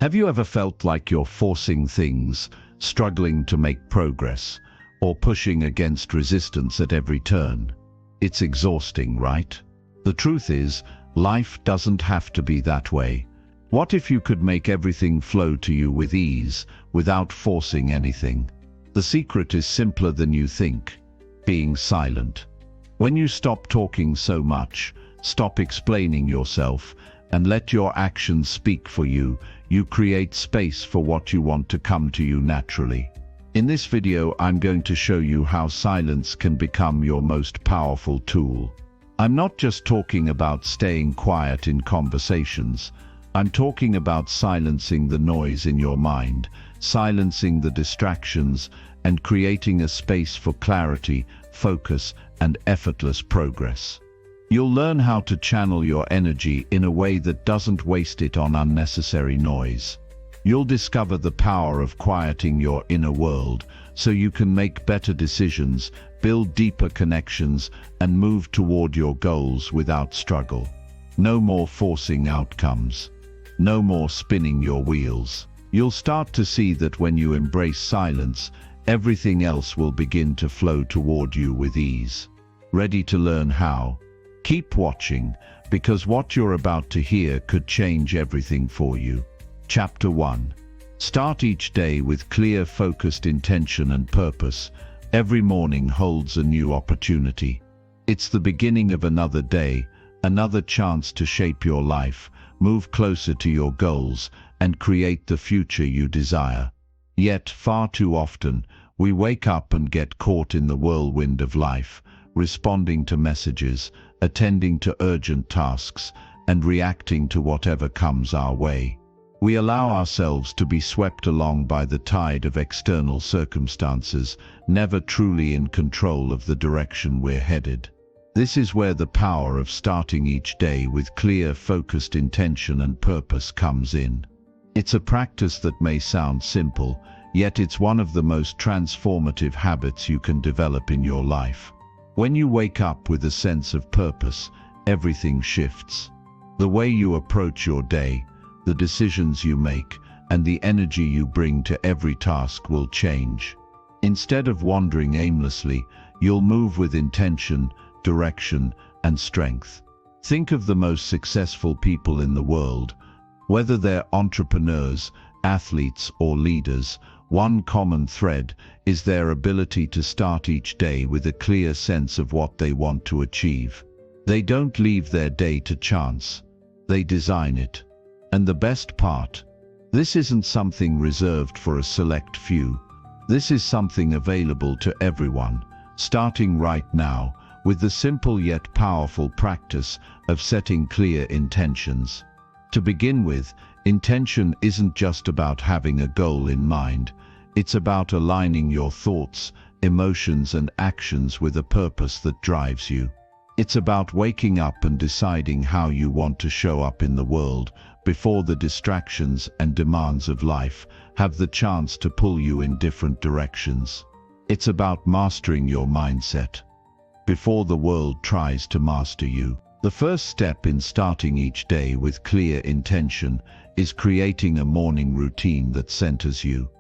Have you ever felt like you're forcing things, struggling to make progress, or pushing against resistance at every turn? It's exhausting, right? The truth is, life doesn't have to be that way. What if you could make everything flow to you with ease, without forcing anything? The secret is simpler than you think: being silent. When you stop talking so much, stop explaining yourself, and let your actions speak for you, you create space for what you want to come to you naturally. In this video, I'm going to show you how silence can become your most powerful tool. I'm not just talking about staying quiet in conversations. I'm talking about silencing the noise in your mind, silencing the distractions, and creating a space for clarity, focus, and effortless progress. You'll learn how to channel your energy in a way that doesn't waste it on unnecessary noise. You'll discover the power of quieting your inner world so you can make better decisions, build deeper connections, and move toward your goals without struggle. No more forcing outcomes. No more spinning your wheels. You'll start to see that when you embrace silence, everything else will begin to flow toward you with ease. Ready to learn how? Keep watching, because what you're about to hear could change everything for you. Chapter 1. Start each day with clear, focused intention and purpose. Every morning holds a new opportunity. It's the beginning of another day, another chance to shape your life, move closer to your goals, and create the future you desire. Yet, far too often, we wake up and get caught in the whirlwind of life, responding to messages, attending to urgent tasks, and reacting to whatever comes our way. We allow ourselves to be swept along by the tide of external circumstances, never truly in control of the direction we're headed. This is where the power of starting each day with clear, focused intention and purpose comes in. It's a practice that may sound simple, yet it's one of the most transformative habits you can develop in your life. When you wake up with a sense of purpose, everything shifts. The way you approach your day, the decisions you make, and the energy you bring to every task will change. Instead of wandering aimlessly, you'll move with intention, direction, and strength. Think of the most successful people in the world. Whether they're entrepreneurs, athletes, or leaders, one common thread is their ability to start each day with a clear sense of what they want to achieve. They don't leave their day to chance. They design it. And the best part, this isn't something reserved for a select few. This is something available to everyone, starting right now, with the simple yet powerful practice of setting clear intentions. To begin with, intention isn't just about having a goal in mind. It's about aligning your thoughts, emotions, and actions with a purpose that drives you. It's about waking up and deciding how you want to show up in the world before the distractions and demands of life have the chance to pull you in different directions. It's about mastering your mindset before the world tries to master you. The first step in starting each day with clear intention is creating a morning routine that centers you.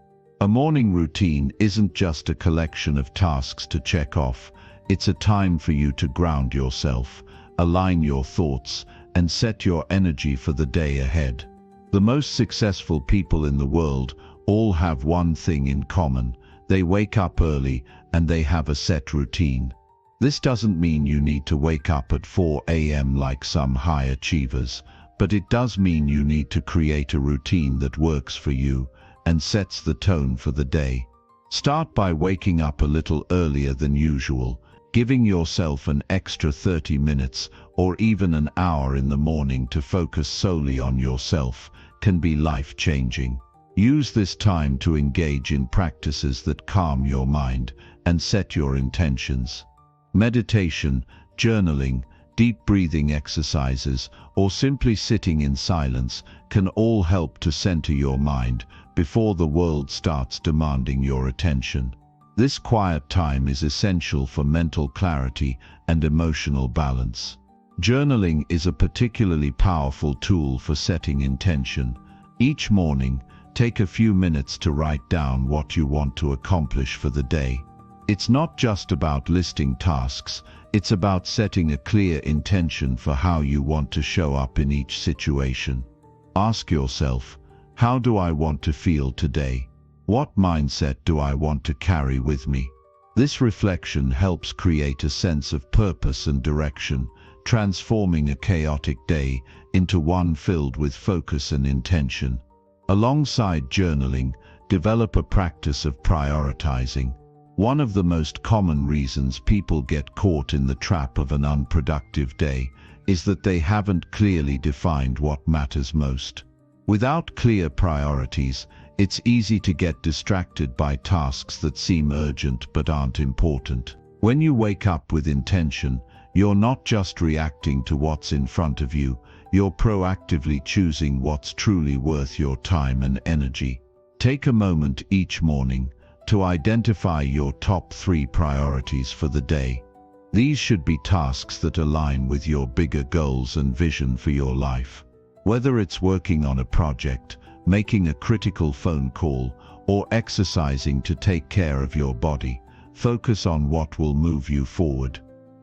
A morning routine isn't just a collection of tasks to check off. It's a time for you to ground yourself, align your thoughts, and set your energy for the day ahead. The most successful people in the world all have one thing in common: they wake up early and they have a set routine. This doesn't mean you need to wake up at 4 a.m. like some high achievers, but it does mean you need to create a routine that works for you and sets the tone for the day. Start by waking up a little earlier than usual. Giving yourself an extra 30 minutes or even an hour in the morning to focus solely on yourself can be life-changing. Use this time to engage in practices that calm your mind and set your intentions. Meditation, journaling, deep breathing exercises, or simply sitting in silence can all help to center your mind before the world starts demanding your attention. This quiet time is essential for mental clarity and emotional balance. Journaling is a particularly powerful tool for setting intention. Each morning, take a few minutes to write down what you want to accomplish for the day. It's not just about listing tasks, it's about setting a clear intention for how you want to show up in each situation. Ask yourself, how do I want to feel today? What mindset do I want to carry with me? This reflection helps create a sense of purpose and direction, transforming a chaotic day into one filled with focus and intention. Alongside journaling, develop a practice of prioritizing. One of the most common reasons people get caught in the trap of an unproductive day is that they haven't clearly defined what matters most. Without clear priorities, it's easy to get distracted by tasks that seem urgent but aren't important. When you wake up with intention, you're not just reacting to what's in front of you, you're proactively choosing what's truly worth your time and energy. Take a moment each morning to identify your top 3 priorities for the day. These should be tasks that align with your bigger goals and vision for your life. Whether it's working on a project, making a critical phone call, or exercising to take care of your body, focus on what will move you forward.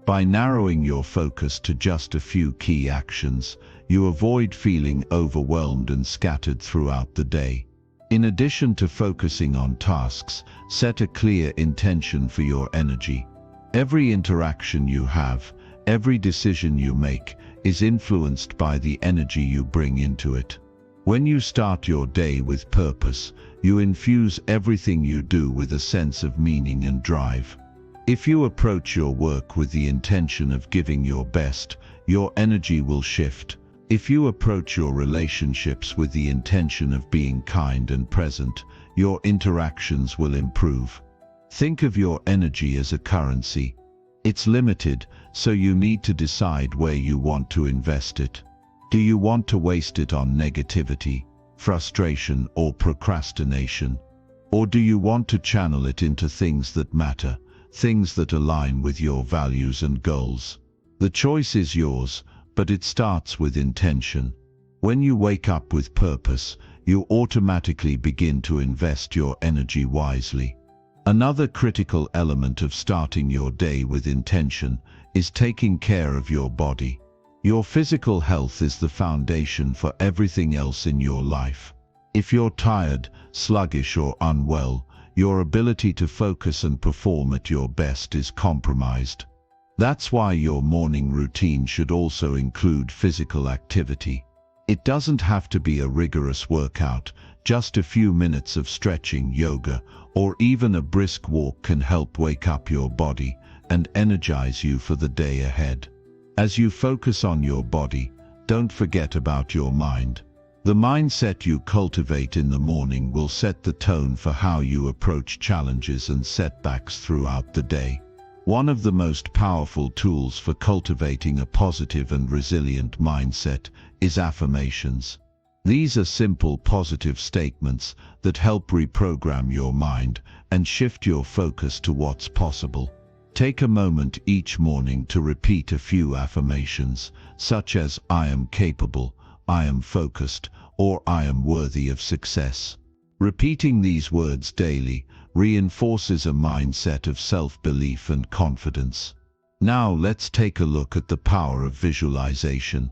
By narrowing your focus to just a few key actions, you avoid feeling overwhelmed and scattered throughout the day. In addition to focusing on tasks, set a clear intention for your energy. Every interaction you have, every decision you make, is influenced by the energy you bring into it. When you start your day with purpose, you infuse everything you do with a sense of meaning and drive. If you approach your work with the intention of giving your best, your energy will shift. If you approach your relationships with the intention of being kind and present, your interactions will improve. Think of your energy as a currency. It's limited, so you need to decide where you want to invest it. Do you want to waste it on negativity, frustration, or procrastination? Or do you want to channel it into things that matter, things that align with your values and goals? The choice is yours, but it starts with intention. When you wake up with purpose, you automatically begin to invest your energy wisely. Another critical element of starting your day with intention is taking care of your body. Your physical health is the foundation for everything else in your life. If you're tired, sluggish, or unwell, your ability to focus and perform at your best is compromised. That's why your morning routine should also include physical activity. It doesn't have to be a rigorous workout, just a few minutes of stretching, yoga, or even a brisk walk can help wake up your body and energize you for the day ahead. As you focus on your body, don't forget about your mind. The mindset you cultivate in the morning will set the tone for how you approach challenges and setbacks throughout the day. One of the most powerful tools for cultivating a positive and resilient mindset is affirmations. These are simple positive statements that help reprogram your mind and shift your focus to what's possible. Take a moment each morning to repeat a few affirmations, such as "I am capable," "I am focused," or "I am worthy of success." Repeating these words daily reinforces a mindset of self-belief and confidence. Now let's take a look at the power of visualization.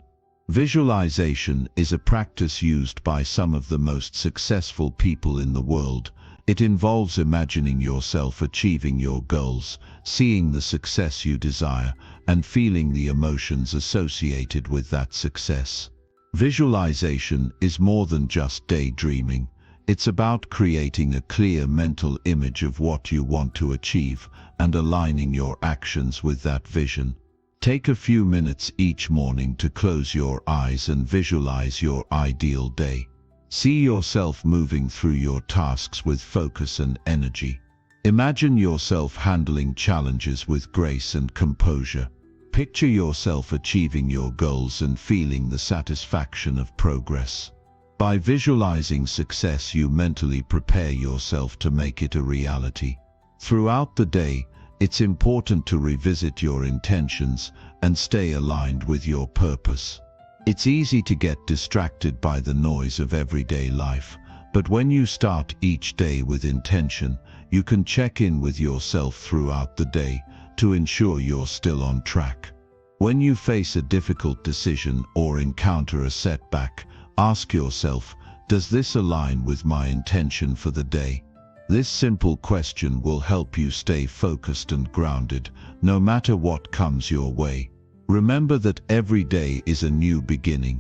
Visualization is a practice used by some of the most successful people in the world. It involves imagining yourself achieving your goals, seeing the success you desire, and feeling the emotions associated with that success. Visualization is more than just daydreaming. It's about creating a clear mental image of what you want to achieve and aligning your actions with that vision. Take a few minutes each morning to close your eyes and visualize your ideal day. See yourself moving through your tasks with focus and energy. Imagine yourself handling challenges with grace and composure. Picture yourself achieving your goals and feeling the satisfaction of progress. By visualizing success, you mentally prepare yourself to make it a reality. Throughout the day, it's important to revisit your intentions and stay aligned with your purpose. It's easy to get distracted by the noise of everyday life, but when you start each day with intention, you can check in with yourself throughout the day to ensure you're still on track. When you face a difficult decision or encounter a setback, ask yourself, does this align with my intention for the day? This simple question will help you stay focused and grounded, no matter what comes your way. Remember that every day is a new beginning.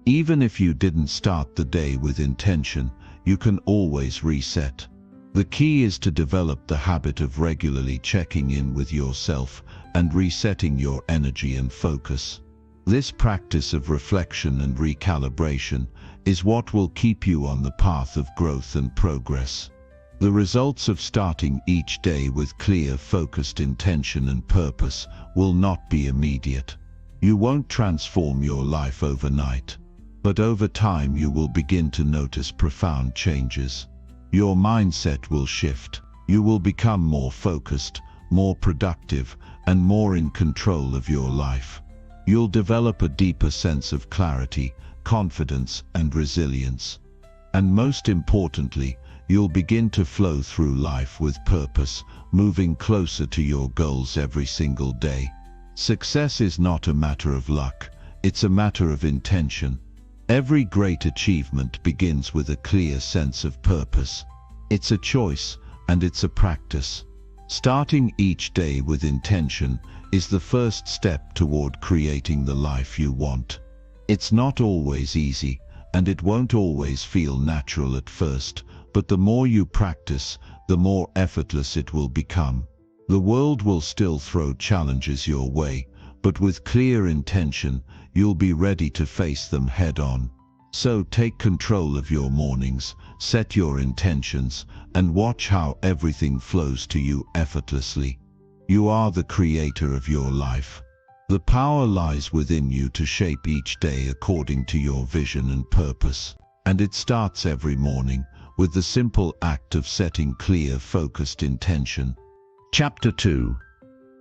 Even if you didn't start the day with intention, you can always reset. The key is to develop the habit of regularly checking in with yourself and resetting your energy and focus. This practice of reflection and recalibration is what will keep you on the path of growth and progress. The results of starting each day with clear, focused intention and purpose will not be immediate. You won't transform your life overnight, but over time you will begin to notice profound changes. Your mindset will shift. You will become more focused, more productive, and more in control of your life. You'll develop a deeper sense of clarity, confidence, and resilience. And most importantly, you'll begin to flow through life with purpose, moving closer to your goals every single day. Success is not a matter of luck, it's a matter of intention. Every great achievement begins with a clear sense of purpose. It's a choice, and it's a practice. Starting each day with intention is the first step toward creating the life you want. It's not always easy, and it won't always feel natural at first, but the more you practice, the more effortless it will become. The world will still throw challenges your way, but with clear intention, you'll be ready to face them head-on. So take control of your mornings, set your intentions, and watch how everything flows to you effortlessly. You are the creator of your life. The power lies within you to shape each day according to your vision and purpose. And it starts every morning with the simple act of setting clear, focused intention. Chapter 2.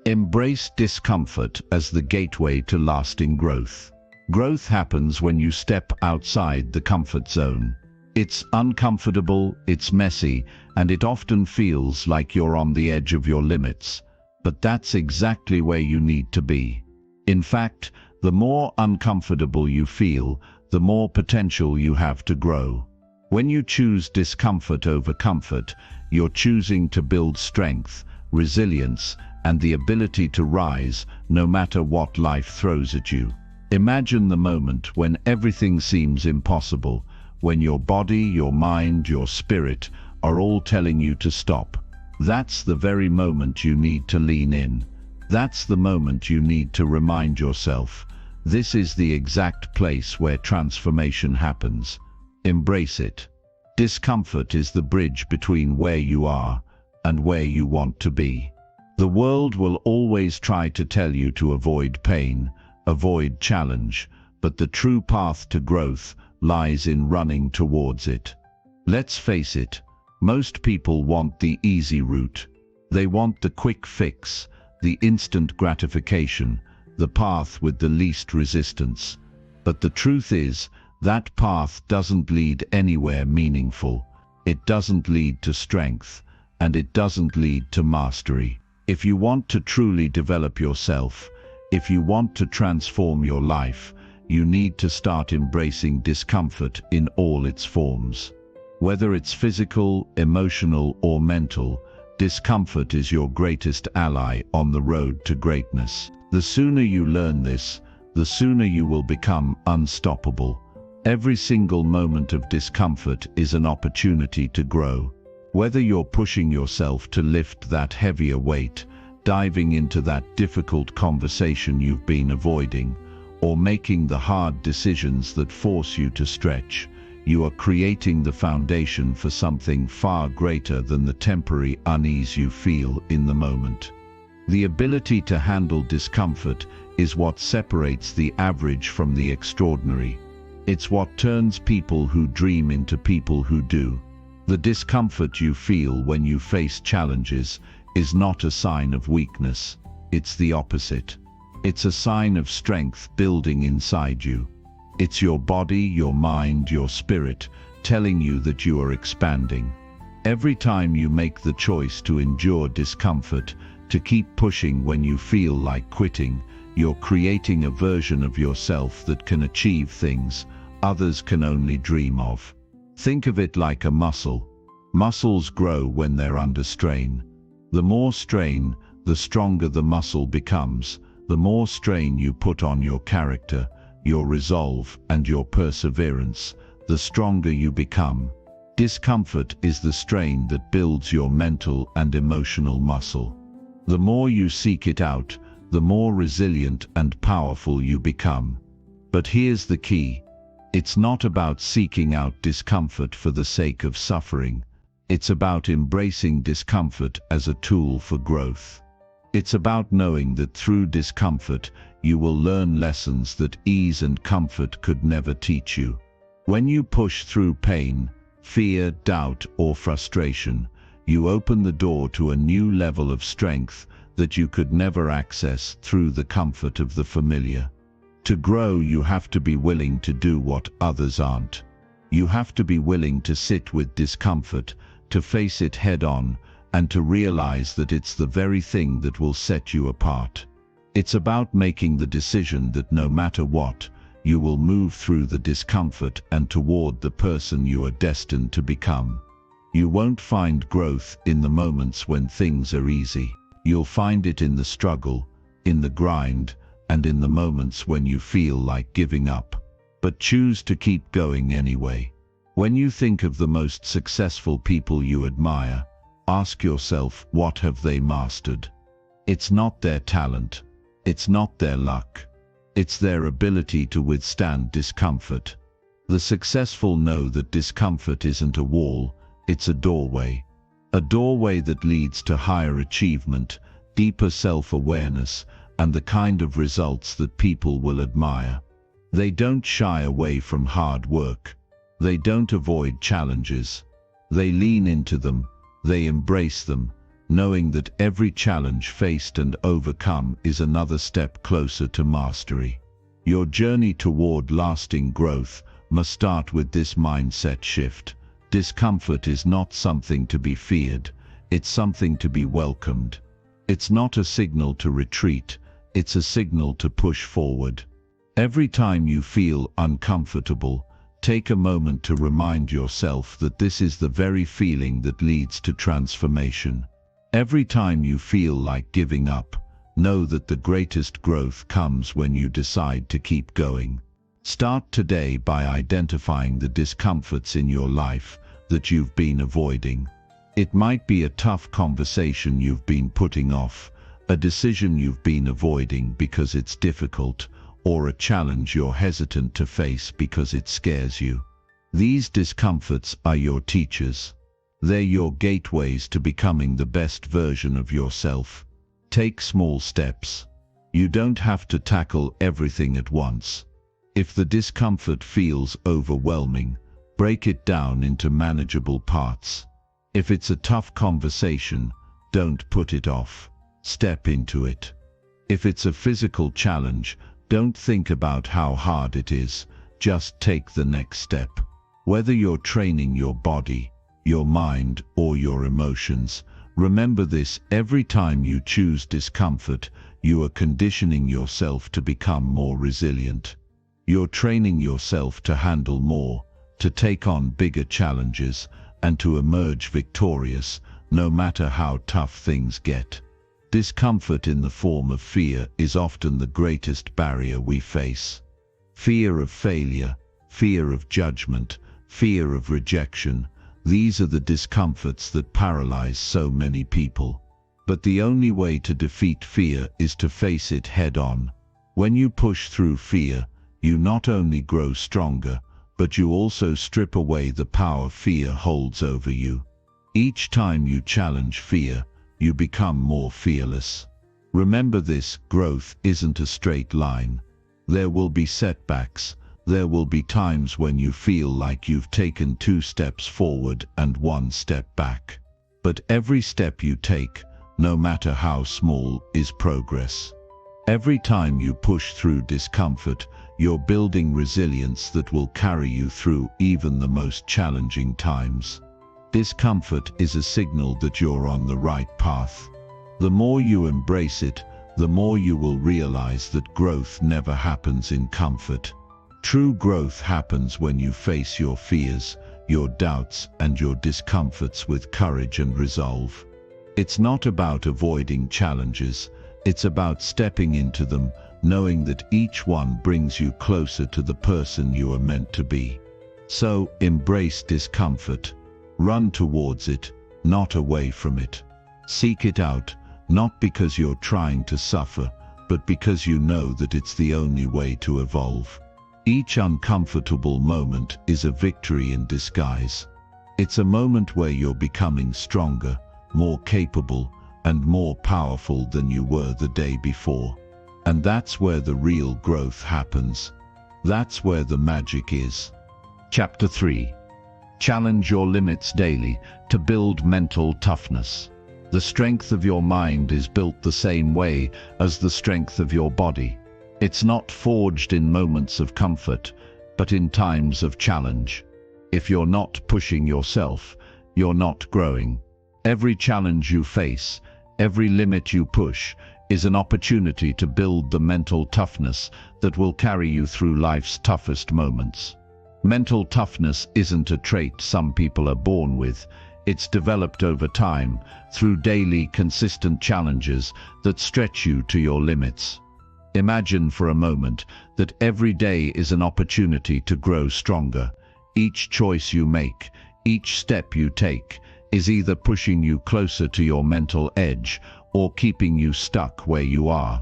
Embrace discomfort as the gateway to lasting growth. Growth happens when you step outside the comfort zone. It's uncomfortable, it's messy, and it often feels like you're on the edge of your limits. But that's exactly where you need to be. In fact, the more uncomfortable you feel, the more potential you have to grow. When you choose discomfort over comfort, you're choosing to build strength, resilience, and the ability to rise no matter what life throws at you. Imagine the moment when everything seems impossible, when your body, your mind, your spirit are all telling you to stop. That's the very moment you need to lean in. That's the moment you need to remind yourself, this is the exact place where transformation happens. Embrace it. Discomfort is the bridge between where you are and where you want to be. The world will always try to tell you to avoid pain, avoid challenge, but the true path to growth lies in running towards it. Let's face it, most people want the easy route. They want the quick fix, the instant gratification, the path with the least resistance. But the truth is, that path doesn't lead anywhere meaningful. It doesn't lead to strength, and it doesn't lead to mastery. If you want to truly develop yourself, if you want to transform your life, you need to start embracing discomfort in all its forms. Whether it's physical, emotional, or mental, discomfort is your greatest ally on the road to greatness. The sooner you learn this, the sooner you will become unstoppable. Every single moment of discomfort is an opportunity to grow. Whether you're pushing yourself to lift that heavier weight, diving into that difficult conversation you've been avoiding, or making the hard decisions that force you to stretch, you are creating the foundation for something far greater than the temporary unease you feel in the moment. The ability to handle discomfort is what separates the average from the extraordinary. It's what turns people who dream into people who do. The discomfort you feel when you face challenges is not a sign of weakness. It's the opposite. It's a sign of strength building inside you. It's your body, your mind, your spirit telling you that you are expanding. Every time you make the choice to endure discomfort, to keep pushing when you feel like quitting, you're creating a version of yourself that can achieve things others can only dream of. Think of it like a muscle. Muscles grow when they're under strain. The more strain, the stronger the muscle becomes. The more strain you put on your character, your resolve, and your perseverance, the stronger you become. Discomfort is the strain that builds your mental and emotional muscle. The more you seek it out, the more resilient and powerful you become. But here's the key. It's not about seeking out discomfort for the sake of suffering. It's about embracing discomfort as a tool for growth. It's about knowing that through discomfort, you will learn lessons that ease and comfort could never teach you. When you push through pain, fear, doubt, or frustration, you open the door to a new level of strength that you could never access through the comfort of the familiar. To grow, you have to be willing to do what others aren't. You have to be willing to sit with discomfort, to face it head-on, and to realize that it's the very thing that will set you apart. It's about making the decision that no matter what, you will move through the discomfort and toward the person you are destined to become. You won't find growth in the moments when things are easy. You'll find it in the struggle, in the grind, and in the moments when you feel like giving up. But choose to keep going anyway. When you think of the most successful people you admire, ask yourself, what have they mastered? It's not their talent. It's not their luck. It's their ability to withstand discomfort. The successful know that discomfort isn't a wall, it's a doorway. A doorway that leads to higher achievement, deeper self-awareness, and the kind of results that people will admire. They don't shy away from hard work. They don't avoid challenges. They lean into them. They embrace them, knowing that every challenge faced and overcome is another step closer to mastery. Your journey toward lasting growth must start with this mindset shift. Discomfort is not something to be feared, it's something to be welcomed. It's not a signal to retreat, it's a signal to push forward. Every time you feel uncomfortable, take a moment to remind yourself that this is the very feeling that leads to transformation. Every time you feel like giving up, know that the greatest growth comes when you decide to keep going. Start today by identifying the discomforts in your life that you've been avoiding. It might be a tough conversation you've been putting off, a decision you've been avoiding because it's difficult, or a challenge you're hesitant to face because it scares you. These discomforts are your teachers. They're your gateways to becoming the best version of yourself. Take small steps. You don't have to tackle everything at once. If the discomfort feels overwhelming, break it down into manageable parts. If it's a tough conversation, don't put it off. Step into it. If it's a physical challenge, don't think about how hard it is. Just take the next step. Whether you're training your body, your mind, or your emotions, remember this: every time you choose discomfort, you are conditioning yourself to become more resilient. You're training yourself to handle more, to take on bigger challenges, and to emerge victorious, no matter how tough things get. Discomfort in the form of fear is often the greatest barrier we face. Fear of failure, fear of judgment, fear of rejection, these are the discomforts that paralyze so many people. But the only way to defeat fear is to face it head-on. When you push through fear, you not only grow stronger, but you also strip away the power fear holds over you. Each time you challenge fear, you become more fearless. Remember this: growth isn't a straight line. There will be setbacks. There will be times when you feel like you've taken 2 steps forward and 1 step back. But every step you take, no matter how small, is progress. Every time you push through discomfort, You're building resilience that will carry you through even the most challenging times. Discomfort is a signal that you're on the right path. The more you embrace it, the more you will realize that growth never happens in comfort. True growth happens when you face your fears, your doubts, and your discomforts with courage and resolve. It's not about avoiding challenges, it's about stepping into them, knowing that each one brings you closer to the person you are meant to be. So, embrace discomfort. Run towards it, not away from it. Seek it out, not because you're trying to suffer, but because you know that it's the only way to evolve. Each uncomfortable moment is a victory in disguise. It's a moment where you're becoming stronger, more capable, and more powerful than you were the day before. And that's where the real growth happens. That's where the magic is. Chapter 3. Challenge your limits daily to build mental toughness. The strength of your mind is built the same way as the strength of your body. It's not forged in moments of comfort, but in times of challenge. If you're not pushing yourself, you're not growing. Every challenge you face, every limit you push, is an opportunity to build the mental toughness that will carry you through life's toughest moments. Mental toughness isn't a trait some people are born with. It's developed over time, through daily, consistent challenges that stretch you to your limits. Imagine for a moment that every day is an opportunity to grow stronger. Each choice you make, each step you take, is either pushing you closer to your mental edge or keeping you stuck where you are.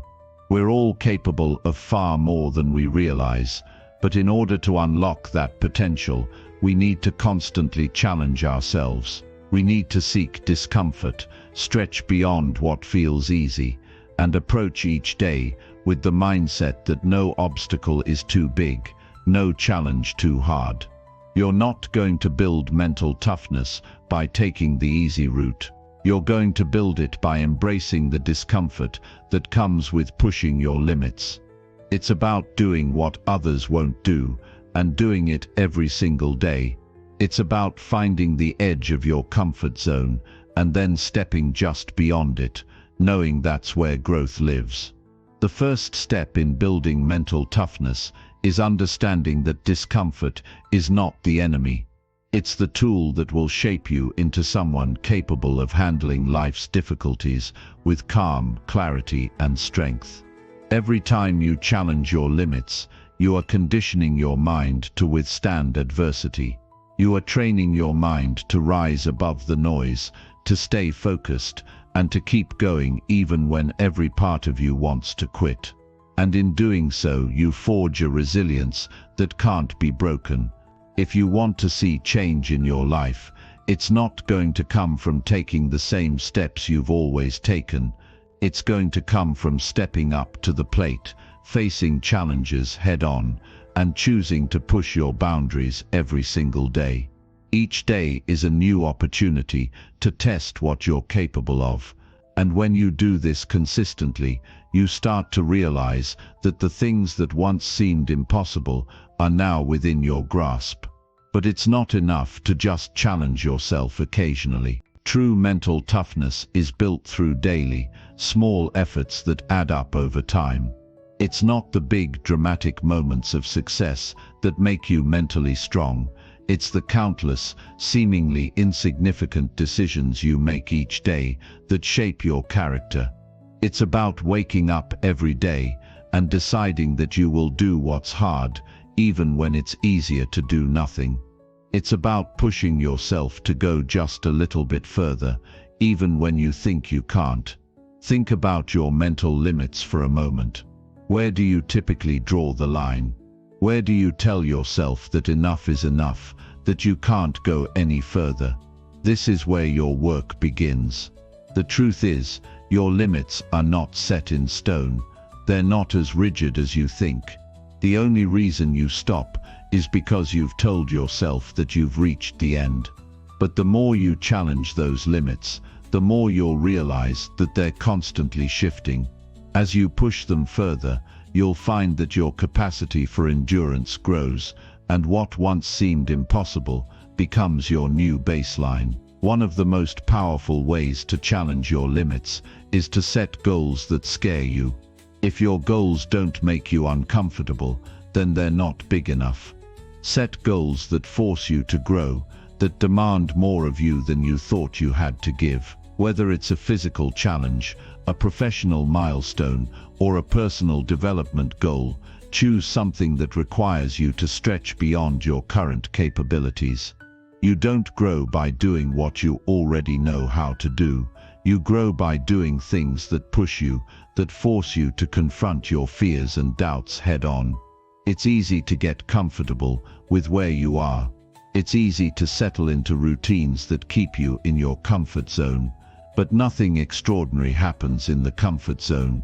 We're all capable of far more than we realize, but in order to unlock that potential, we need to constantly challenge ourselves. We need to seek discomfort, stretch beyond what feels easy, and approach each day with the mindset that no obstacle is too big, no challenge too hard. You're not going to build mental toughness by taking the easy route. You're going to build it by embracing the discomfort that comes with pushing your limits. It's about doing what others won't do, and doing it every single day. It's about finding the edge of your comfort zone, and then stepping just beyond it, knowing that's where growth lives. The first step in building mental toughness is understanding that discomfort is not the enemy. It's the tool that will shape you into someone capable of handling life's difficulties with calm, clarity, and strength. Every time you challenge your limits, you are conditioning your mind to withstand adversity. You are training your mind to rise above the noise, to stay focused, and to keep going even when every part of you wants to quit. And in doing so, you forge a resilience that can't be broken. If you want to see change in your life, it's not going to come from taking the same steps you've always taken. It's going to come from stepping up to the plate, facing challenges head-on, and choosing to push your boundaries every single day. Each day is a new opportunity to test what you're capable of. And when you do this consistently, you start to realize that the things that once seemed impossible are now within your grasp. But it's not enough to just challenge yourself occasionally. True mental toughness is built through daily, small efforts that add up over time. It's not the big, dramatic moments of success that make you mentally strong. It's the countless, seemingly insignificant decisions you make each day that shape your character. It's about waking up every day and deciding that you will do what's hard, even when it's easier to do nothing. It's about pushing yourself to go just a little bit further, even when you think you can't. Think about your mental limits for a moment. Where do you typically draw the line? Where do you tell yourself that enough is enough, that you can't go any further? This is where your work begins. The truth is, your limits are not set in stone. They're not as rigid as you think. The only reason you stop is because you've told yourself that you've reached the end. But the more you challenge those limits, the more you'll realize that they're constantly shifting. As you push them further, you'll find that your capacity for endurance grows, and what once seemed impossible becomes your new baseline. One of the most powerful ways to challenge your limits is to set goals that scare you. If your goals don't make you uncomfortable, then they're not big enough. Set goals that force you to grow, that demand more of you than you thought you had to give. Whether it's a physical challenge, a professional milestone, or a personal development goal, choose something that requires you to stretch beyond your current capabilities. You don't grow by doing what you already know how to do. You grow by doing things that push you, that force you to confront your fears and doubts head on. It's easy to get comfortable with where you are. It's easy to settle into routines that keep you in your comfort zone. But nothing extraordinary happens in the comfort zone.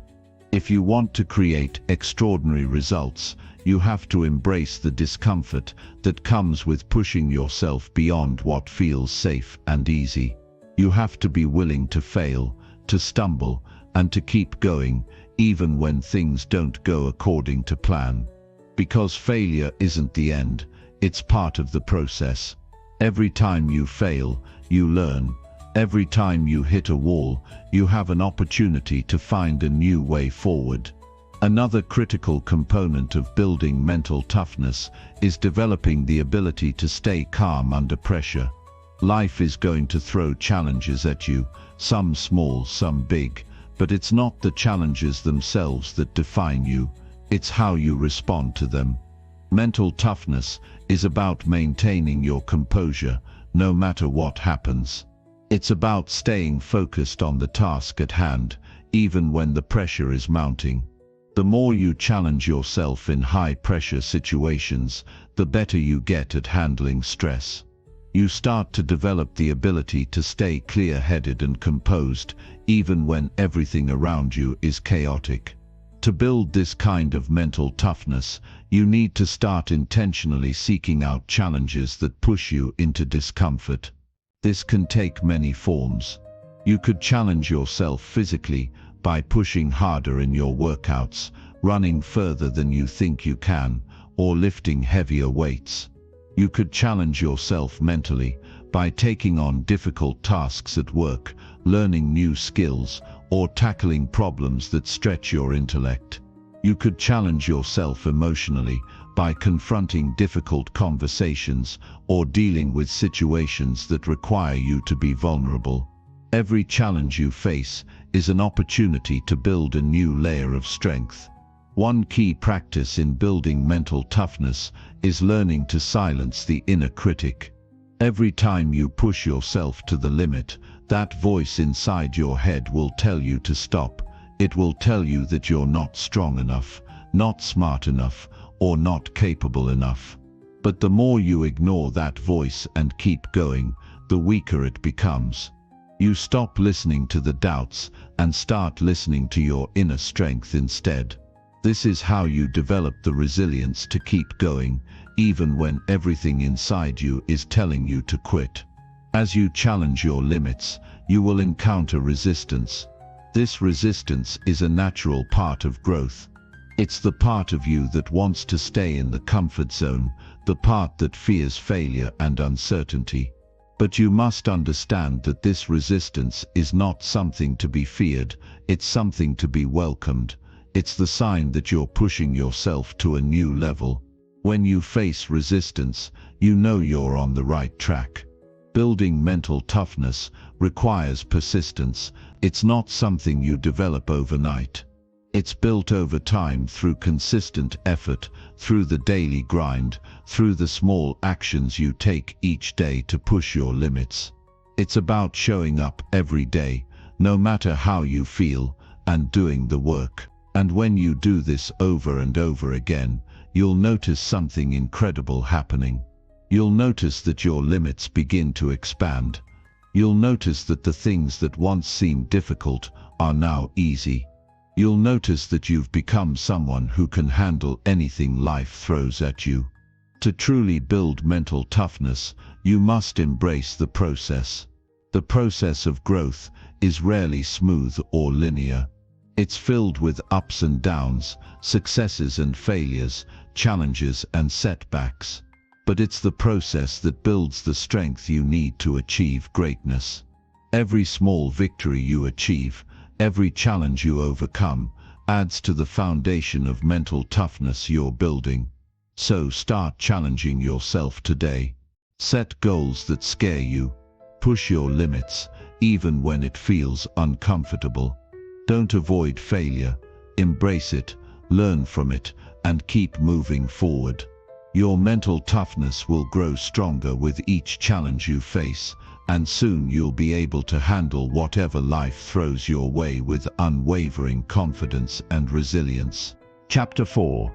If you want to create extraordinary results, you have to embrace the discomfort that comes with pushing yourself beyond what feels safe and easy. You have to be willing to fail, to stumble, and to keep going, even when things don't go according to plan. Because failure isn't the end, it's part of the process. Every time you fail, you learn. Every time you hit a wall, you have an opportunity to find a new way forward. Another critical component of building mental toughness is developing the ability to stay calm under pressure. Life is going to throw challenges at you, some small, some big, but it's not the challenges themselves that define you, it's how you respond to them. Mental toughness is about maintaining your composure, no matter what happens. It's about staying focused on the task at hand, even when the pressure is mounting. The more you challenge yourself in high-pressure situations, the better you get at handling stress. You start to develop the ability to stay clear-headed and composed, even when everything around you is chaotic. To build this kind of mental toughness, you need to start intentionally seeking out challenges that push you into discomfort. This can take many forms. You could challenge yourself physically by pushing harder in your workouts, running further than you think you can, or lifting heavier weights. You could challenge yourself mentally by taking on difficult tasks at work, learning new skills, or tackling problems that stretch your intellect. You could challenge yourself emotionally by confronting difficult conversations or dealing with situations that require you to be vulnerable. Every challenge you face is an opportunity to build a new layer of strength. One key practice in building mental toughness is learning to silence the inner critic. Every time you push yourself to the limit, that voice inside your head will tell you to stop. It will tell you that you're not strong enough, not smart enough, or not capable enough. But the more you ignore that voice and keep going, the weaker it becomes. You stop listening to the doubts and start listening to your inner strength instead. This is how you develop the resilience to keep going, even when everything inside you is telling you to quit. As you challenge your limits, you will encounter resistance. This resistance is a natural part of growth. It's the part of you that wants to stay in the comfort zone, the part that fears failure and uncertainty. But you must understand that this resistance is not something to be feared, it's something to be welcomed. It's the sign that you're pushing yourself to a new level. When you face resistance, you know you're on the right track. Building mental toughness requires persistence. It's not something you develop overnight. It's built over time through consistent effort, through the daily grind, through the small actions you take each day to push your limits. It's about showing up every day, no matter how you feel, and doing the work. And when you do this over and over again, you'll notice something incredible happening. You'll notice that your limits begin to expand. You'll notice that the things that once seemed difficult are now easy. You'll notice that you've become someone who can handle anything life throws at you. To truly build mental toughness, you must embrace the process. The process of growth is rarely smooth or linear. It's filled with ups and downs, successes and failures, challenges and setbacks. But it's the process that builds the strength you need to achieve greatness. Every small victory you achieve, every challenge you overcome, adds to the foundation of mental toughness you're building. So start challenging yourself today. Set goals that scare you. Push your limits, even when it feels uncomfortable. Don't avoid failure. Embrace it, learn from it, and keep moving forward. Your mental toughness will grow stronger with each challenge you face, and soon you'll be able to handle whatever life throws your way with unwavering confidence and resilience. Chapter 4.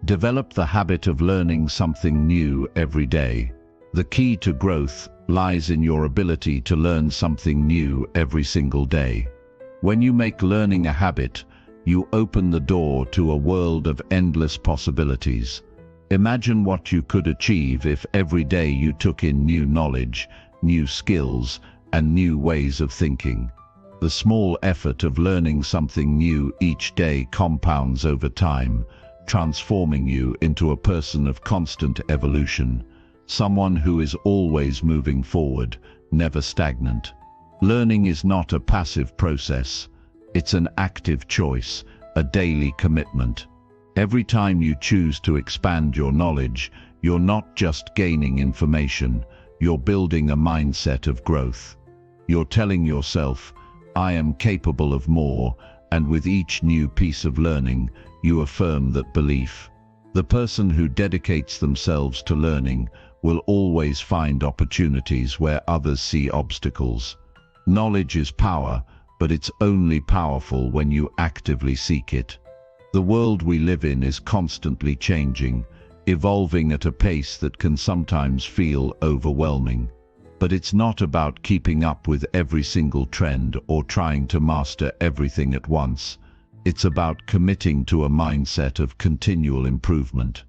Develop the habit of learning something new every day. The key to growth lies in your ability to learn something new every single day. When you make learning a habit, you open the door to a world of endless possibilities. Imagine what you could achieve if every day you took in new knowledge, new skills, and new ways of thinking. The small effort of learning something new each day compounds over time, transforming you into a person of constant evolution, someone who is always moving forward, never stagnant. Learning is not a passive process. It's an active choice, a daily commitment. Every time you choose to expand your knowledge, you're not just gaining information, you're building a mindset of growth. You're telling yourself, I am capable of more, and with each new piece of learning, you affirm that belief. The person who dedicates themselves to learning will always find opportunities where others see obstacles. Knowledge is power, but it's only powerful when you actively seek it. The world we live in is constantly changing, evolving at a pace that can sometimes feel overwhelming. But it's not about keeping up with every single trend or trying to master everything at once. It's about committing to a mindset of continual improvement.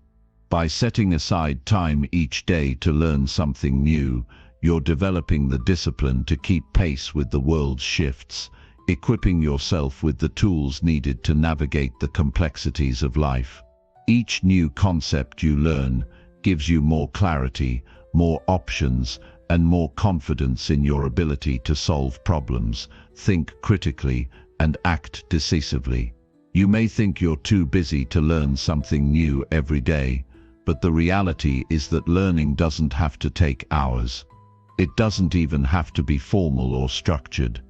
By setting aside time each day to learn something new, you're developing the discipline to keep pace with the world's shifts, equipping yourself with the tools needed to navigate the complexities of life. Each new concept you learn gives you more clarity, more options, and more confidence in your ability to solve problems, think critically, and act decisively. You may think you're too busy to learn something new every day, but the reality is that learning doesn't have to take hours. It doesn't even have to be formal or structured.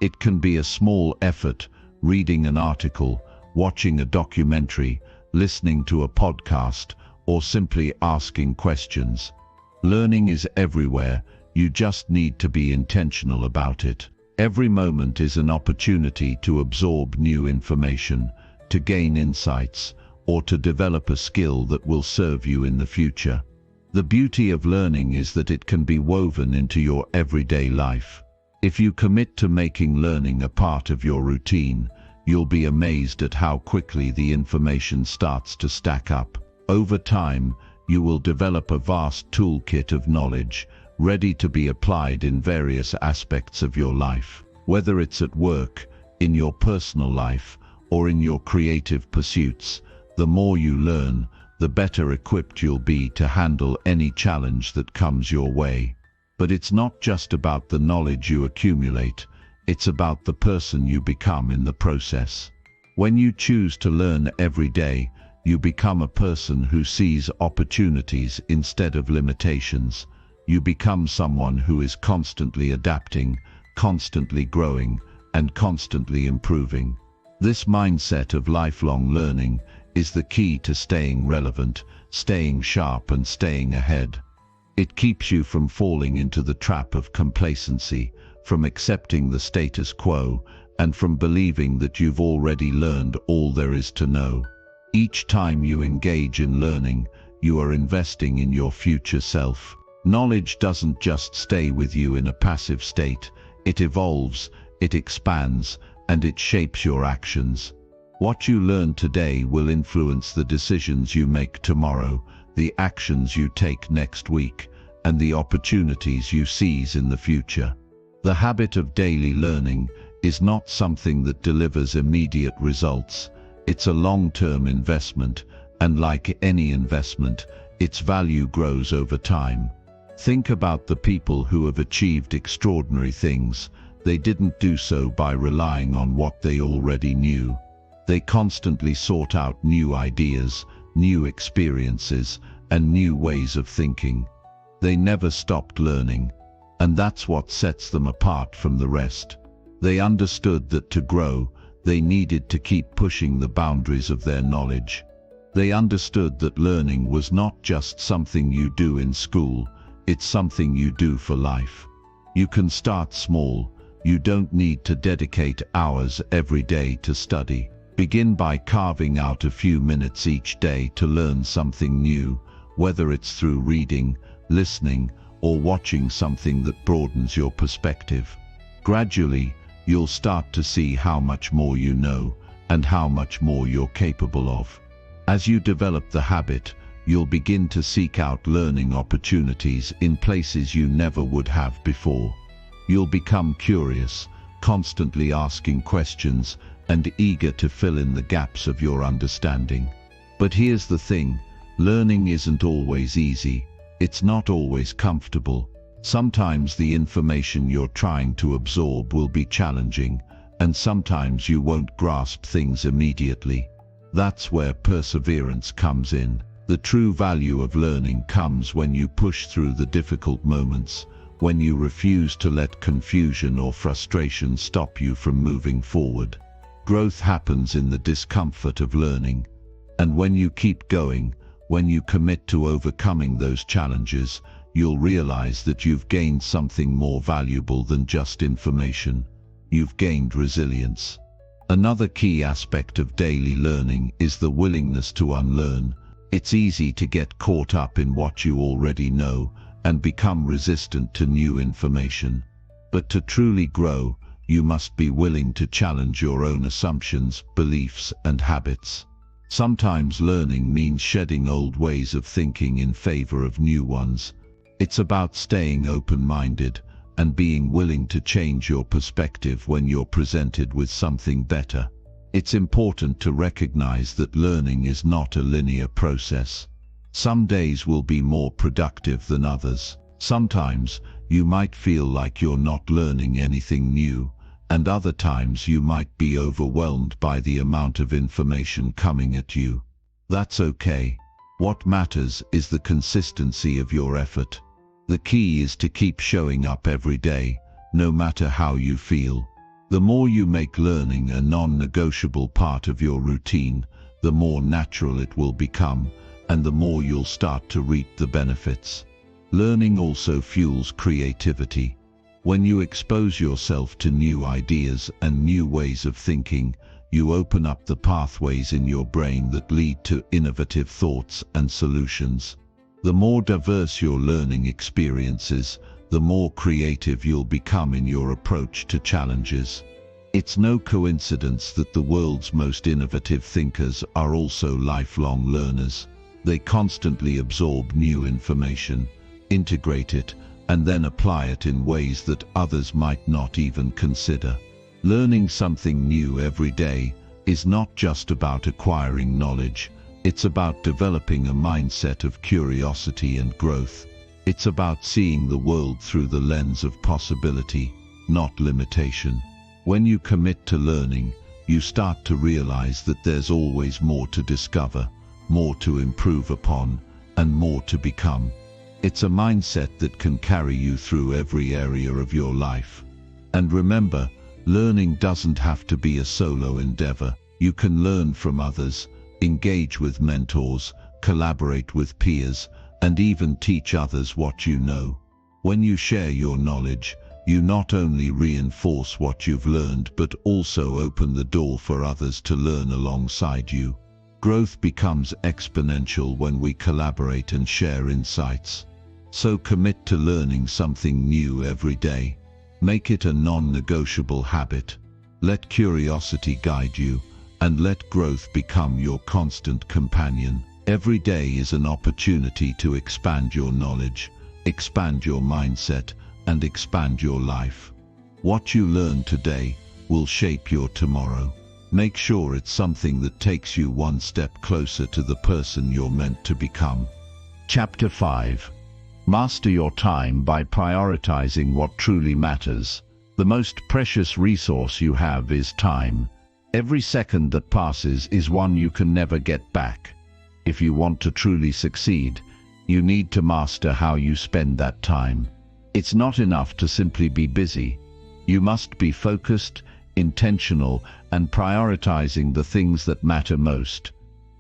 It can be a small effort, reading an article, watching a documentary, listening to a podcast, or simply asking questions. Learning is everywhere, you just need to be intentional about it. Every moment is an opportunity to absorb new information, to gain insights, or to develop a skill that will serve you in the future. The beauty of learning is that it can be woven into your everyday life. If you commit to making learning a part of your routine, you'll be amazed at how quickly the information starts to stack up. Over time, you will develop a vast toolkit of knowledge, ready to be applied in various aspects of your life. Whether it's at work, in your personal life, or in your creative pursuits, the more you learn, the better equipped you'll be to handle any challenge that comes your way. But it's not just about the knowledge you accumulate, it's about the person you become in the process. When you choose to learn every day, you become a person who sees opportunities instead of limitations. You become someone who is constantly adapting, constantly growing, and constantly improving. This mindset of lifelong learning is the key to staying relevant, staying sharp, and staying ahead. It keeps you from falling into the trap of complacency, from accepting the status quo, and from believing that you've already learned all there is to know. Each time you engage in learning, you are investing in your future self. Knowledge doesn't just stay with you in a passive state, it evolves, it expands, and it shapes your actions. What you learn today will influence the decisions you make tomorrow, the actions you take next week, and the opportunities you seize in the future. The habit of daily learning is not something that delivers immediate results. It's a long-term investment, and like any investment, its value grows over time. Think about the people who have achieved extraordinary things. They didn't do so by relying on what they already knew. They constantly sought out new ideas, new experiences, and new ways of thinking. They never stopped learning, and that's what sets them apart from the rest. They understood that to grow, they needed to keep pushing the boundaries of their knowledge. They understood that learning was not just something you do in school, it's something you do for life. You can start small. You don't need to dedicate hours every day to study. Begin by carving out a few minutes each day to learn something new, whether it's through reading, listening, or watching something that broadens your perspective. Gradually, you'll start to see how much more you know and how much more you're capable of. As you develop the habit, you'll begin to seek out learning opportunities in places you never would have before. You'll become curious, constantly asking questions and eager to fill in the gaps of your understanding. But here's the thing, learning isn't always easy. It's not always comfortable. Sometimes the information you're trying to absorb will be challenging, and sometimes you won't grasp things immediately. That's where perseverance comes in. The true value of learning comes when you push through the difficult moments, when you refuse to let confusion or frustration stop you from moving forward. Growth happens in the discomfort of learning. And when you keep going, when you commit to overcoming those challenges, you'll realize that you've gained something more valuable than just information. You've gained resilience. Another key aspect of daily learning is the willingness to unlearn. It's easy to get caught up in what you already know and become resistant to new information. But to truly grow, you must be willing to challenge your own assumptions, beliefs, and habits. Sometimes learning means shedding old ways of thinking in favor of new ones. It's about staying open-minded and being willing to change your perspective when you're presented with something better. It's important to recognize that learning is not a linear process. Some days will be more productive than others. Sometimes you might feel like you're not learning anything new, and other times you might be overwhelmed by the amount of information coming at you. That's okay. What matters is the consistency of your effort. The key is to keep showing up every day, no matter how you feel. The more you make learning a non-negotiable part of your routine, the more natural it will become, and the more you'll start to reap the benefits. Learning also fuels creativity. When you expose yourself to new ideas and new ways of thinking, you open up the pathways in your brain that lead to innovative thoughts and solutions. The more diverse your learning experiences, the more creative you'll become in your approach to challenges. It's no coincidence that the world's most innovative thinkers are also lifelong learners. They constantly absorb new information, integrate it, and then apply it in ways that others might not even consider. Learning something new every day is not just about acquiring knowledge. It's about developing a mindset of curiosity and growth. It's about seeing the world through the lens of possibility, not limitation. When you commit to learning, you start to realize that there's always more to discover, more to improve upon, and more to become. It's a mindset that can carry you through every area of your life. And remember, learning doesn't have to be a solo endeavor. You can learn from others, engage with mentors, collaborate with peers, and even teach others what you know. When you share your knowledge, you not only reinforce what you've learned but also open the door for others to learn alongside you. Growth becomes exponential when we collaborate and share insights. So commit to learning something new every day. Make it a non-negotiable habit. Let curiosity guide you, and let growth become your constant companion. Every day is an opportunity to expand your knowledge, expand your mindset, and expand your life. What you learn today, will shape your tomorrow. Make sure it's something that takes you one step closer to the person you're meant to become. Chapter 5. Master your time by prioritizing what truly matters. The most precious resource you have is time. Every second that passes is one you can never get back. If you want to truly succeed, you need to master how you spend that time. It's not enough to simply be busy. You must be focused, intentional, and prioritizing the things that matter most.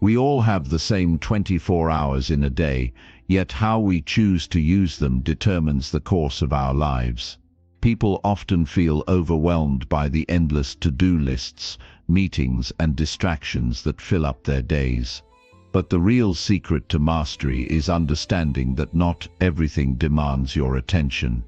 We all have the same 24 hours in a day, yet how we choose to use them determines the course of our lives. People often feel overwhelmed by the endless to-do lists, meetings, and distractions that fill up their days. But the real secret to mastery is understanding that not everything demands your attention.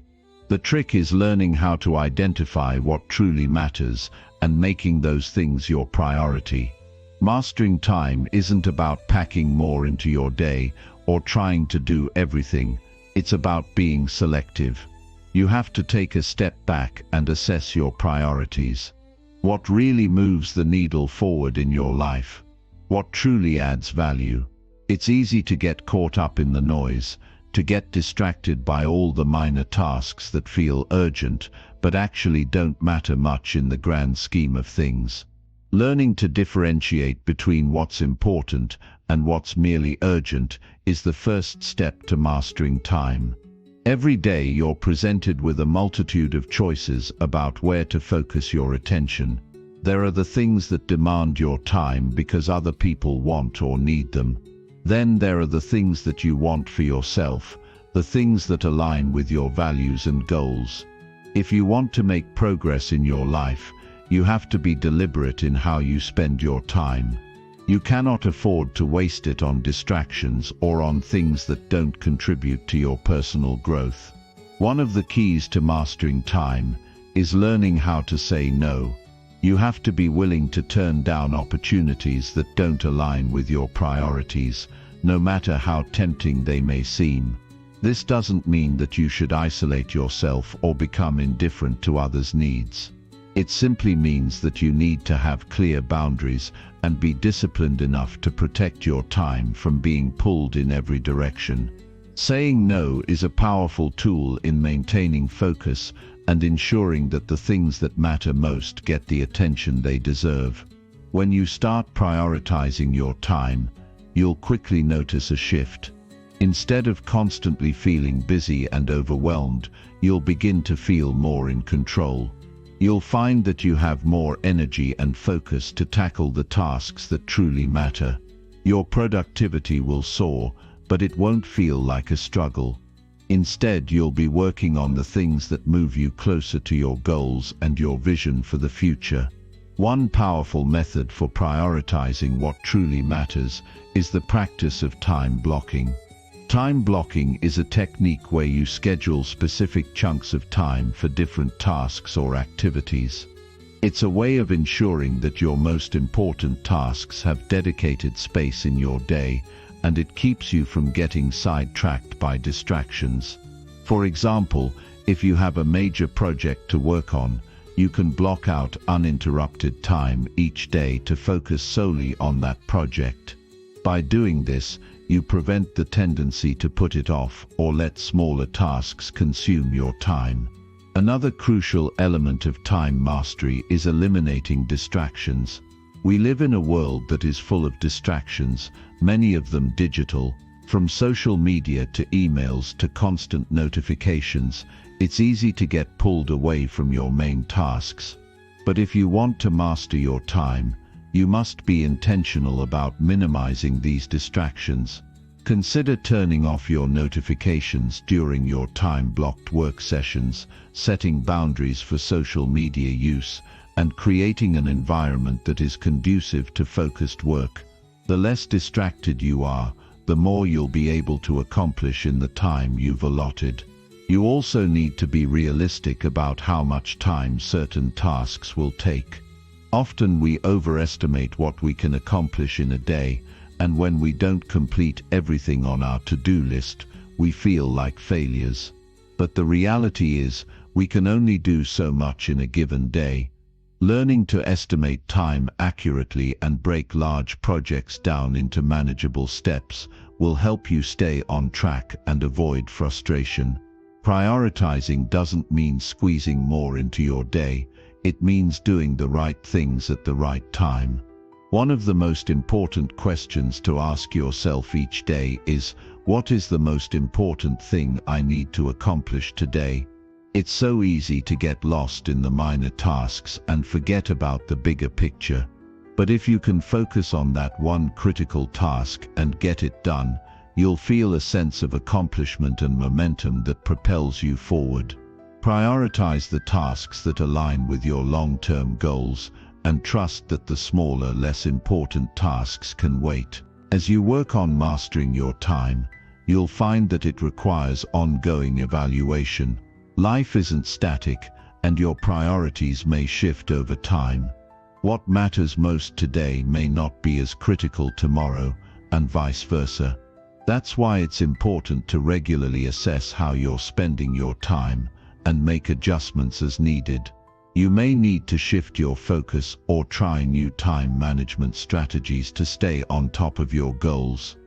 The trick is learning how to identify what truly matters and making those things your priority. Mastering time isn't about packing more into your day or trying to do everything. It's about being selective. You have to take a step back and assess your priorities. What really moves the needle forward in your life? What truly adds value? It's easy to get caught up in the noise, to get distracted by all the minor tasks that feel urgent but actually don't matter much in the grand scheme of things. Learning to differentiate between what's important and what's merely urgent is the first step to mastering time. Every day you're presented with a multitude of choices about where to focus your attention. There are the things that demand your time because other people want or need them. Then there are the things that you want for yourself, the things that align with your values and goals. If you want to make progress in your life, you have to be deliberate in how you spend your time. You cannot afford to waste it on distractions or on things that don't contribute to your personal growth. One of the keys to mastering time is learning how to say no. You have to be willing to turn down opportunities that don't align with your priorities, no matter how tempting they may seem. This doesn't mean that you should isolate yourself or become indifferent to others' needs. It simply means that you need to have clear boundaries and be disciplined enough to protect your time from being pulled in every direction. Saying no is a powerful tool in maintaining focus and ensuring that the things that matter most get the attention they deserve. When you start prioritizing your time, you'll quickly notice a shift. Instead of constantly feeling busy and overwhelmed, you'll begin to feel more in control. You'll find that you have more energy and focus to tackle the tasks that truly matter. Your productivity will soar, but it won't feel like a struggle. Instead, you'll be working on the things that move you closer to your goals and your vision for the future. One powerful method for prioritizing what truly matters is the practice of time blocking. Time blocking is a technique where you schedule specific chunks of time for different tasks or activities. It's a way of ensuring that your most important tasks have dedicated space in your day, and it keeps you from getting sidetracked by distractions. For example, if you have a major project to work on, you can block out uninterrupted time each day to focus solely on that project. By doing this, you prevent the tendency to put it off or let smaller tasks consume your time. Another crucial element of time mastery is eliminating distractions. We live in a world that is full of distractions, many of them digital. From social media to emails to constant notifications, it's easy to get pulled away from your main tasks. But if you want to master your time, you must be intentional about minimizing these distractions. Consider turning off your notifications during your time-blocked work sessions, setting boundaries for social media use, and creating an environment that is conducive to focused work. The less distracted you are, the more you'll be able to accomplish in the time you've allotted. You also need to be realistic about how much time certain tasks will take. Often we overestimate what we can accomplish in a day, and when we don't complete everything on our to-do list, we feel like failures. But the reality is, we can only do so much in a given day. Learning to estimate time accurately and break large projects down into manageable steps will help you stay on track and avoid frustration. Prioritizing doesn't mean squeezing more into your day. It means doing the right things at the right time. One of the most important questions to ask yourself each day is, what is the most important thing I need to accomplish today? It's so easy to get lost in the minor tasks and forget about the bigger picture. But if you can focus on that one critical task and get it done, you'll feel a sense of accomplishment and momentum that propels you forward. Prioritize the tasks that align with your long-term goals and trust that the smaller, less important tasks can wait. As you work on mastering your time, you'll find that it requires ongoing evaluation. Life isn't static, and your priorities may shift over time. What matters most today may not be as critical tomorrow, and vice versa. That's why it's important to regularly assess how you're spending your time and make adjustments as needed. You may need to shift your focus or try new time management strategies to stay on top of your goals.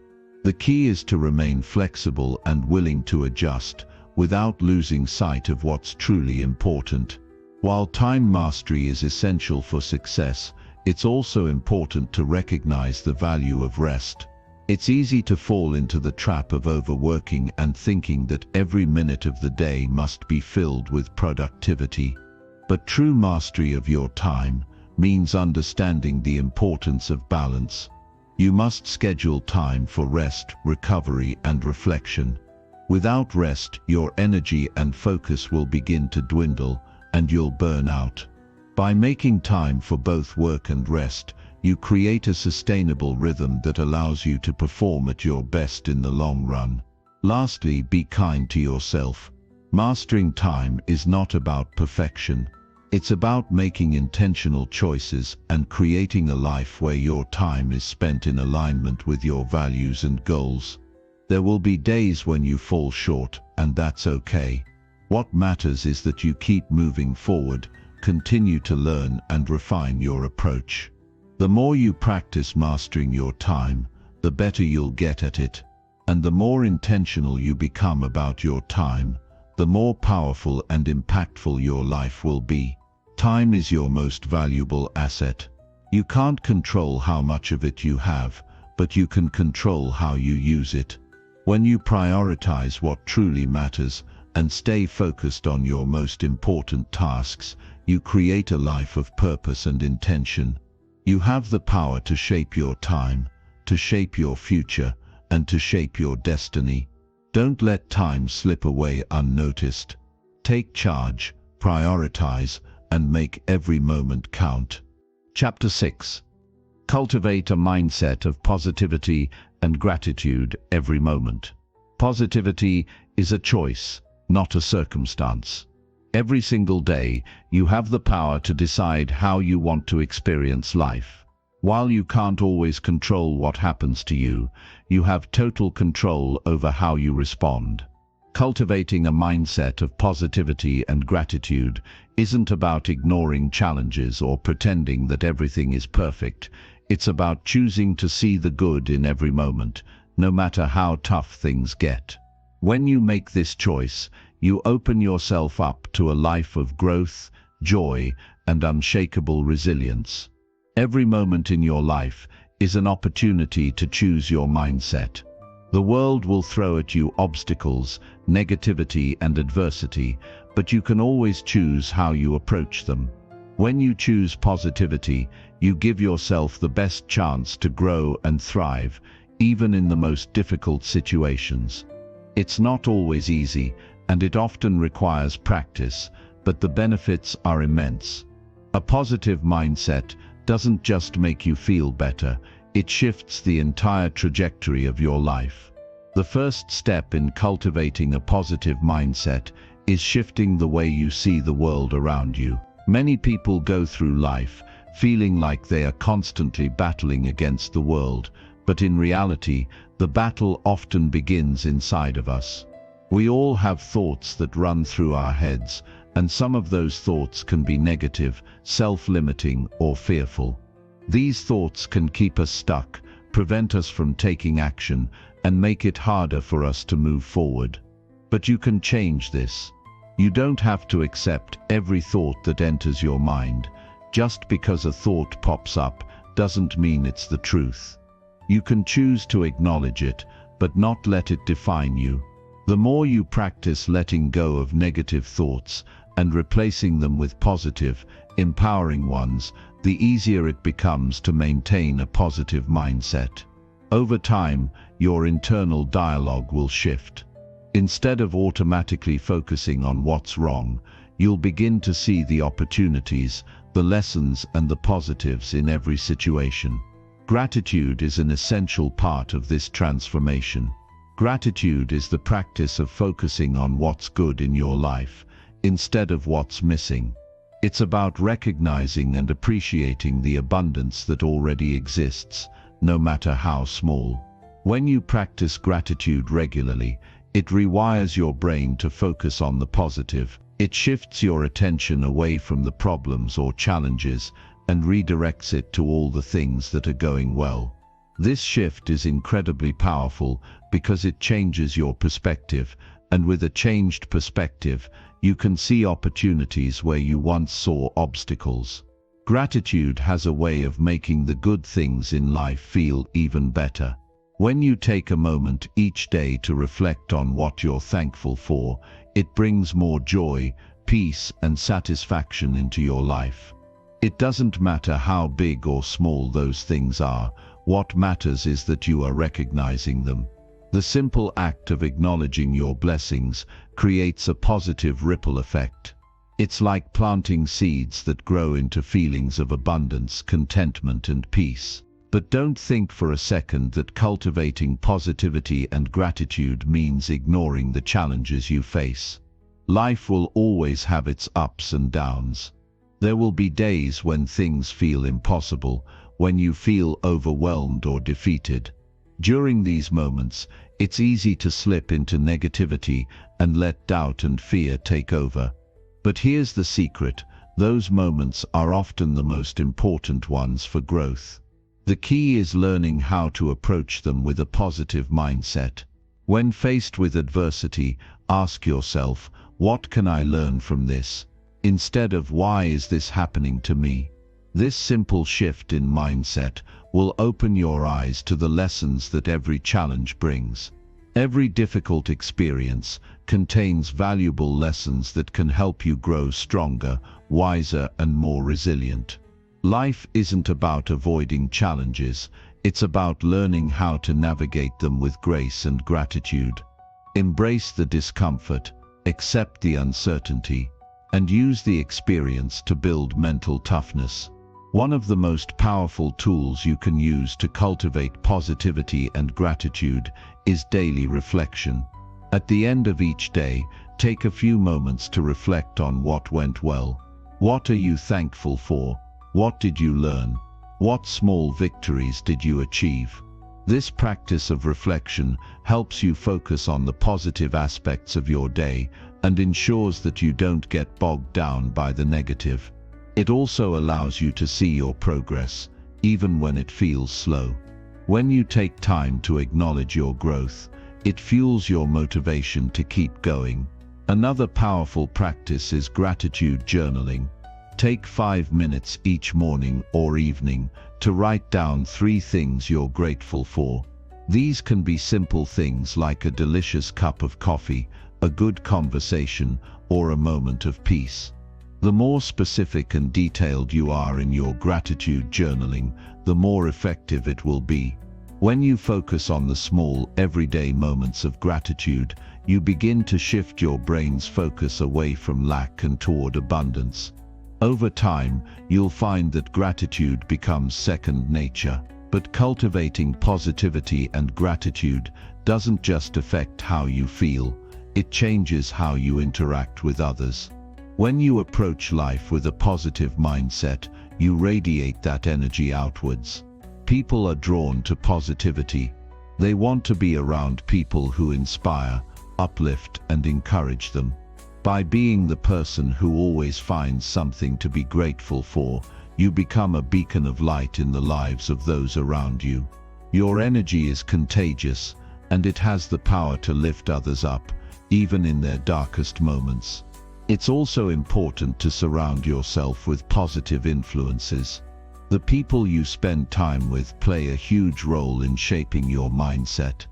The key is to remain flexible and willing to adjust, without losing sight of what's truly important. While time mastery is essential for success, it's also important to recognize the value of rest. It's easy to fall into the trap of overworking and thinking that every minute of the day must be filled with productivity. But true mastery of your time means understanding the importance of balance. You must schedule time for rest, recovery, and reflection. Without rest, your energy and focus will begin to dwindle, and you'll burn out. By making time for both work and rest, you create a sustainable rhythm that allows you to perform at your best in the long run. Lastly, be kind to yourself. Mastering time is not about perfection. It's about making intentional choices and creating a life where your time is spent in alignment with your values and goals. There will be days when you fall short, and that's okay. What matters is that you keep moving forward, continue to learn and refine your approach. The more you practice mastering your time, the better you'll get at it. And the more intentional you become about your time, the more powerful and impactful your life will be. Time is your most valuable asset. You can't control how much of it you have, but you can control how you use it. When you prioritize what truly matters and stay focused on your most important tasks, you create a life of purpose and intention. You have the power to shape your time, to shape your future, and to shape your destiny. Don't let time slip away unnoticed. Take charge, prioritize, and make every moment count. Chapter 6. Cultivate a mindset of positivity and gratitude every moment. Positivity is a choice, not a circumstance. Every single day, you have the power to decide how you want to experience life. While you can't always control what happens to you, you have total control over how you respond. Cultivating a mindset of positivity and gratitude isn't about ignoring challenges or pretending that everything is perfect. It's about choosing to see the good in every moment, no matter how tough things get. When you make this choice, you open yourself up to a life of growth, joy, and unshakable resilience. Every moment in your life is an opportunity to choose your mindset. The world will throw at you obstacles, negativity, and adversity, but you can always choose how you approach them. When you choose positivity, you give yourself the best chance to grow and thrive, even in the most difficult situations. It's not always easy, and it often requires practice, but the benefits are immense. A positive mindset doesn't just make you feel better, it shifts the entire trajectory of your life. The first step in cultivating a positive mindset is shifting the way you see the world around you. Many people go through life feeling like they are constantly battling against the world, but in reality, the battle often begins inside of us. We all have thoughts that run through our heads, and some of those thoughts can be negative, self-limiting, or fearful. These thoughts can keep us stuck, prevent us from taking action, and make it harder for us to move forward. But you can change this. You don't have to accept every thought that enters your mind. Just because a thought pops up doesn't mean it's the truth. You can choose to acknowledge it, but not let it define you. The more you practice letting go of negative thoughts and replacing them with positive, empowering ones, the easier it becomes to maintain a positive mindset. Over time, your internal dialogue will shift. Instead of automatically focusing on what's wrong, you'll begin to see the opportunities, the lessons, and the positives in every situation. Gratitude is an essential part of this transformation. Gratitude is the practice of focusing on what's good in your life, instead of what's missing. It's about recognizing and appreciating the abundance that already exists, no matter how small. When you practice gratitude regularly, it rewires your brain to focus on the positive. It shifts your attention away from the problems or challenges and redirects it to all the things that are going well. This shift is incredibly powerful because it changes your perspective, and with a changed perspective, you can see opportunities where you once saw obstacles. Gratitude has a way of making the good things in life feel even better. When you take a moment each day to reflect on what you're thankful for, it brings more joy, peace, and satisfaction into your life. It doesn't matter how big or small those things are. What matters is that you are recognizing them. The simple act of acknowledging your blessings creates a positive ripple effect. It's like planting seeds that grow into feelings of abundance, contentment, and peace. But don't think for a second that cultivating positivity and gratitude means ignoring the challenges you face. Life will always have its ups and downs. There will be days when things feel impossible, when you feel overwhelmed or defeated. During these moments, it's easy to slip into negativity and let doubt and fear take over. But here's the secret: those moments are often the most important ones for growth. The key is learning how to approach them with a positive mindset. When faced with adversity, ask yourself, what can I learn from this? Instead of, why is this happening to me? This simple shift in mindset will open your eyes to the lessons that every challenge brings. Every difficult experience contains valuable lessons that can help you grow stronger, wiser, and more resilient. Life isn't about avoiding challenges, it's about learning how to navigate them with grace and gratitude. Embrace the discomfort, accept the uncertainty, and use the experience to build mental toughness. One of the most powerful tools you can use to cultivate positivity and gratitude is daily reflection. At the end of each day, take a few moments to reflect on what went well. What are you thankful for? What did you learn? What small victories did you achieve? This practice of reflection helps you focus on the positive aspects of your day and ensures that you don't get bogged down by the negative. It also allows you to see your progress, even when it feels slow. When you take time to acknowledge your growth, it fuels your motivation to keep going. Another powerful practice is gratitude journaling. Take 5 minutes each morning or evening to write down 3 things you're grateful for. These can be simple things like a delicious cup of coffee, a good conversation, or a moment of peace. The more specific and detailed you are in your gratitude journaling, the more effective it will be. When you focus on the small, everyday moments of gratitude, you begin to shift your brain's focus away from lack and toward abundance. Over time, you'll find that gratitude becomes second nature. But cultivating positivity and gratitude doesn't just affect how you feel, it changes how you interact with others. When you approach life with a positive mindset, you radiate that energy outwards. People are drawn to positivity. They want to be around people who inspire, uplift, and encourage them. By being the person who always finds something to be grateful for, you become a beacon of light in the lives of those around you. Your energy is contagious, and it has the power to lift others up, even in their darkest moments. It's also important to surround yourself with positive influences. The people you spend time with play a huge role in shaping your mindset.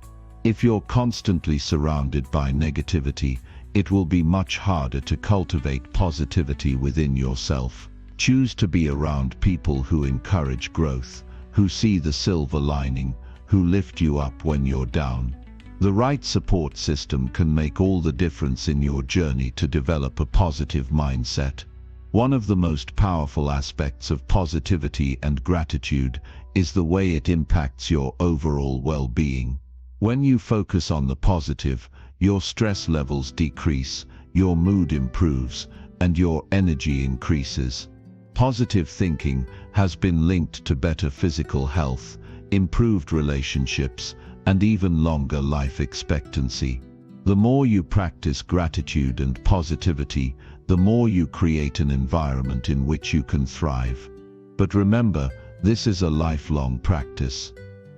If you're constantly surrounded by negativity, it will be much harder to cultivate positivity within yourself. Choose to be around people who encourage growth, who see the silver lining, who lift you up when you're down. The right support system can make all the difference in your journey to develop a positive mindset. One of the most powerful aspects of positivity and gratitude is the way it impacts your overall well-being. When you focus on the positive, your stress levels decrease, your mood improves, and your energy increases. Positive thinking has been linked to better physical health, improved relationships, and even longer life expectancy. The more you practice gratitude and positivity, the more you create an environment in which you can thrive. But remember, this is a lifelong practice.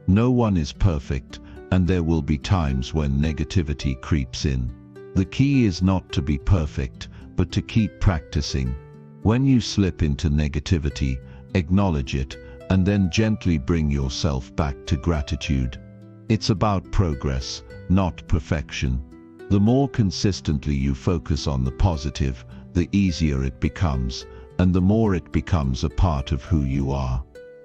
No one is perfect, and there will be times when negativity creeps in. The key is not to be perfect, but to keep practicing. When you slip into negativity, acknowledge it, and then gently bring yourself back to gratitude. It's about progress, not perfection. The more consistently you focus on the positive, the easier it becomes, and the more it becomes a part of who you are.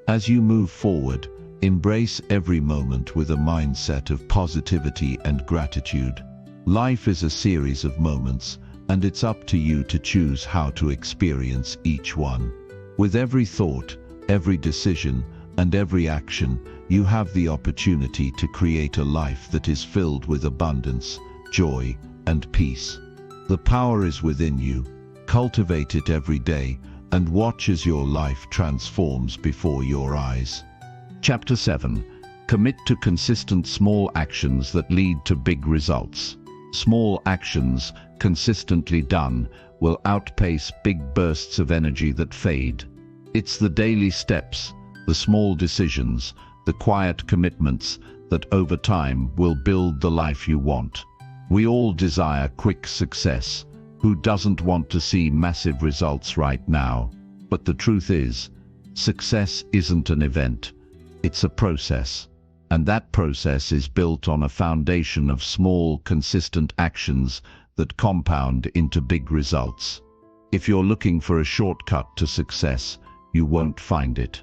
As you move forward, embrace every moment with a mindset of positivity and gratitude. Life is a series of moments, and it's up to you to choose how to experience each one. With every thought, every decision, and every action, you have the opportunity to create a life that is filled with abundance, joy, and peace. The power is within you. Cultivate it every day, and watch as your life transforms before your eyes. Chapter 7. Commit to consistent small actions that lead to big results. Small actions, consistently done, will outpace big bursts of energy that fade. It's the daily steps, the small decisions, the quiet commitments that over time will build the life you want. We all desire quick success. Who doesn't want to see massive results right now? But the truth is, success isn't an event. It's a process. And that process is built on a foundation of small, consistent actions that compound into big results. If you're looking for a shortcut to success, you won't find it.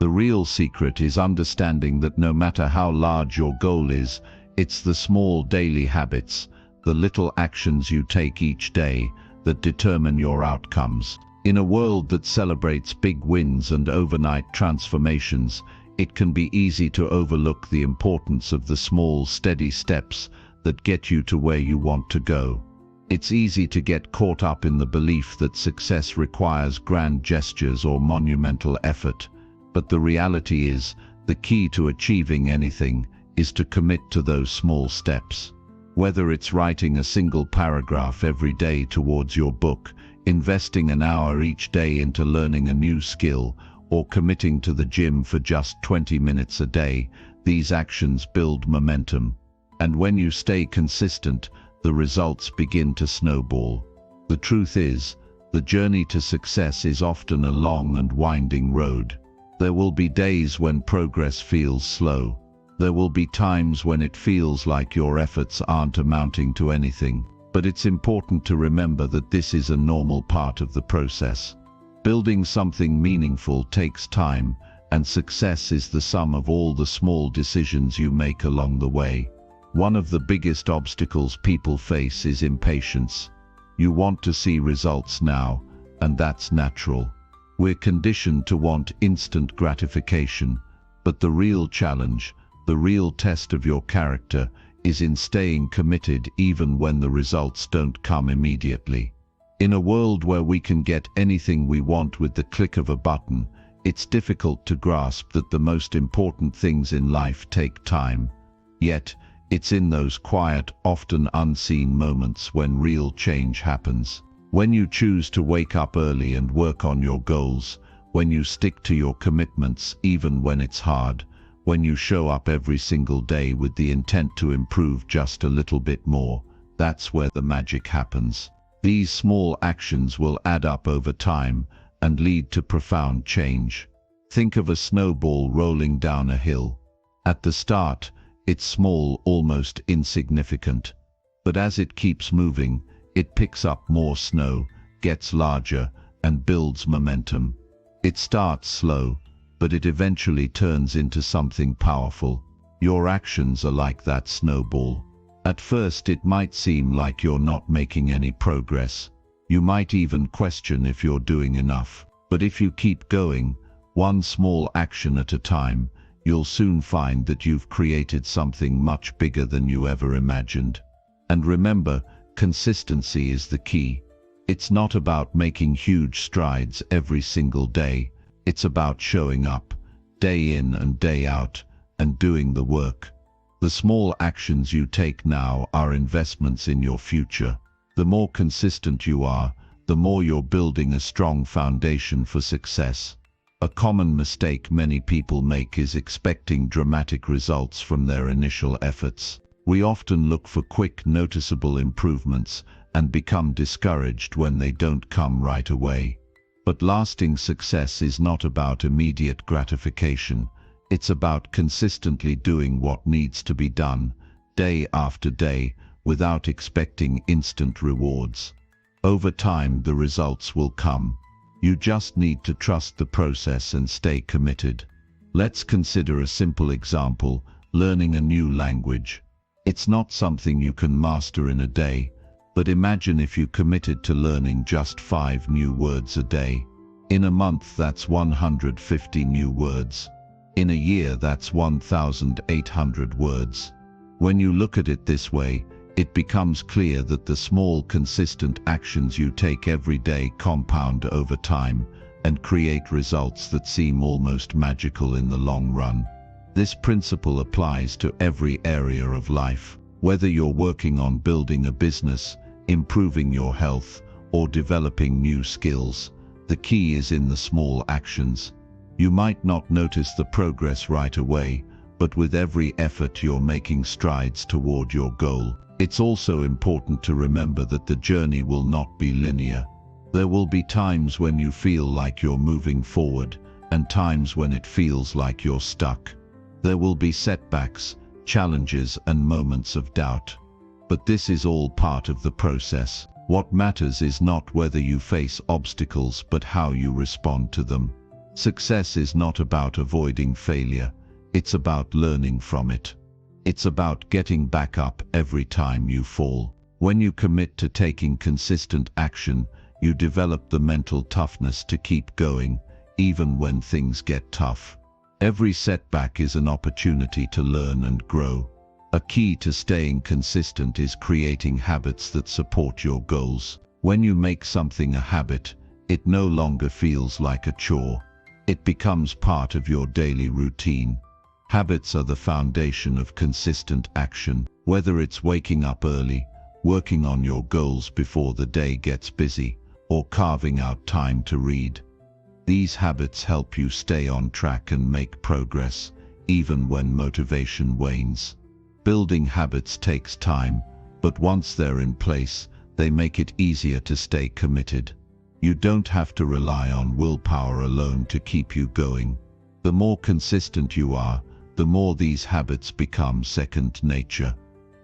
The real secret is understanding that no matter how large your goal is, it's the small daily habits, the little actions you take each day, that determine your outcomes. In a world that celebrates big wins and overnight transformations, it can be easy to overlook the importance of the small, steady steps that get you to where you want to go. It's easy to get caught up in the belief that success requires grand gestures or monumental effort, but the reality is, the key to achieving anything is to commit to those small steps. Whether it's writing a single paragraph every day towards your book, investing an hour each day into learning a new skill, or committing to the gym for just 20 minutes a day, these actions build momentum. And when you stay consistent, the results begin to snowball. The truth is, the journey to success is often a long and winding road. There will be days when progress feels slow. There will be times when it feels like your efforts aren't amounting to anything. But it's important to remember that this is a normal part of the process. Building something meaningful takes time, and success is the sum of all the small decisions you make along the way. One of the biggest obstacles people face is impatience. You want to see results now, and that's natural. We're conditioned to want instant gratification, but the real challenge, the real test of your character, is in staying committed even when the results don't come immediately. In a world where we can get anything we want with the click of a button, it's difficult to grasp that the most important things in life take time. Yet, It's in those quiet, often unseen moments when real change happens. When you choose to wake up early and work on your goals, when you stick to your commitments even when it's hard, when you show up every single day with the intent to improve just a little bit more, that's where the magic happens. These small actions will add up over time and lead to profound change. Think of a snowball rolling down a hill. At the start, it's small, almost insignificant. But as it keeps moving, it picks up more snow, gets larger, and builds momentum. It starts slow, but it eventually turns into something powerful. Your actions are like that snowball. At first it might seem like you're not making any progress. You might even question if you're doing enough. But if you keep going, one small action at a time, you'll soon find that you've created something much bigger than you ever imagined. And remember, consistency is the key. It's not about making huge strides every single day. It's about showing up, day in and day out, and doing the work. The small actions you take now are investments in your future. The more consistent you are, the more you're building a strong foundation for success. A common mistake many people make is expecting dramatic results from their initial efforts. We often look for quick, noticeable improvements and become discouraged when they don't come right away. But lasting success is not about immediate gratification. It's about consistently doing what needs to be done, day after day, without expecting instant rewards. Over time, the results will come. You just need to trust the process and stay committed. Let's consider a simple example: learning a new language. It's not something you can master in a day, but imagine if you committed to learning just 5 new words a day. In a month, that's 150 new words. In a year, that's 1,800 words. When you look at it this way, it becomes clear that the small, consistent actions you take every day compound over time and create results that seem almost magical in the long run. This principle applies to every area of life. Whether you're working on building a business, improving your health, or developing new skills, the key is in the small actions. You might not notice the progress right away, but with every effort you're making strides toward your goal. It's also important to remember that the journey will not be linear. There will be times when you feel like you're moving forward, and times when it feels like you're stuck. There will be setbacks, challenges, and moments of doubt. But this is all part of the process. What matters is not whether you face obstacles, but how you respond to them. Success is not about avoiding failure. It's about learning from it. It's about getting back up every time you fall. When you commit to taking consistent action, you develop the mental toughness to keep going, even when things get tough. Every setback is an opportunity to learn and grow. A key to staying consistent is creating habits that support your goals. When you make something a habit, it no longer feels like a chore. It becomes part of your daily routine. Habits are the foundation of consistent action. Whether it's waking up early, working on your goals before the day gets busy, or carving out time to read. These habits help you stay on track and make progress, even when motivation wanes. Building habits takes time, but once they're in place, they make it easier to stay committed. You don't have to rely on willpower alone to keep you going. The more consistent you are, the more these habits become second nature.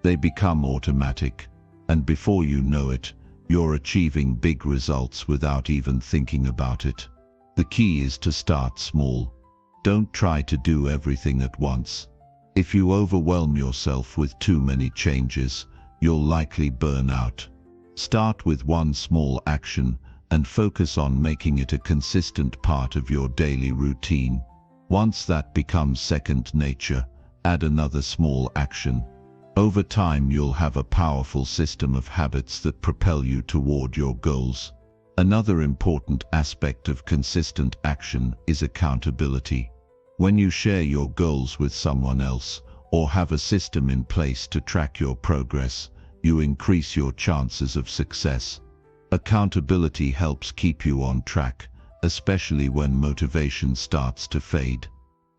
They become automatic, and before you know it, you're achieving big results without even thinking about it. The key is to start small. Don't try to do everything at once. If you overwhelm yourself with too many changes, you'll likely burn out. Start with one small action and focus on making it a consistent part of your daily routine. Once that becomes second nature, add another small action. Over time, you'll have a powerful system of habits that propel you toward your goals. Another important aspect of consistent action is accountability. When you share your goals with someone else, or have a system in place to track your progress, you increase your chances of success. Accountability helps keep you on track, especially when motivation starts to fade.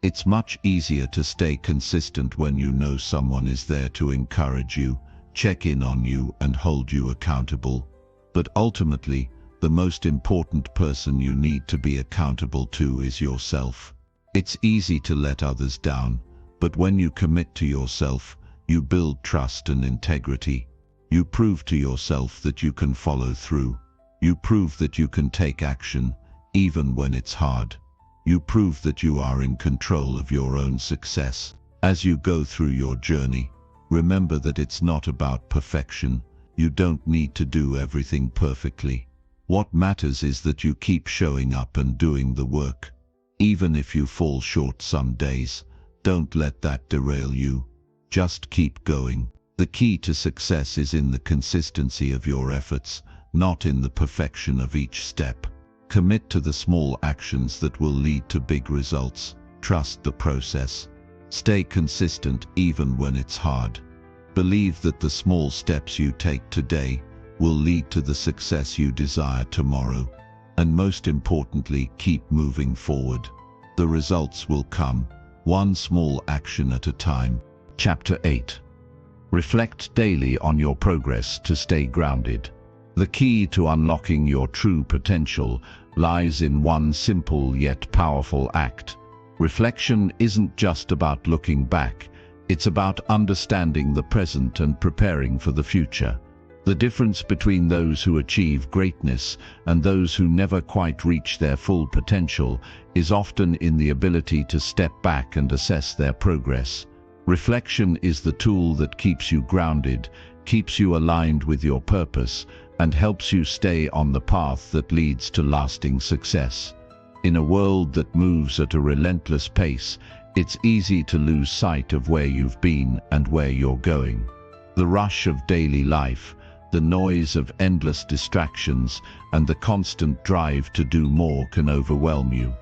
It's much easier to stay consistent when you know someone is there to encourage you, check in on you, and hold you accountable. But ultimately, the most important person you need to be accountable to is yourself. It's easy to let others down, but when you commit to yourself, you build trust and integrity. You prove to yourself that you can follow through. You prove that you can take action, even when it's hard. You prove that you are in control of your own success. As you go through your journey, remember that it's not about perfection. You don't need to do everything perfectly. What matters is that you keep showing up and doing the work. Even if you fall short some days, don't let that derail you. Just keep going. The key to success is in the consistency of your efforts, not in the perfection of each step. Commit to the small actions that will lead to big results. Trust the process. Stay consistent even when it's hard. Believe that the small steps you take today will lead to the success you desire tomorrow. And most importantly, keep moving forward. The results will come, one small action at a time. Chapter 8. Reflect daily on your progress to stay grounded. The key to unlocking your true potential lies in one simple yet powerful act. Reflection isn't just about looking back, it's about understanding the present and preparing for the future. The difference between those who achieve greatness and those who never quite reach their full potential is often in the ability to step back and assess their progress. Reflection is the tool that keeps you grounded, keeps you aligned with your purpose, and helps you stay on the path that leads to lasting success. In a world that moves at a relentless pace, it's easy to lose sight of where you've been and where you're going. The rush of daily life, the noise of endless distractions, and the constant drive to do more can overwhelm you.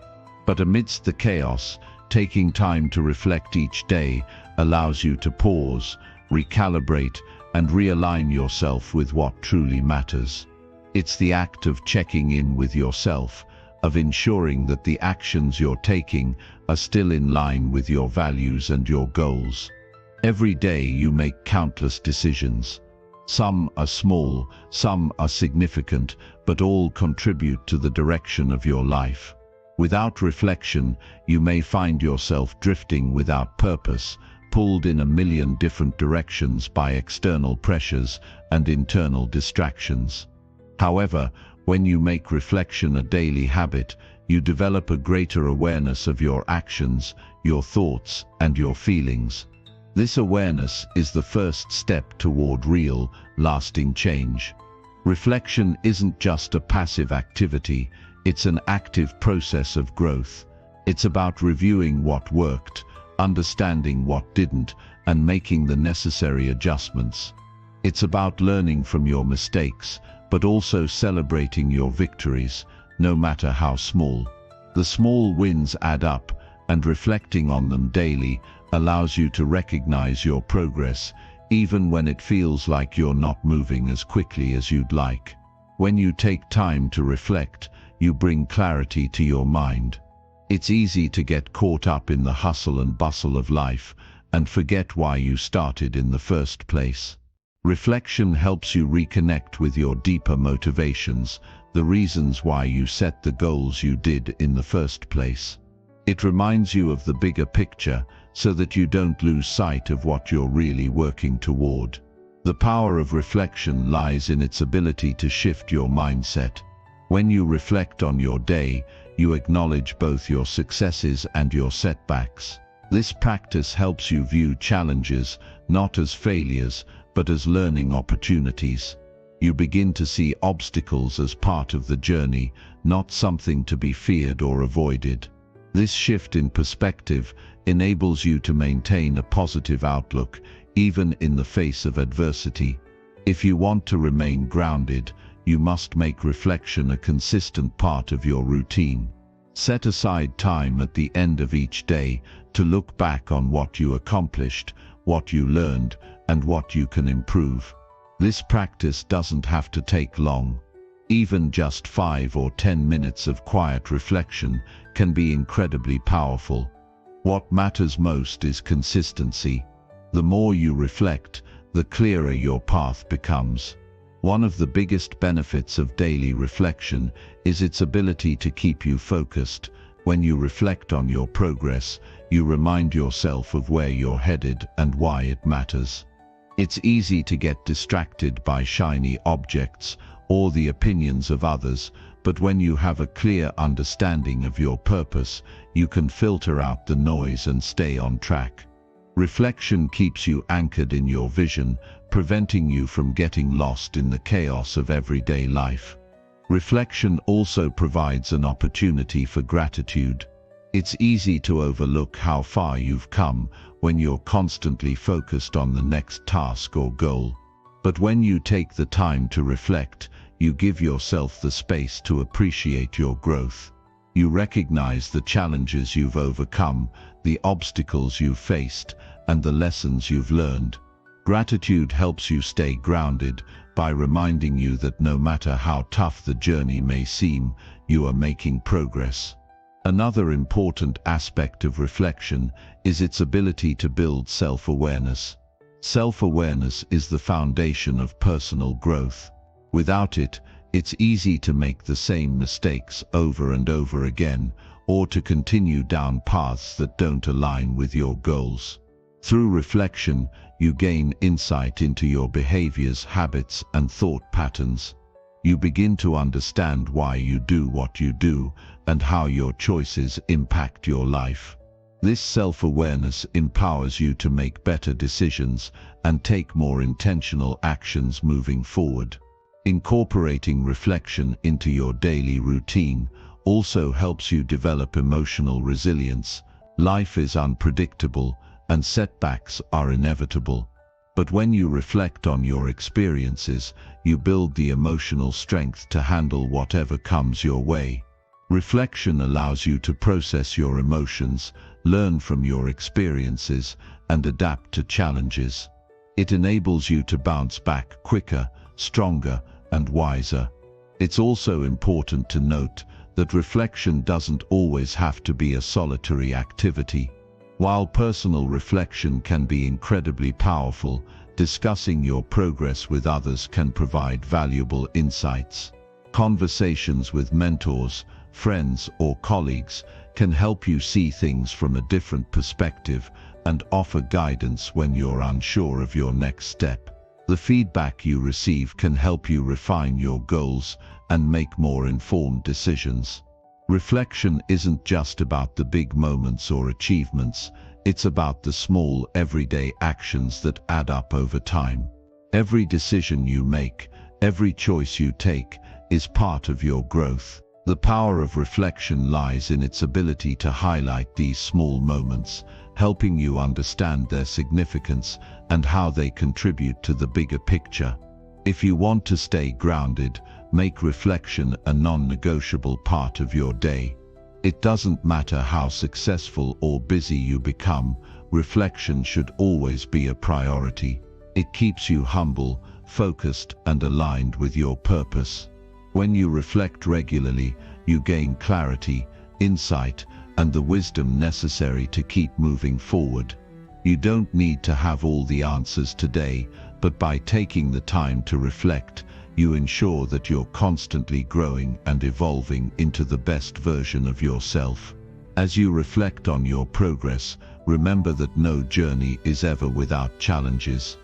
But amidst the chaos, taking time to reflect each day allows you to pause, recalibrate, and realign yourself with what truly matters. It's the act of checking in with yourself, of ensuring that the actions you're taking are still in line with your values and your goals. Every day you make countless decisions. Some are small, some are significant, but all contribute to the direction of your life. Without reflection, you may find yourself drifting without purpose, pulled in a million different directions by external pressures and internal distractions. However, when you make reflection a daily habit, you develop a greater awareness of your actions, your thoughts, and your feelings. This awareness is the first step toward real, lasting change. Reflection isn't just a passive activity, it's an active process of growth. It's about reviewing what worked, understanding what didn't, and making the necessary adjustments. It's about learning from your mistakes, but also celebrating your victories, no matter how small. The small wins add up, and reflecting on them daily allows you to recognize your progress, even when it feels like you're not moving as quickly as you'd like. When you take time to reflect, you bring clarity to your mind. It's easy to get caught up in the hustle and bustle of life and forget why you started in the first place. Reflection helps you reconnect with your deeper motivations, the reasons why you set the goals you did in the first place. It reminds you of the bigger picture so that you don't lose sight of what you're really working toward. The power of reflection lies in its ability to shift your mindset. When you reflect on your day, you acknowledge both your successes and your setbacks. This practice helps you view challenges not as failures, but as learning opportunities. You begin to see obstacles as part of the journey, not something to be feared or avoided. This shift in perspective enables you to maintain a positive outlook, even in the face of adversity. If you want to remain grounded, you must make reflection a consistent part of your routine. Set aside time at the end of each day to look back on what you accomplished, what you learned, and what you can improve. This practice doesn't have to take long. Even just 5 or 10 minutes of quiet reflection can be incredibly powerful. What matters most is consistency. The more you reflect, the clearer your path becomes. One of the biggest benefits of daily reflection is its ability to keep you focused. When you reflect on your progress, you remind yourself of where you're headed and why it matters. It's easy to get distracted by shiny objects or the opinions of others, but when you have a clear understanding of your purpose, you can filter out the noise and stay on track. Reflection keeps you anchored in your vision, preventing you from getting lost in the chaos of everyday life. Reflection also provides an opportunity for gratitude. It's easy to overlook how far you've come when you're constantly focused on the next task or goal. But when you take the time to reflect, you give yourself the space to appreciate your growth. You recognize the challenges you've overcome, the obstacles you've faced, and the lessons you've learned. Gratitude helps you stay grounded by reminding you that no matter how tough the journey may seem, you are making progress. Another important aspect of reflection is its ability to build self-awareness. Self-awareness is the foundation of personal growth. Without it, it's easy to make the same mistakes over and over again, or to continue down paths that don't align with your goals. Through reflection, you gain insight into your behaviors, habits, and thought patterns. You begin to understand why you do what you do and how your choices impact your life. This self-awareness empowers you to make better decisions and take more intentional actions moving forward. Incorporating reflection into your daily routine also helps you develop emotional resilience. Life is unpredictable, and setbacks are inevitable. But when you reflect on your experiences, you build the emotional strength to handle whatever comes your way. Reflection allows you to process your emotions, learn from your experiences, and adapt to challenges. It enables you to bounce back quicker, stronger, and wiser. It's also important to note that reflection doesn't always have to be a solitary activity. While personal reflection can be incredibly powerful, discussing your progress with others can provide valuable insights. Conversations with mentors, friends, or colleagues can help you see things from a different perspective and offer guidance when you're unsure of your next step. The feedback you receive can help you refine your goals and make more informed decisions. Reflection isn't just about the big moments or achievements, it's about the small, everyday actions that add up over time. Every decision you make, every choice you take, is part of your growth. The power of reflection lies in its ability to highlight these small moments, helping you understand their significance and how they contribute to the bigger picture. If you want to stay grounded, make reflection a non-negotiable part of your day. It doesn't matter how successful or busy you become, reflection should always be a priority. It keeps you humble, focused, and aligned with your purpose. When you reflect regularly, you gain clarity, insight, and the wisdom necessary to keep moving forward. You don't need to have all the answers today, but by taking the time to reflect, you ensure that you're constantly growing and evolving into the best version of yourself. As you reflect on your progress, remember that no journey is ever without challenges.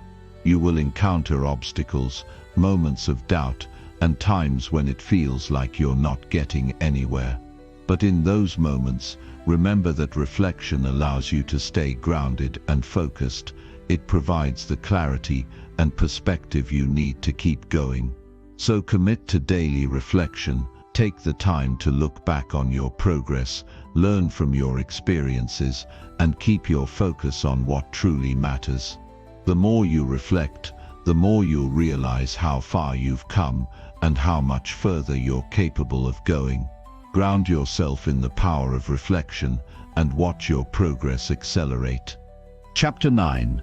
You will encounter obstacles, moments of doubt, and times when it feels like you're not getting anywhere. But in those moments, remember that reflection allows you to stay grounded and focused. It provides the clarity and perspective you need to keep going. So commit to daily reflection. Take the time to look back on your progress, learn from your experiences, and keep your focus on what truly matters. The more you reflect, the more you'll realize how far you've come and how much further you're capable of going. Ground yourself in the power of reflection and watch your progress accelerate. Chapter 9.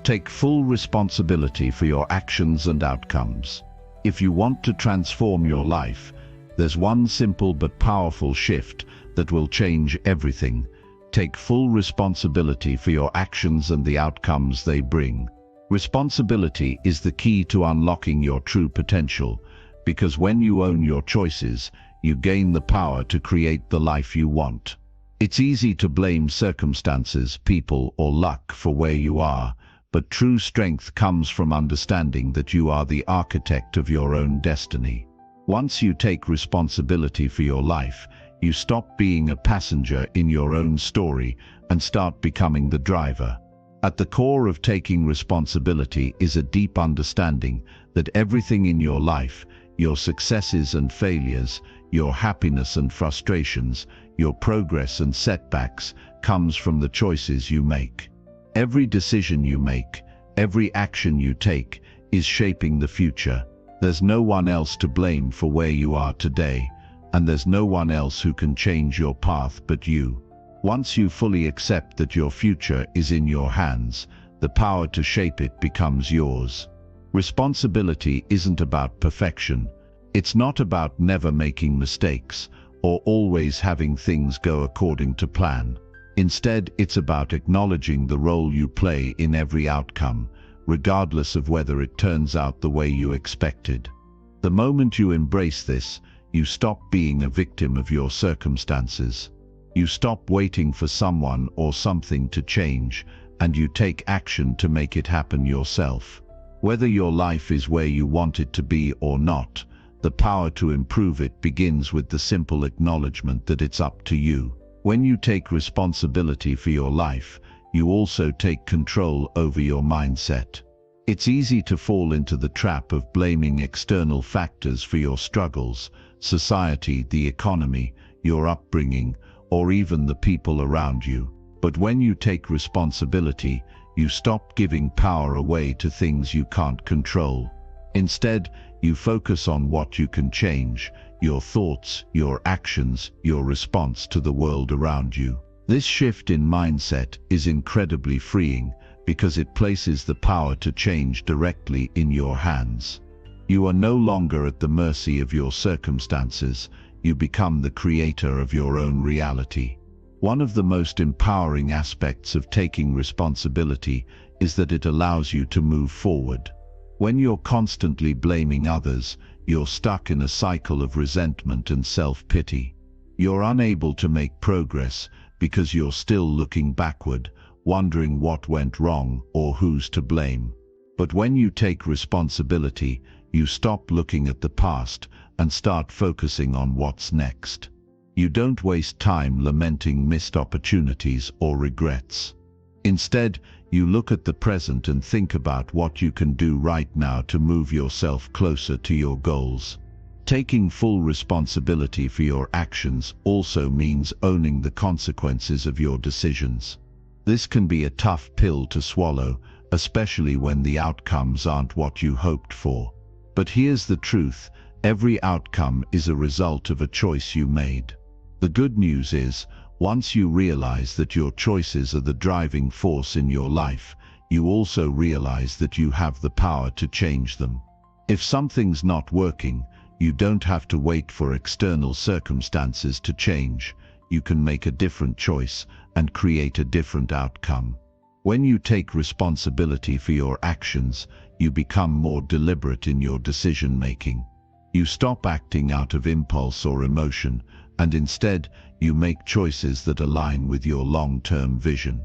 Take full responsibility for your actions and outcomes. If you want to transform your life, there's one simple but powerful shift that will change everything. Take full responsibility for your actions and the outcomes they bring. Responsibility is the key to unlocking your true potential, because when you own your choices, you gain the power to create the life you want. It's easy to blame circumstances, people, or luck for where you are, but true strength comes from understanding that you are the architect of your own destiny. Once you take responsibility for your life, you stop being a passenger in your own story and start becoming the driver. At the core of taking responsibility is a deep understanding that everything in your life, your successes and failures, your happiness and frustrations, your progress and setbacks, comes from the choices you make. Every decision you make, every action you take, is shaping the future. There's no one else to blame for where you are today, and there's no one else who can change your path but you. Once you fully accept that your future is in your hands, the power to shape it becomes yours. Responsibility isn't about perfection. It's not about never making mistakes or always having things go according to plan. Instead, it's about acknowledging the role you play in every outcome, regardless of whether it turns out the way you expected. The moment you embrace this, you stop being a victim of your circumstances. You stop waiting for someone or something to change, and you take action to make it happen yourself. Whether your life is where you want it to be or not, the power to improve it begins with the simple acknowledgement that it's up to you. When you take responsibility for your life, you also take control over your mindset. It's easy to fall into the trap of blaming external factors for your struggles, society, the economy, your upbringing, or even the people around you. But when you take responsibility, you stop giving power away to things you can't control. Instead, you focus on what you can change: your thoughts, your actions, your response to the world around you. This shift in mindset is incredibly freeing because it places the power to change directly in your hands. You are no longer at the mercy of your circumstances. You become the creator of your own reality. One of the most empowering aspects of taking responsibility is that it allows you to move forward. When you're constantly blaming others, you're stuck in a cycle of resentment and self-pity. You're unable to make progress because you're still looking backward, wondering what went wrong or who's to blame. But when you take responsibility, you stop looking at the past and start focusing on what's next. You don't waste time lamenting missed opportunities or regrets. Instead, you look at the present and think about what you can do right now to move yourself closer to your goals. Taking full responsibility for your actions also means owning the consequences of your decisions. This can be a tough pill to swallow, especially when the outcomes aren't what you hoped for. But here's the truth: every outcome is a result of a choice you made. The good news is, once you realize that your choices are the driving force in your life, you also realize that you have the power to change them. If something's not working, you don't have to wait for external circumstances to change. You can make a different choice and create a different outcome. When you take responsibility for your actions, you become more deliberate in your decision-making. You stop acting out of impulse or emotion, and instead, you make choices that align with your long-term vision.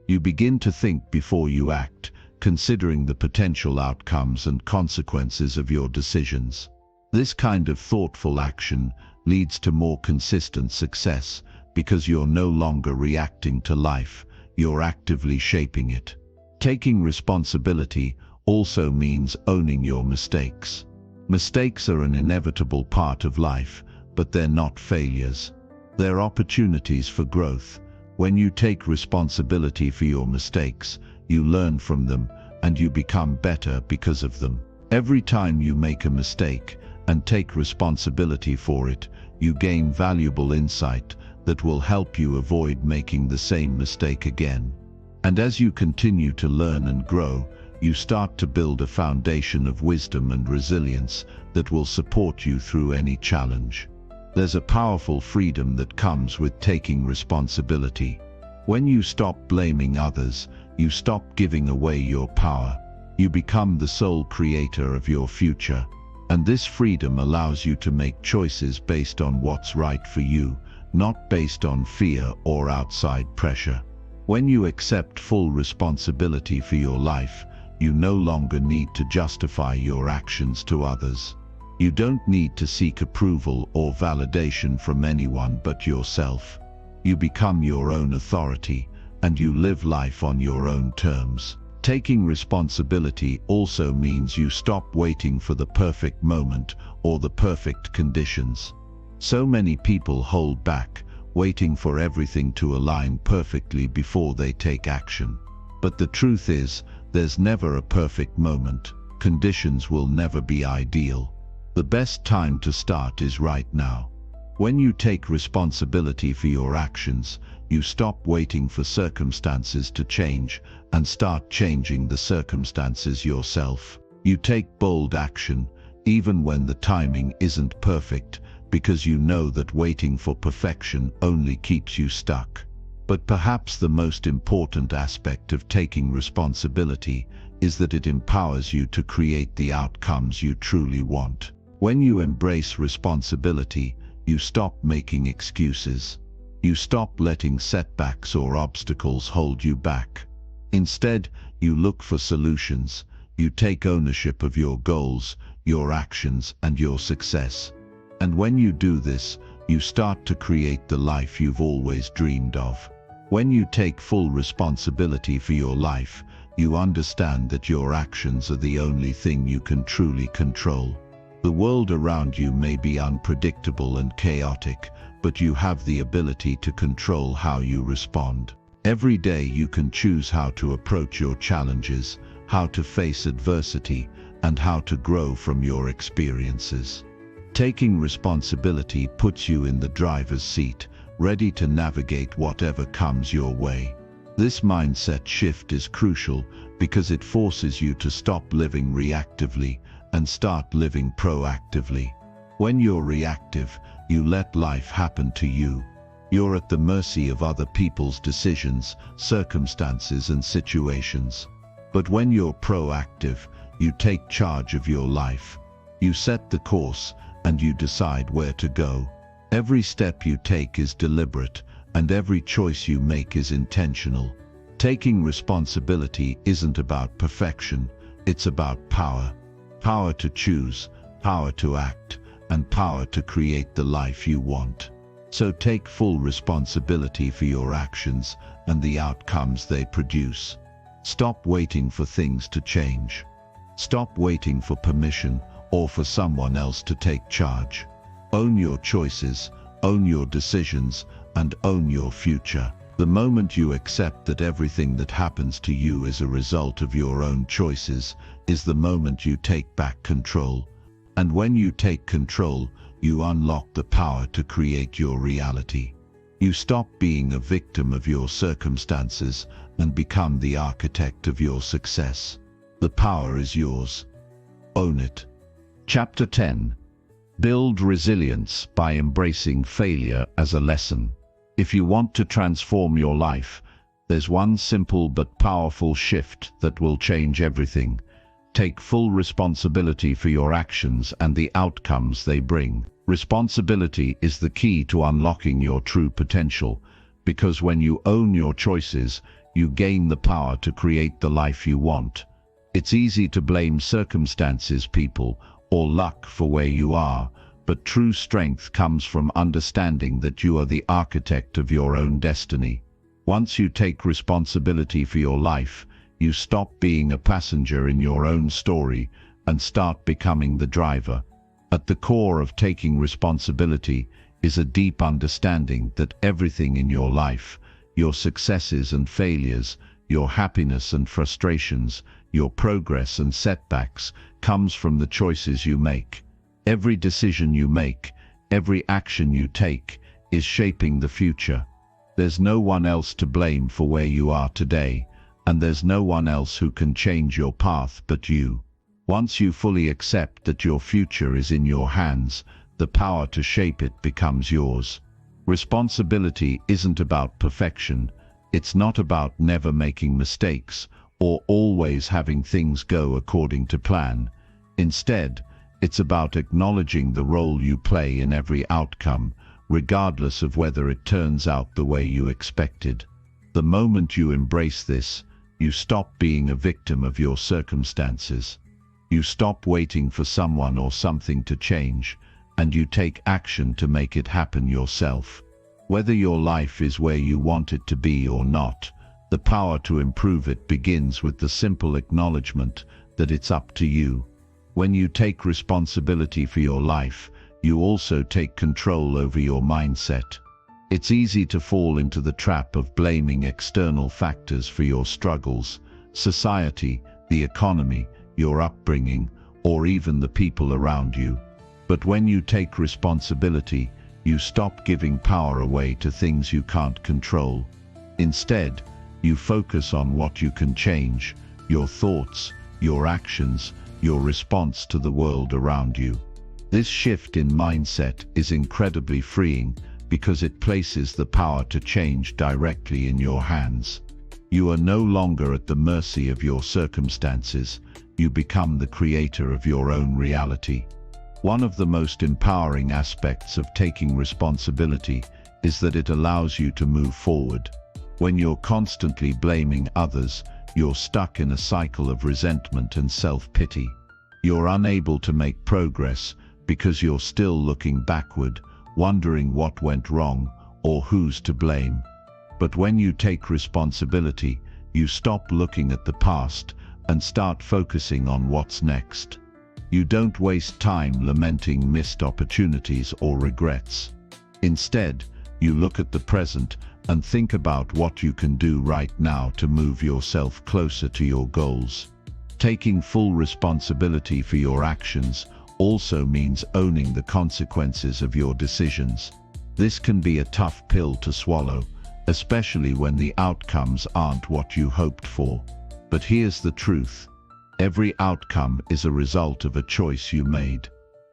You begin to think before you act, considering the potential outcomes and consequences of your decisions. This kind of thoughtful action leads to more consistent success because you're no longer reacting to life, you're actively shaping it. Taking responsibility also means owning your mistakes. Mistakes are an inevitable part of life, but they're not failures. They're opportunities for growth. When you take responsibility for your mistakes, you learn from them and you become better because of them. Every time you make a mistake and take responsibility for it, you gain valuable insight, that will help you avoid making the same mistake again. And as you continue to learn and grow, you start to build a foundation of wisdom and resilience that will support you through any challenge. There's a powerful freedom that comes with taking responsibility. When you stop blaming others, you stop giving away your power. You become the sole creator of your future. And this freedom allows you to make choices based on what's right for you, not based on fear or outside pressure. When you accept full responsibility for your life, you no longer need to justify your actions to others. You don't need to seek approval or validation from anyone but yourself. You become your own authority, and you live life on your own terms. Taking responsibility also means you stop waiting for the perfect moment or the perfect conditions. So many people hold back, waiting for everything to align perfectly before they take action. But the truth is, there's never a perfect moment. Conditions will never be ideal. The best time to start is right now. When you take responsibility for your actions, you stop waiting for circumstances to change and start changing the circumstances yourself. You take bold action, even when the timing isn't perfect, because you know that waiting for perfection only keeps you stuck. But perhaps the most important aspect of taking responsibility is that it empowers you to create the outcomes you truly want. When you embrace responsibility, you stop making excuses. You stop letting setbacks or obstacles hold you back. Instead, you look for solutions. You take ownership of your goals, your actions, and your success. And when you do this, you start to create the life you've always dreamed of. When you take full responsibility for your life, you understand that your actions are the only thing you can truly control. The world around you may be unpredictable and chaotic, but you have the ability to control how you respond. Every day you can choose how to approach your challenges, how to face adversity, and how to grow from your experiences. Taking responsibility puts you in the driver's seat, ready to navigate whatever comes your way. This mindset shift is crucial because it forces you to stop living reactively and start living proactively. When you're reactive, you let life happen to you. You're at the mercy of other people's decisions, circumstances, and situations. But when you're proactive, you take charge of your life. You set the course, and you decide where to go. Every step you take is deliberate, and every choice you make is intentional. Taking responsibility isn't about perfection, it's about power. Power to choose, power to act, and power to create the life you want. So take full responsibility for your actions and the outcomes they produce. Stop waiting for things to change. Stop waiting for permission or for someone else to take charge. Own your choices, own your decisions, and own your future. The moment you accept that everything that happens to you is a result of your own choices, is the moment you take back control. And when you take control, you unlock the power to create your reality. You stop being a victim of your circumstances and become the architect of your success. The power is yours. Own it. Chapter 10. Build resilience by embracing failure as a lesson. If you want to transform your life, there's one simple but powerful shift that will change everything. Take full responsibility for your actions and the outcomes they bring. Responsibility is the key to unlocking your true potential, because when you own your choices, you gain the power to create the life you want. It's easy to blame circumstances, people, or luck for where you are, but true strength comes from understanding that you are the architect of your own destiny. Once you take responsibility for your life, you stop being a passenger in your own story and start becoming the driver. At the core of taking responsibility is a deep understanding that everything in your life, your successes and failures, your happiness and frustrations, your progress and setbacks, comes from the choices you make. Every decision you make, every action you take, is shaping the future. There's no one else to blame for where you are today, and there's no one else who can change your path but you. Once you fully accept that your future is in your hands, the power to shape it becomes yours. Responsibility isn't about perfection. It's not about never making mistakes or always having things go according to plan. Instead, it's about acknowledging the role you play in every outcome, regardless of whether it turns out the way you expected. The moment you embrace this, you stop being a victim of your circumstances. You stop waiting for someone or something to change, and you take action to make it happen yourself. Whether your life is where you want it to be or not, the power to improve it begins with the simple acknowledgement that it's up to you. When you take responsibility for your life, you also take control over your mindset. It's easy to fall into the trap of blaming external factors for your struggles, society, the economy, your upbringing, or even the people around you. But when you take responsibility, you stop giving power away to things you can't control. Instead, you focus on what you can change: your thoughts, your actions, your response to the world around you. This shift in mindset is incredibly freeing because it places the power to change directly in your hands. You are no longer at the mercy of your circumstances. You become the creator of your own reality. One of the most empowering aspects of taking responsibility is that it allows you to move forward. When you're constantly blaming others, you're stuck in a cycle of resentment and self-pity. You're unable to make progress because you're still looking backward, wondering what went wrong or who's to blame. But when you take responsibility, you stop looking at the past and start focusing on what's next. You don't waste time lamenting missed opportunities or regrets. Instead, you look at the present and think about what you can do right now to move yourself closer to your goals. Taking full responsibility for your actions also means owning the consequences of your decisions. This can be a tough pill to swallow, especially when the outcomes aren't what you hoped for. But here's the truth: every outcome is a result of a choice you made.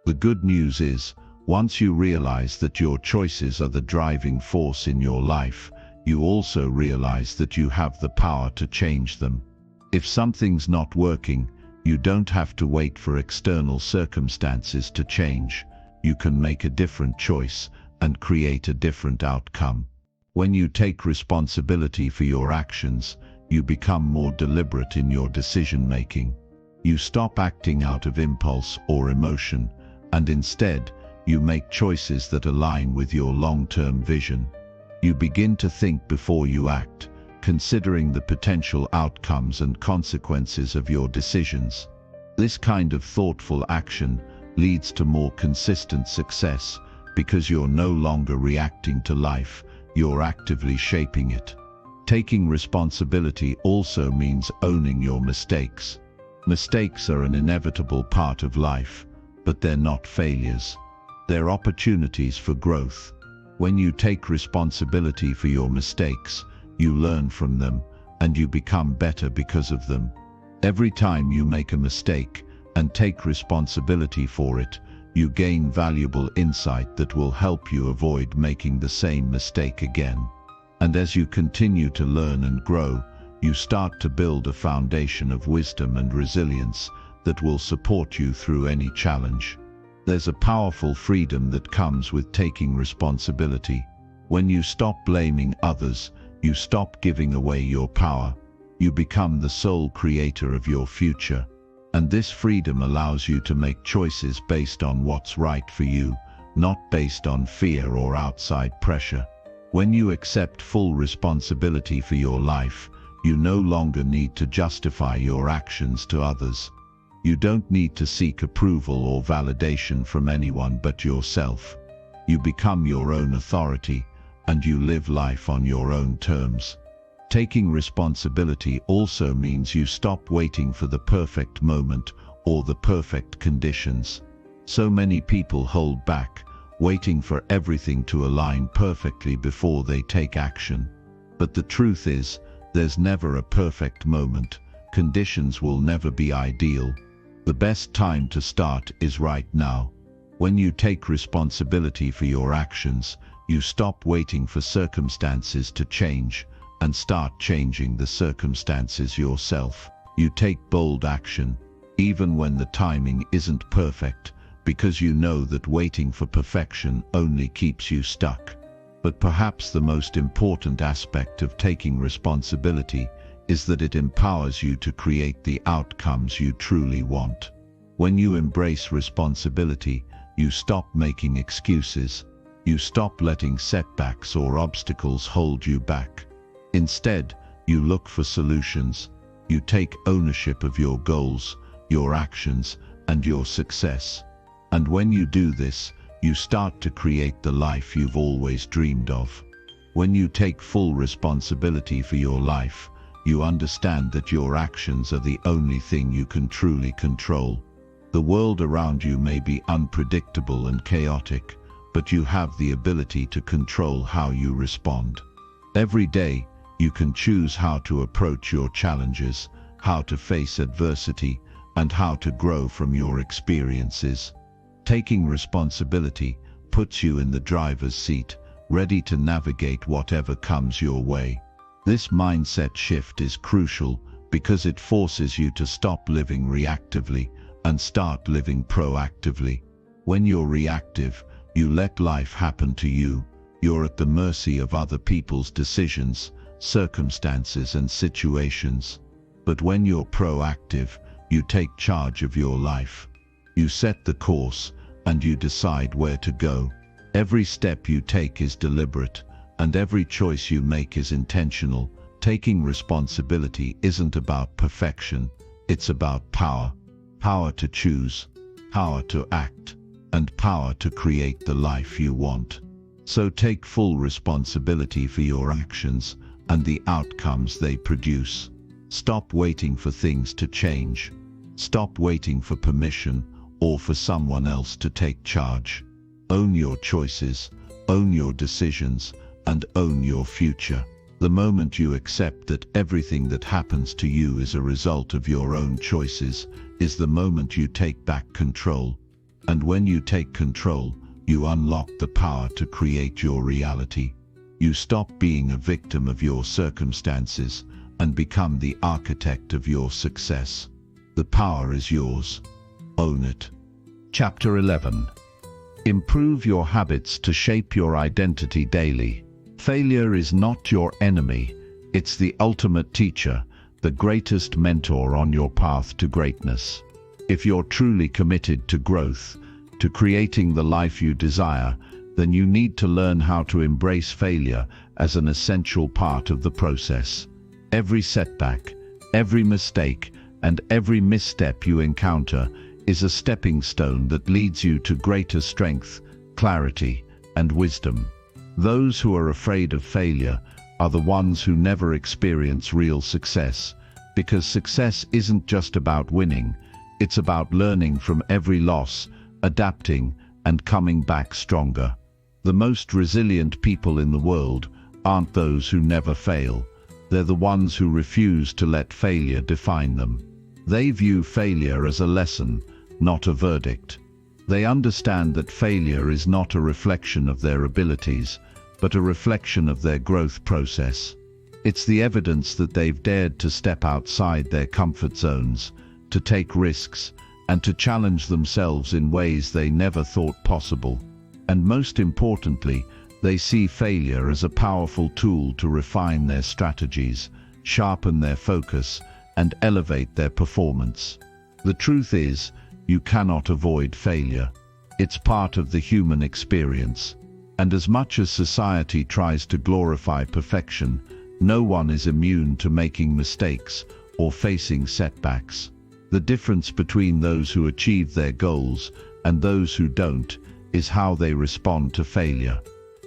The good news is, once you realize that your choices are the driving force in your life, you also realize that you have the power to change them. If something's not working, you don't have to wait for external circumstances to change. You can make a different choice and create a different outcome. When you take responsibility for your actions, you become more deliberate in your decision-making. You stop acting out of impulse or emotion, and instead, you make choices that align with your long-term vision. You begin to think before you act, considering the potential outcomes and consequences of your decisions. This kind of thoughtful action leads to more consistent success because you're no longer reacting to life, you're actively shaping it. Taking responsibility also means owning your mistakes. Mistakes are an inevitable part of life, but they're not failures. They're opportunities for growth. When you take responsibility for your mistakes, you learn from them, and you become better because of them. Every time you make a mistake and take responsibility for it, you gain valuable insight that will help you avoid making the same mistake again. And as you continue to learn and grow, you start to build a foundation of wisdom and resilience that will support you through any challenge. There's a powerful freedom that comes with taking responsibility. When you stop blaming others, you stop giving away your power. You become the sole creator of your future. And this freedom allows you to make choices based on what's right for you, not based on fear or outside pressure. When you accept full responsibility for your life, you no longer need to justify your actions to others. You don't need to seek approval or validation from anyone but yourself. You become your own authority, and you live life on your own terms. Taking responsibility also means you stop waiting for the perfect moment or the perfect conditions. So many people hold back, waiting for everything to align perfectly before they take action. But the truth is, there's never a perfect moment. Conditions will never be ideal. The best time to start is right now. When you take responsibility for your actions, you stop waiting for circumstances to change and start changing the circumstances yourself. You take bold action, even when the timing isn't perfect, because you know that waiting for perfection only keeps you stuck. But perhaps the most important aspect of taking responsibility is that it empowers you to create the outcomes you truly want. When you embrace responsibility, you stop making excuses. You stop letting setbacks or obstacles hold you back. Instead, you look for solutions. You take ownership of your goals, your actions, and your success. And when you do this, you start to create the life you've always dreamed of. When you take full responsibility for your life, you understand that your actions are the only thing you can truly control. The world around you may be unpredictable and chaotic, but you have the ability to control how you respond. Every day, you can choose how to approach your challenges, how to face adversity, and how to grow from your experiences. Taking responsibility puts you in the driver's seat, ready to navigate whatever comes your way. This mindset shift is crucial because it forces you to stop living reactively and start living proactively. When you're reactive, you let life happen to you. You're at the mercy of other people's decisions, circumstances, and situations. But when you're proactive, you take charge of your life. You set the course, and you decide where to go. Every step you take is deliberate, and every choice you make is intentional. Taking responsibility isn't about perfection, it's about power. Power to choose, power to act, and power to create the life you want. So take full responsibility for your actions and the outcomes they produce. Stop waiting for things to change. Stop waiting for permission or for someone else to take charge. Own your choices, own your decisions, and own your future. The moment you accept that everything that happens to you is a result of your own choices, is the moment you take back control. And when you take control, you unlock the power to create your reality. You stop being a victim of your circumstances and become the architect of your success. The power is yours. Own it. Chapter 11. Improve your habits to shape your identity daily. Failure is not your enemy. It's the ultimate teacher, the greatest mentor on your path to greatness. If you're truly committed to growth, to creating the life you desire, then you need to learn how to embrace failure as an essential part of the process. Every setback, every mistake, and every misstep you encounter is a stepping stone that leads you to greater strength, clarity, and wisdom. Those who are afraid of failure are the ones who never experience real success, because success isn't just about winning, it's about learning from every loss, adapting, and coming back stronger. The most resilient people in the world aren't those who never fail. They're the ones who refuse to let failure define them. They view failure as a lesson, not a verdict. They understand that failure is not a reflection of their abilities, but a reflection of their growth process. It's the evidence that they've dared to step outside their comfort zones, to take risks, and to challenge themselves in ways they never thought possible. And most importantly, they see failure as a powerful tool to refine their strategies, sharpen their focus, and elevate their performance. The truth is, you cannot avoid failure. It's part of the human experience. And as much as society tries to glorify perfection, no one is immune to making mistakes or facing setbacks. The difference between those who achieve their goals and those who don't is how they respond to failure.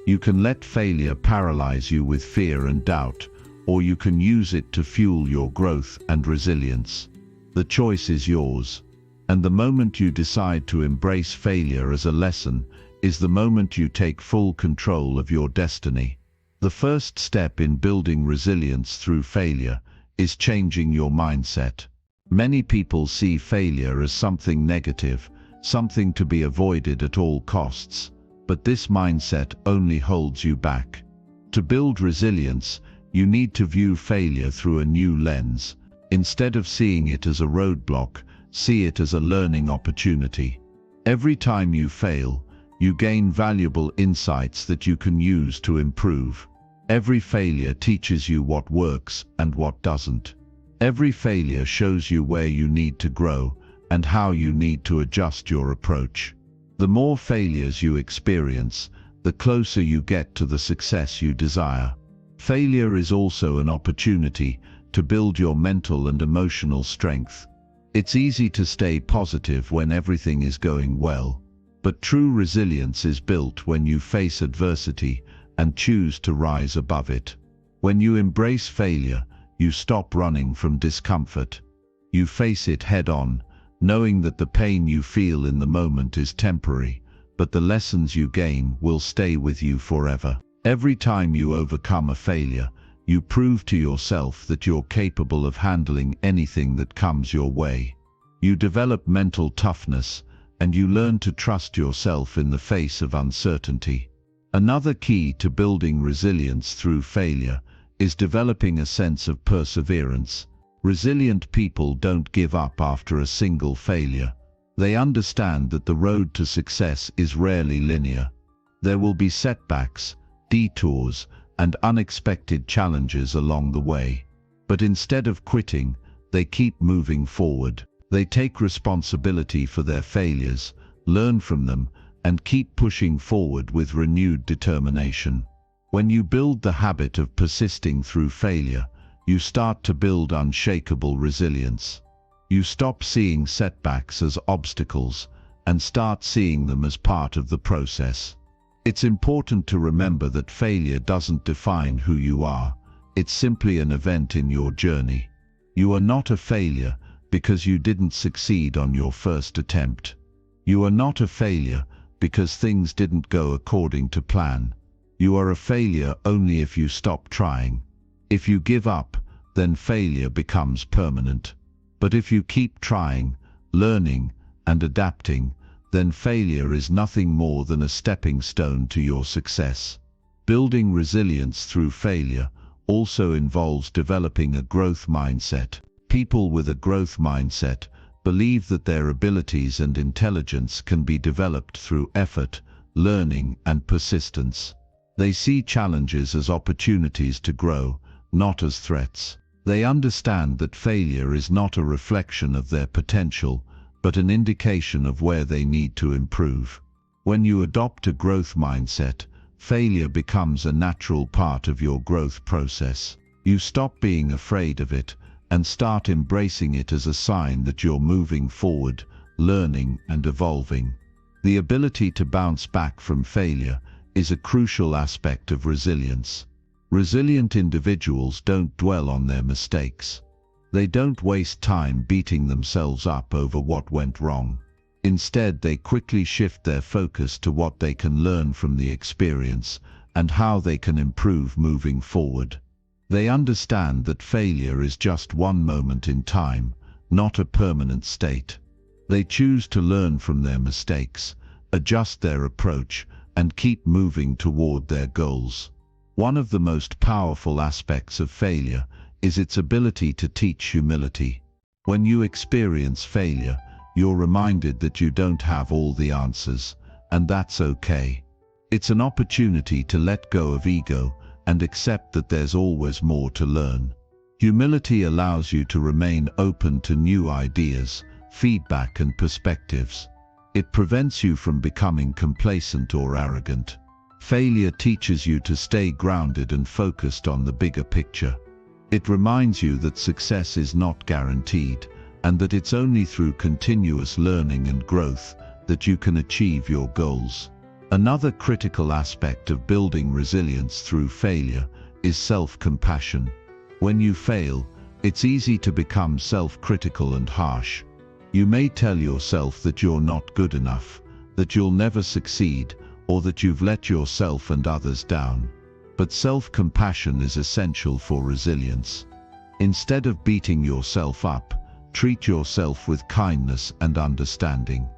You can let failure paralyze you with fear and doubt, or you can use it to fuel your growth and resilience. The choice is yours. And the moment you decide to embrace failure as a lesson, is the moment you take full control of your destiny. The first step in building resilience through failure is changing your mindset. Many people see failure as something negative, something to be avoided at all costs, but this mindset only holds you back. To build resilience, you need to view failure through a new lens. Instead of seeing it as a roadblock, see it as a learning opportunity. Every time you fail, you gain valuable insights that you can use to improve. Every failure teaches you what works and what doesn't. Every failure shows you where you need to grow and how you need to adjust your approach. The more failures you experience, the closer you get to the success you desire. Failure is also an opportunity to build your mental and emotional strength. It's easy to stay positive when everything is going well, but true resilience is built when you face adversity and choose to rise above it. When you embrace failure, you stop running from discomfort. You face it head-on, knowing that the pain you feel in the moment is temporary, but the lessons you gain will stay with you forever. Every time you overcome a failure, you prove to yourself that you're capable of handling anything that comes your way. You develop mental toughness, and you learn to trust yourself in the face of uncertainty. Another key to building resilience through failure is developing a sense of perseverance. Resilient people don't give up after a single failure. They understand that the road to success is rarely linear. There will be setbacks, detours, and unexpected challenges along the way. But instead of quitting, they keep moving forward. They take responsibility for their failures, learn from them, and keep pushing forward with renewed determination. When you build the habit of persisting through failure, you start to build unshakable resilience. You stop seeing setbacks as obstacles and start seeing them as part of the process. It's important to remember that failure doesn't define who you are. It's simply an event in your journey. You are not a failure because you didn't succeed on your first attempt. You are not a failure because things didn't go according to plan. You are a failure only if you stop trying. If you give up, then failure becomes permanent. But if you keep trying, learning, and adapting, then failure is nothing more than a stepping stone to your success. Building resilience through failure also involves developing a growth mindset. People with a growth mindset believe that their abilities and intelligence can be developed through effort, learning, and persistence. They see challenges as opportunities to grow, not as threats. They understand that failure is not a reflection of their potential, but an indication of where they need to improve. When you adopt a growth mindset, failure becomes a natural part of your growth process. You stop being afraid of it and start embracing it as a sign that you're moving forward, learning, and evolving. The ability to bounce back from failure is a crucial aspect of resilience. Resilient individuals don't dwell on their mistakes. They don't waste time beating themselves up over what went wrong. Instead, they quickly shift their focus to what they can learn from the experience and how they can improve moving forward. They understand that failure is just one moment in time, not a permanent state. They choose to learn from their mistakes, adjust their approach, and keep moving toward their goals. One of the most powerful aspects of failure is its ability to teach humility. When you experience failure, you're reminded that you don't have all the answers, and that's okay. It's an opportunity to let go of ego and accept that there's always more to learn. Humility allows you to remain open to new ideas, feedback, and perspectives. It prevents you from becoming complacent or arrogant. Failure teaches you to stay grounded and focused on the bigger picture. It reminds you that success is not guaranteed, and that it's only through continuous learning and growth that you can achieve your goals. Another critical aspect of building resilience through failure is self-compassion. When you fail, it's easy to become self-critical and harsh. You may tell yourself that you're not good enough, that you'll never succeed, or that you've let yourself and others down. But self-compassion is essential for resilience. Instead of beating yourself up, treat yourself with kindness and understanding.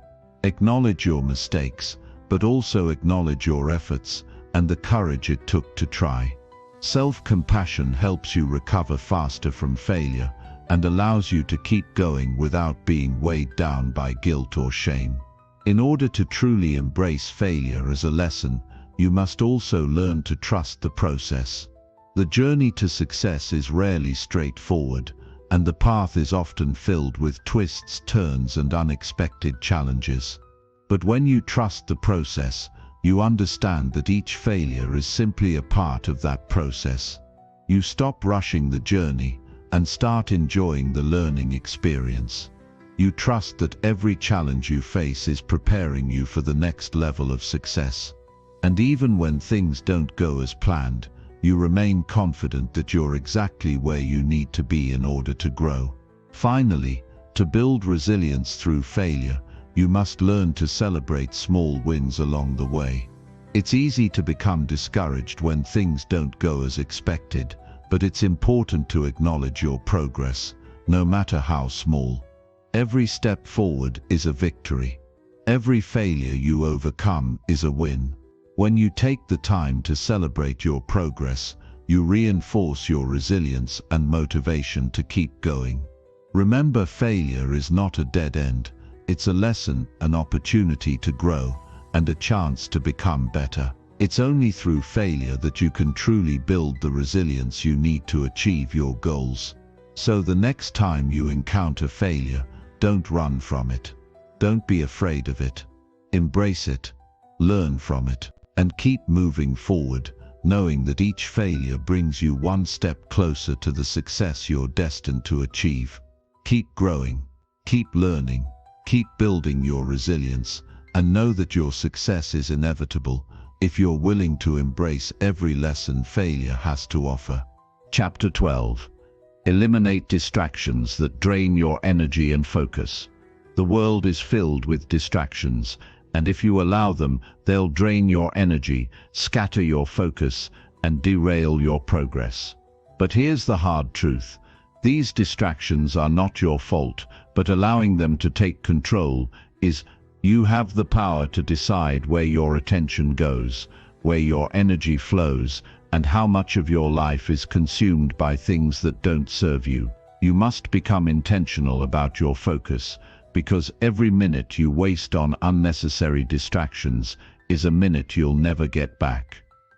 Acknowledge your mistakes, but also acknowledge your efforts and the courage it took to try. Self-compassion helps you recover faster from failure and allows you to keep going without being weighed down by guilt or shame. In order to truly embrace failure as a lesson, you must also learn to trust the process. The journey to success is rarely straightforward, and the path is often filled with twists, turns, and unexpected challenges. But when you trust the process, you understand that each failure is simply a part of that process. You stop rushing the journey and start enjoying the learning experience. You trust that every challenge you face is preparing you for the next level of success. And even when things don't go as planned, you remain confident that you're exactly where you need to be in order to grow. Finally, to build resilience through failure, you must learn to celebrate small wins along the way. It's easy to become discouraged when things don't go as expected, but it's important to acknowledge your progress, no matter how small. Every step forward is a victory. Every failure you overcome is a win. When you take the time to celebrate your progress, you reinforce your resilience and motivation to keep going. Remember, failure is not a dead end. It's a lesson, an opportunity to grow, and a chance to become better. It's only through failure that you can truly build the resilience you need to achieve your goals. So the next time you encounter failure, don't run from it. Don't be afraid of it. Embrace it, learn from it, and keep moving forward, knowing that each failure brings you one step closer to the success you're destined to achieve. Keep growing, keep learning, keep building your resilience, and know that your success is inevitable if you're willing to embrace every lesson failure has to offer. Chapter 12. Eliminate distractions that drain your energy and focus. The world is filled with distractions, and if you allow them, they'll drain your energy, scatter your focus, and derail your progress. But here's the hard truth. These distractions are not your fault, but allowing them to take control is. You have the power to decide where your attention goes, where your energy flows, and how much of your life is consumed by things that don't serve you. You must become intentional about your focus, because every minute you waste on unnecessary distractions is a minute you'll never get back.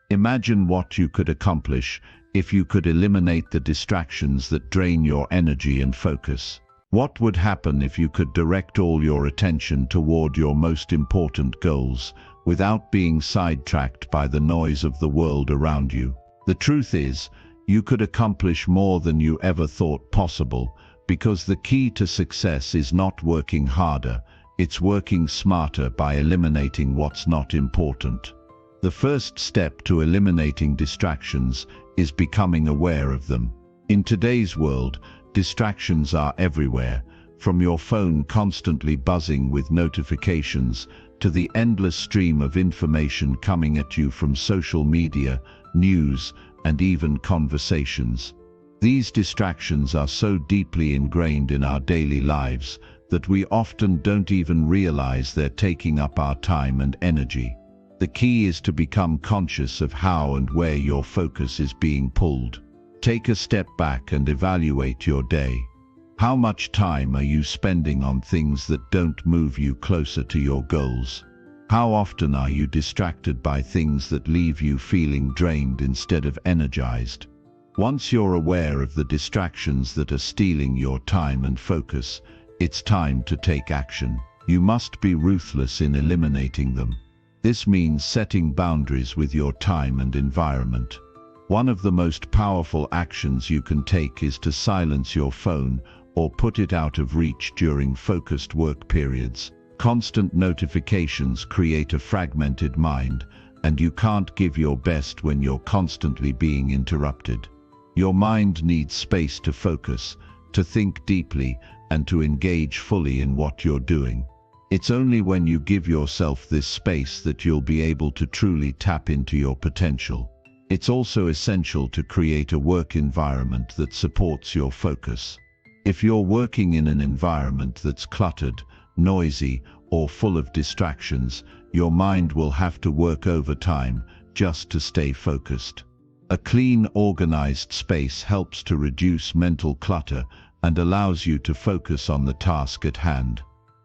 Imagine what you could accomplish if you could eliminate the distractions that drain your energy and focus. What would happen if you could direct all your attention toward your most important goals without being sidetracked by the noise of the world around you? The truth is, you could accomplish more than you ever thought possible, because the key to success is not working harder, it's working smarter by eliminating what's not important. The first step to eliminating distractions is becoming aware of them. In today's world, distractions are everywhere, from your phone constantly buzzing with notifications to the endless stream of information coming at you from social media, news, and even conversations. These distractions are so deeply ingrained in our daily lives that we often don't even realize they're taking up our time and energy. The key is to become conscious of how and where your focus is being pulled. Take a step back and evaluate your day. How much time are you spending on things that don't move you closer to your goals? How often are you distracted by things that leave you feeling drained instead of energized? Once you're aware of the distractions that are stealing your time and focus, it's time to take action. You must be ruthless in eliminating them. This means setting boundaries with your time and environment. One of the most powerful actions you can take is to silence your phone or put it out of reach during focused work periods. Constant notifications create a fragmented mind, and you can't give your best when you're constantly being interrupted. Your mind needs space to focus, to think deeply, and to engage fully in what you're doing. It's only when you give yourself this space that you'll be able to truly tap into your potential. It's also essential to create a work environment that supports your focus. If you're working in an environment that's cluttered, noisy, or full of distractions, your mind will have to work overtime just to stay focused. A clean, organized space helps to reduce mental clutter and allows you to focus on the task at hand.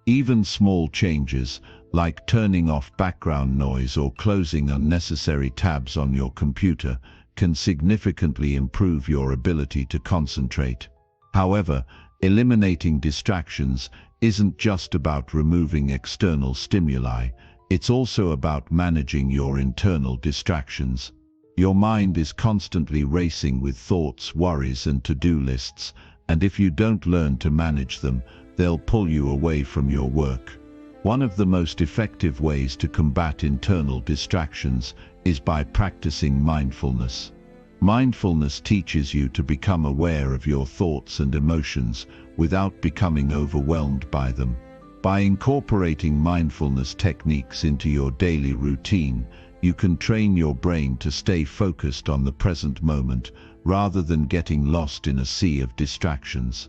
Even small changes, like turning off background noise or closing unnecessary tabs on your computer, can significantly improve your ability to concentrate. However, eliminating distractions isn't just about removing external stimuli, it's also about managing your internal distractions. Your mind is constantly racing with thoughts, worries, and to-do lists, and if you don't learn to manage them, they'll pull you away from your work. One of the most effective ways to combat internal distractions is by practicing mindfulness. Mindfulness teaches you to become aware of your thoughts and emotions without becoming overwhelmed by them. By incorporating mindfulness techniques into your daily routine, you can train your brain to stay focused on the present moment rather than getting lost in a sea of distractions.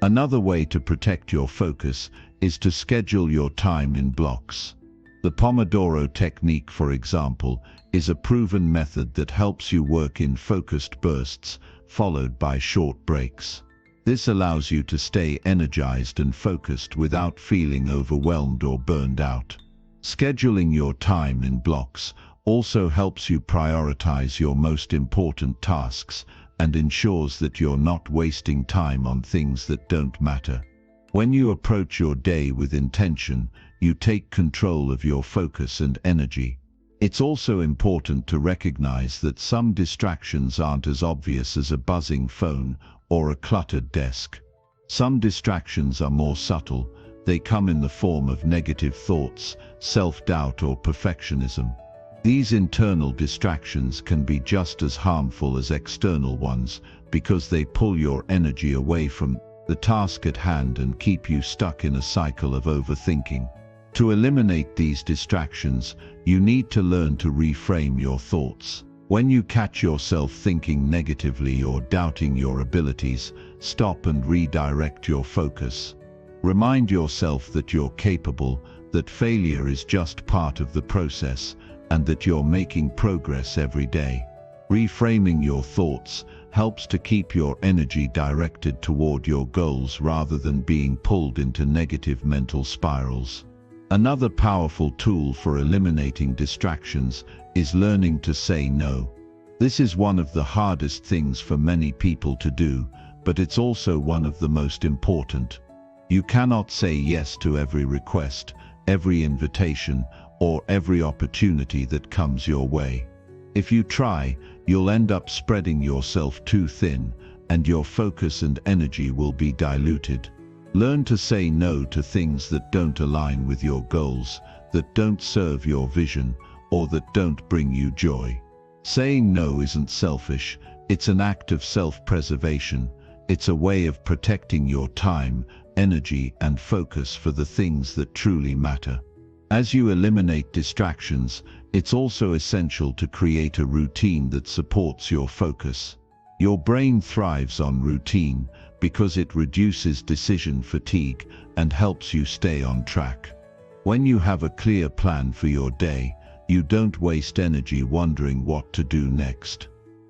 Another way to protect your focus is to schedule your time in blocks. The Pomodoro technique, for example, is a proven method that helps you work in focused bursts, followed by short breaks. This allows you to stay energized and focused without feeling overwhelmed or burned out. Scheduling your time in blocks also helps you prioritize your most important tasks and ensures that you're not wasting time on things that don't matter. When you approach your day with intention, you take control of your focus and energy. It's also important to recognize that some distractions aren't as obvious as a buzzing phone or a cluttered desk. Some distractions are more subtle. They come in the form of negative thoughts, self-doubt, or perfectionism. These internal distractions can be just as harmful as external ones because they pull your energy away from the task at hand and keep you stuck in a cycle of overthinking. To eliminate these distractions, you need to learn to reframe your thoughts. When you catch yourself thinking negatively or doubting your abilities, stop and redirect your focus. Remind yourself that you're capable, that failure is just part of the process, and that you're making progress every day. Reframing your thoughts helps to keep your energy directed toward your goals rather than being pulled into negative mental spirals. Another powerful tool for eliminating distractions is learning to say no. This is one of the hardest things for many people to do, but it's also one of the most important. You cannot say yes to every request, every invitation, or every opportunity that comes your way. If you try, you'll end up spreading yourself too thin, and your focus and energy will be diluted. Learn to say no to things that don't align with your goals, that don't serve your vision, or that don't bring you joy. Saying no isn't selfish, it's an act of self-preservation. It's a way of protecting your time, energy, and focus for the things that truly matter. As you eliminate distractions, it's also essential to create a routine that supports your focus. Your brain thrives on routine because it reduces decision fatigue and helps you stay on track. When you have a clear plan for your day, you don't waste energy wondering what to do next.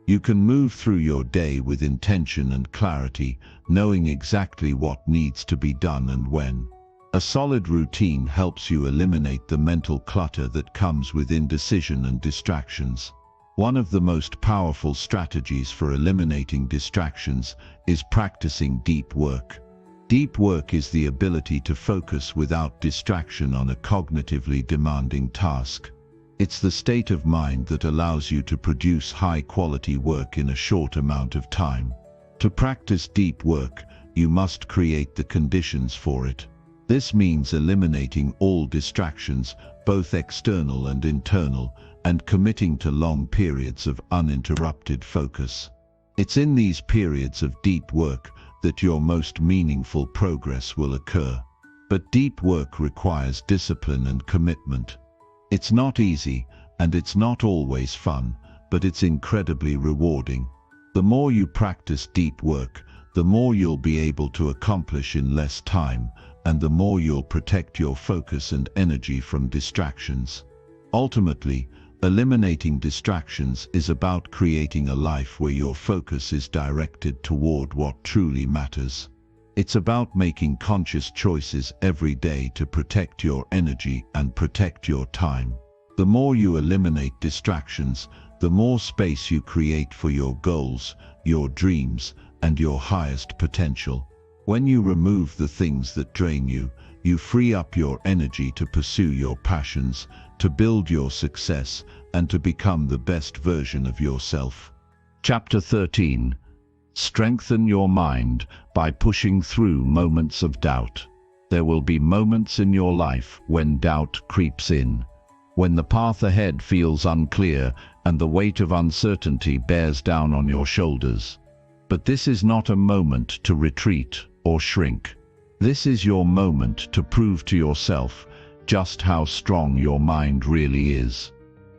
You can move through your day with intention and clarity, knowing exactly what needs to be done and when. A solid routine helps you eliminate the mental clutter that comes with indecision and distractions. One of the most powerful strategies for eliminating distractions is practicing deep work. Deep work is the ability to focus without distraction on a cognitively demanding task. It's the state of mind that allows you to produce high-quality work in a short amount of time. To practice deep work, you must create the conditions for it. This means eliminating all distractions, both external and internal, and committing to long periods of uninterrupted focus. It's in these periods of deep work that your most meaningful progress will occur. But deep work requires discipline and commitment. It's not easy, and it's not always fun, but it's incredibly rewarding. The more you practice deep work, the more you'll be able to accomplish in less time, and the more you'll protect your focus and energy from distractions. Ultimately, eliminating distractions is about creating a life where your focus is directed toward what truly matters. It's about making conscious choices every day to protect your energy and protect your time. The more you eliminate distractions, the more space you create for your goals, your dreams, and your highest potential. When you remove the things that drain you, you free up your energy to pursue your passions, to build your success, and to become the best version of yourself. Chapter 13. Strengthen your mind by pushing through moments of doubt. There will be moments in your life when doubt creeps in, when the path ahead feels unclear and the weight of uncertainty bears down on your shoulders. But this is not a moment to retreat or shrink. This is your moment to prove to yourself just how strong your mind really is.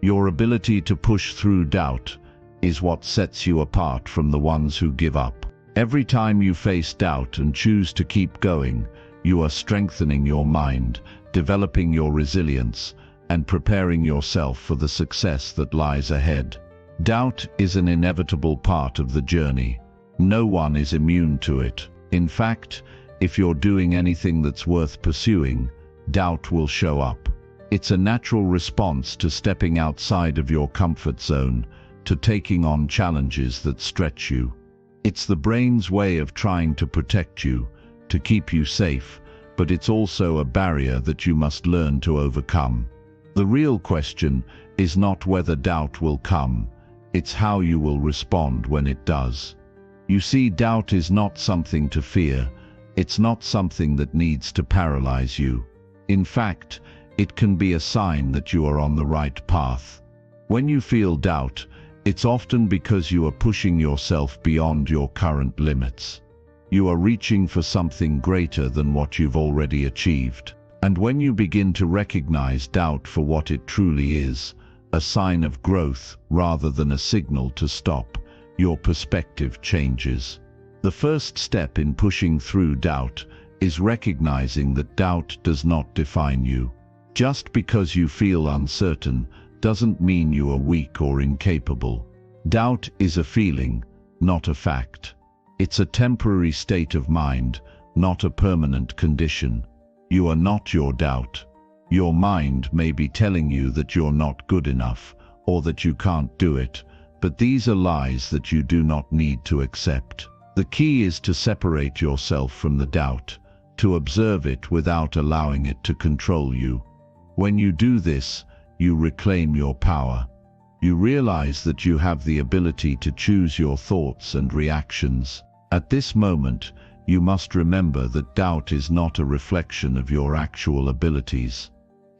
Your ability to push through doubt is what sets you apart from the ones who give up. Every time you face doubt and choose to keep going, you are strengthening your mind, developing your resilience, and preparing yourself for the success that lies ahead. Doubt is an inevitable part of the journey. No one is immune to it. In fact, if you're doing anything that's worth pursuing, doubt will show up. It's a natural response to stepping outside of your comfort zone, to taking on challenges that stretch you. It's the brain's way of trying to protect you, to keep you safe, but it's also a barrier that you must learn to overcome. The real question is not whether doubt will come, it's how you will respond when it does. You see, doubt is not something to fear. It's not something that needs to paralyze you. In fact, it can be a sign that you are on the right path. When you feel doubt, it's often because you are pushing yourself beyond your current limits. You are reaching for something greater than what you've already achieved. And when you begin to recognize doubt for what it truly is, a sign of growth rather than a signal to stop, your perspective changes. The first step in pushing through doubt is recognizing that doubt does not define you. Just because you feel uncertain doesn't mean you are weak or incapable. Doubt is a feeling, not a fact. It's a temporary state of mind, not a permanent condition. You are not your doubt. Your mind may be telling you that you're not good enough, or that you can't do it, but these are lies that you do not need to accept. The key is to separate yourself from the doubt, to observe it without allowing it to control you. When you do this, you reclaim your power. You realize that you have the ability to choose your thoughts and reactions. At this moment, you must remember that doubt is not a reflection of your actual abilities.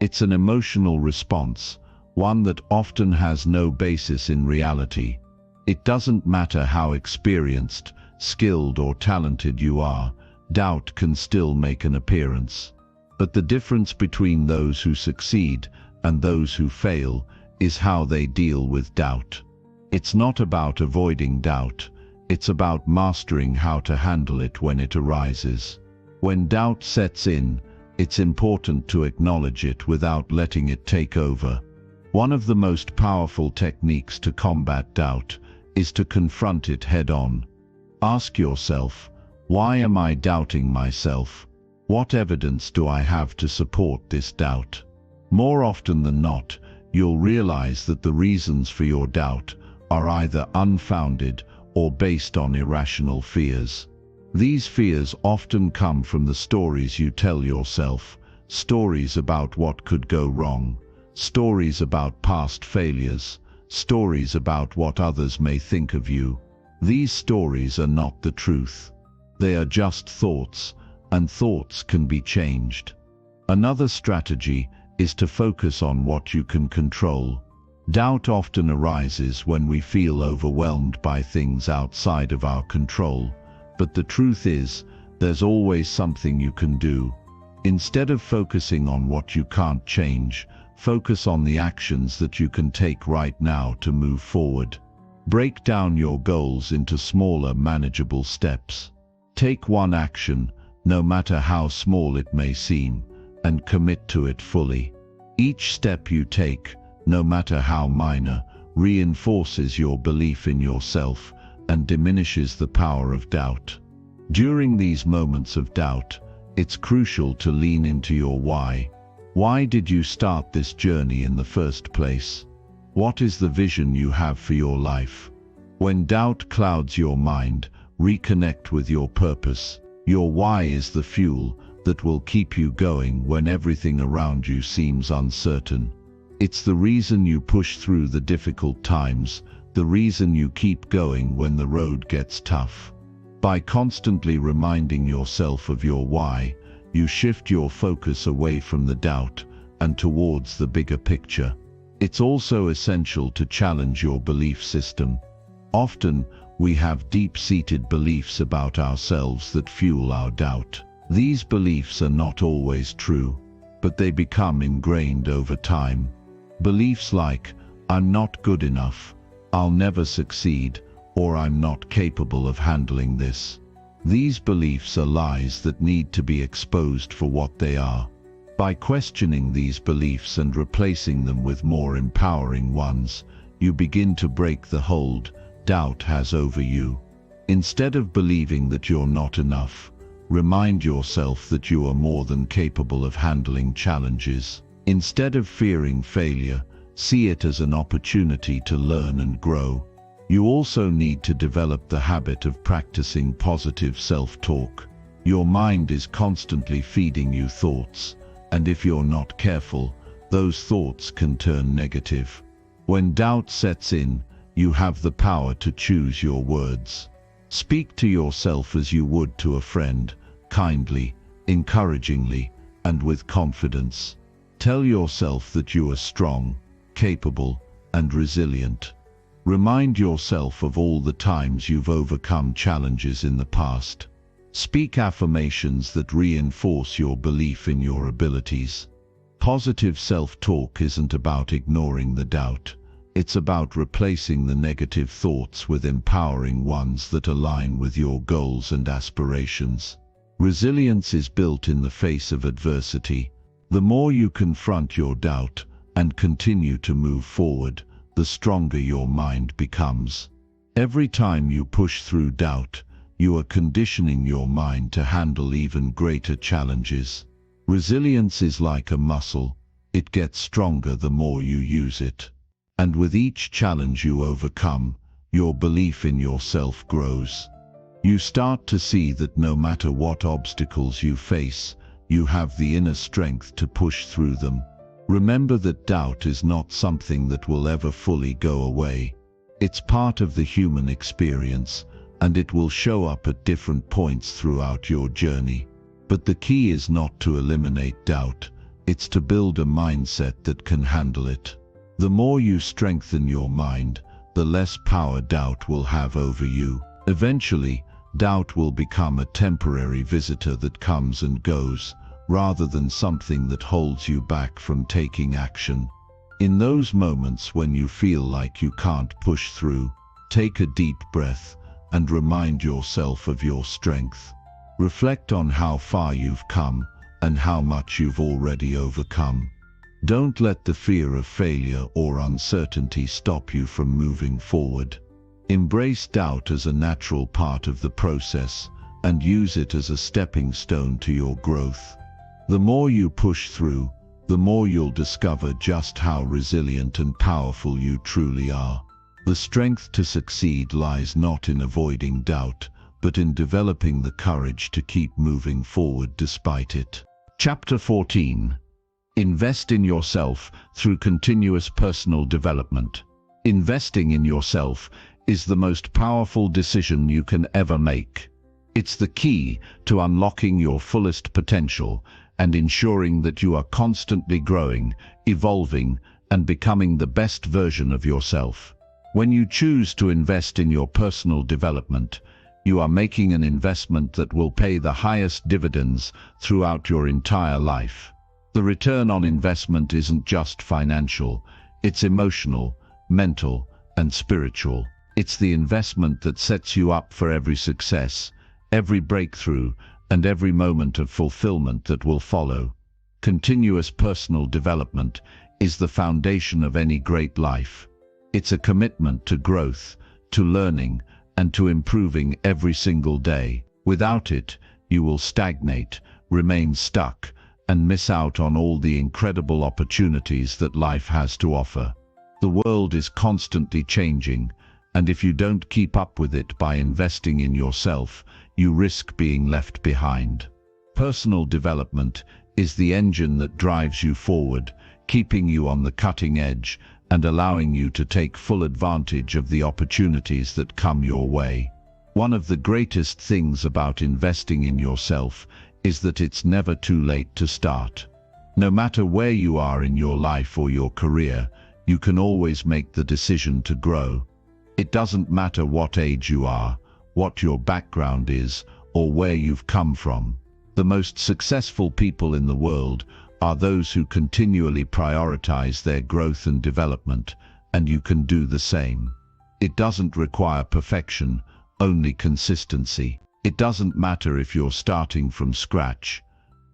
It's an emotional response, one that often has no basis in reality. It doesn't matter how experienced, skilled, or talented you are, doubt can still make an appearance. But the difference between those who succeed and those who fail is how they deal with doubt. It's not about avoiding doubt. It's about mastering how to handle it when it arises. When doubt sets in, it's important to acknowledge it without letting it take over. One of the most powerful techniques to combat doubt is to confront it head-on. Ask yourself, why am I doubting myself? What evidence do I have to support this doubt? More often than not, you'll realize that the reasons for your doubt are either unfounded or based on irrational fears. These fears often come from the stories you tell yourself, stories about what could go wrong, stories about past failures, stories about what others may think of you. These stories are not the truth. They are just thoughts, and thoughts can be changed. Another strategy is to focus on what you can control. Doubt often arises when we feel overwhelmed by things outside of our control, but the truth is, there's always something you can do. Instead of focusing on what you can't change, focus on the actions that you can take right now to move forward. Break down your goals into smaller, manageable steps. Take one action, no matter how small it may seem, and commit to it fully. Each step you take, no matter how minor, reinforces your belief in yourself and diminishes the power of doubt. During these moments of doubt, it's crucial to lean into your why. Why did you start this journey in the first place? What is the vision you have for your life? When doubt clouds your mind, reconnect with your purpose. Your why is the fuel that will keep you going when everything around you seems uncertain. It's the reason you push through the difficult times, the reason you keep going when the road gets tough. By constantly reminding yourself of your why, you shift your focus away from the doubt and towards the bigger picture. It's also essential to challenge your belief system. Often, we have deep-seated beliefs about ourselves that fuel our doubt. These beliefs are not always true, but they become ingrained over time. Beliefs like, "I'm not good enough," "I'll never succeed," or "I'm not capable of handling this." These beliefs are lies that need to be exposed for what they are. By questioning these beliefs and replacing them with more empowering ones, you begin to break the hold doubt has over you. Instead of believing that you're not enough, remind yourself that you are more than capable of handling challenges. Instead of fearing failure, see it as an opportunity to learn and grow. You also need to develop the habit of practicing positive self-talk. Your mind is constantly feeding you thoughts, and if you're not careful, those thoughts can turn negative. When doubt sets in, you have the power to choose your words. Speak to yourself as you would to a friend, kindly, encouragingly, and with confidence. Tell yourself that you are strong, capable, and resilient. Remind yourself of all the times you've overcome challenges in the past. Speak affirmations that reinforce your belief in your abilities. Positive self-talk isn't about ignoring the doubt. It's about replacing the negative thoughts with empowering ones that align with your goals and aspirations. Resilience is built in the face of adversity. The more you confront your doubt and continue to move forward, the stronger your mind becomes. Every time you push through doubt, you are conditioning your mind to handle even greater challenges. Resilience is like a muscle. It gets stronger the more you use it. And with each challenge you overcome, your belief in yourself grows. You start to see that no matter what obstacles you face, you have the inner strength to push through them. Remember that doubt is not something that will ever fully go away. It's part of the human experience, and it will show up at different points throughout your journey. But the key is not to eliminate doubt, it's to build a mindset that can handle it. The more you strengthen your mind, the less power doubt will have over you. Eventually, doubt will become a temporary visitor that comes and goes, rather than something that holds you back from taking action. In those moments when you feel like you can't push through, take a deep breath and remind yourself of your strength. Reflect on how far you've come and how much you've already overcome. Don't let the fear of failure or uncertainty stop you from moving forward. Embrace doubt as a natural part of the process and use it as a stepping stone to your growth. The more you push through, the more you'll discover just how resilient and powerful you truly are. The strength to succeed lies not in avoiding doubt, but in developing the courage to keep moving forward despite it. Chapter 14. Invest in yourself through continuous personal development. Investing in yourself is the most powerful decision you can ever make. It's the key to unlocking your fullest potential and ensuring that you are constantly growing, evolving, and becoming the best version of yourself. When you choose to invest in your personal development, You are making an investment that will pay the highest dividends throughout your entire life. The return on investment isn't just financial, it's emotional, mental, and spiritual. It's the investment that sets you up for every success, every breakthrough, and every moment of fulfillment that will follow. Continuous personal development is the foundation of any great life. It's a commitment to growth, to learning, and to improving every single day. Without it, you will stagnate, remain stuck, and miss out on all the incredible opportunities that life has to offer. The world is constantly changing, and if you don't keep up with it by investing in yourself, you risk being left behind. Personal development is the engine that drives you forward, keeping you on the cutting edge and allowing you to take full advantage of the opportunities that come your way. One of the greatest things about investing in yourself is that it's never too late to start. No matter where you are in your life or your career, you can always make the decision to grow. It doesn't matter what age you are, what your background is, or where you've come from. The most successful people in the world are those who continually prioritize their growth and development, and you can do the same. It doesn't require perfection, only consistency. It doesn't matter if you're starting from scratch.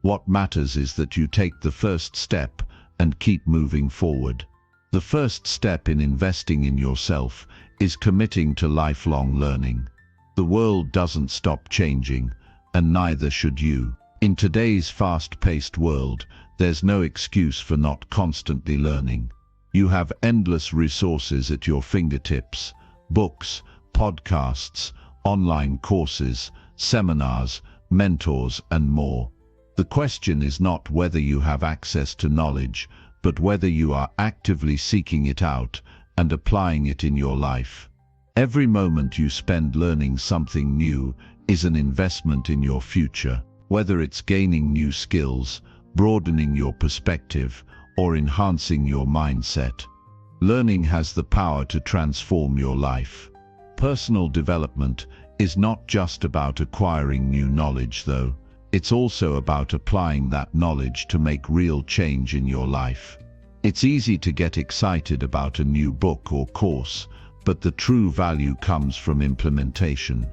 What matters is that you take the first step and keep moving forward. The first step in investing in yourself is committing to lifelong learning. The world doesn't stop changing, and neither should you. In today's fast-paced world, there's no excuse for not constantly learning. You have endless resources at your fingertips: books, podcasts, online courses, seminars, mentors, and more. The question is not whether you have access to knowledge, but whether you are actively seeking it out and applying it in your life. Every moment you spend learning something new is an investment in your future, whether it's gaining new skills, broadening your perspective, or enhancing your mindset. Learning has the power to transform your life. Personal development is not just about acquiring new knowledge, though. It's also about applying that knowledge to make real change in your life. It's easy to get excited about a new book or course, but the true value comes from implementation.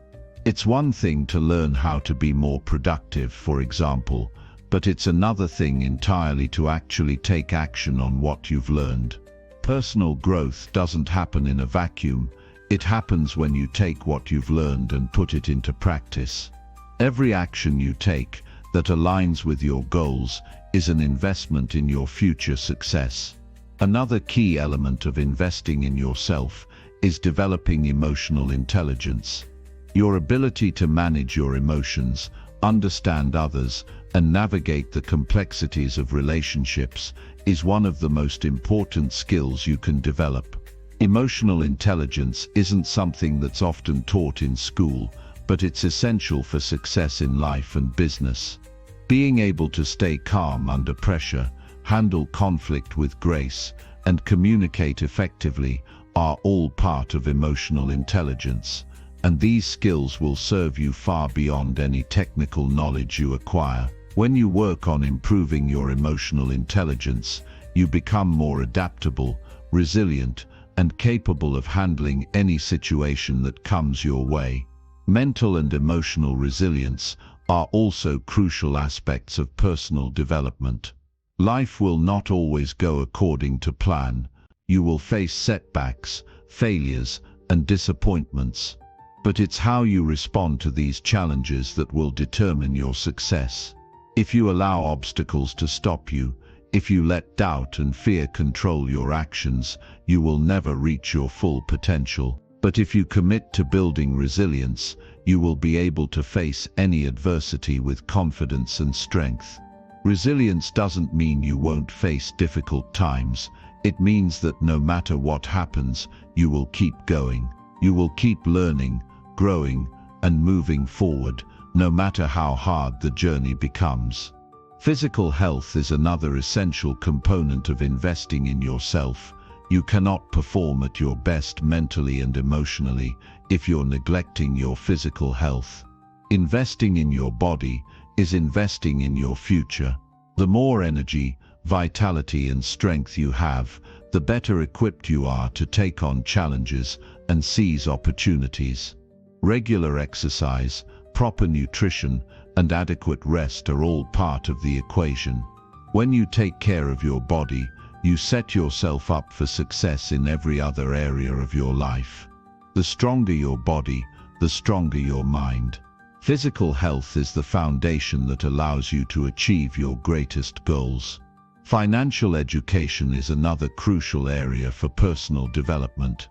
It's one thing to learn how to be more productive, for example, but it's another thing entirely to actually take action on what you've learned. Personal growth doesn't happen in a vacuum. It happens when you take what you've learned and put it into practice. Every action you take that aligns with your goals is an investment in your future success. Another key element of investing in yourself is developing emotional intelligence. Your ability to manage your emotions, understand others, and navigate the complexities of relationships is one of the most important skills you can develop. Emotional intelligence isn't something that's often taught in school, but it's essential for success in life and business. Being able to stay calm under pressure, handle conflict with grace, and communicate effectively are all part of emotional intelligence, and these skills will serve you far beyond any technical knowledge you acquire. When you work on improving your emotional intelligence, you become more adaptable, resilient, and capable of handling any situation that comes your way. Mental and emotional resilience are also crucial aspects of personal development. Life will not always go according to plan. You will face setbacks, failures, and disappointments. But it's how you respond to these challenges that will determine your success. If you allow obstacles to stop you, if you let doubt and fear control your actions, you will never reach your full potential. But if you commit to building resilience, you will be able to face any adversity with confidence and strength. Resilience doesn't mean you won't face difficult times. It means that no matter what happens, you will keep going. You will keep learning, growing, and moving forward, no matter how hard the journey becomes. Physical health is another essential component of investing in yourself. You cannot perform at your best mentally and emotionally if you're neglecting your physical health. Investing in your body is investing in your future. The more energy, vitality and strength you have, the better equipped you are to take on challenges and seize opportunities. Regular exercise, proper nutrition, and adequate rest are all part of the equation. When you take care of your body, you set yourself up for success in every other area of your life. The stronger your body, the stronger your mind. Physical health is the foundation that allows you to achieve your greatest goals. Financial education is another crucial area for personal development.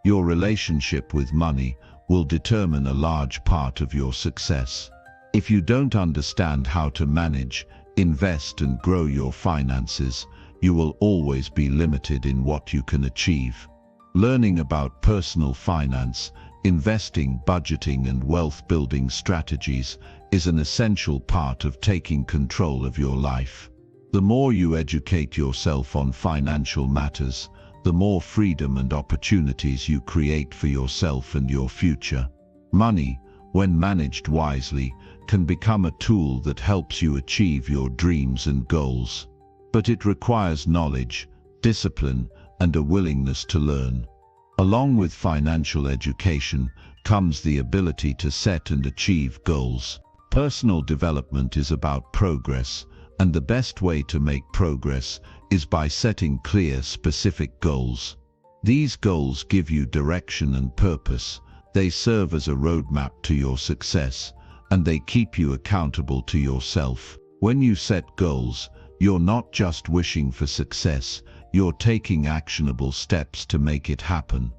Your relationship with money will determine a large part of your success. If you don't understand how to manage, invest and grow your finances, you will always be limited in what you can achieve. Learning about personal finance, investing, budgeting and wealth-building strategies is an essential part of taking control of your life. The more you educate yourself on financial matters, the more freedom and opportunities you create for yourself and your future. Money, when managed wisely, can become a tool that helps you achieve your dreams and goals. But it requires knowledge, discipline, and a willingness to learn. Along with financial education comes the ability to set and achieve goals. Personal development is about progress, and the best way to make progress is by setting clear, specific goals. These goals give you direction and purpose. They serve as a roadmap to your success, and they keep you accountable to yourself. When you set goals, you're not just wishing for success, you're taking actionable steps to make it happen.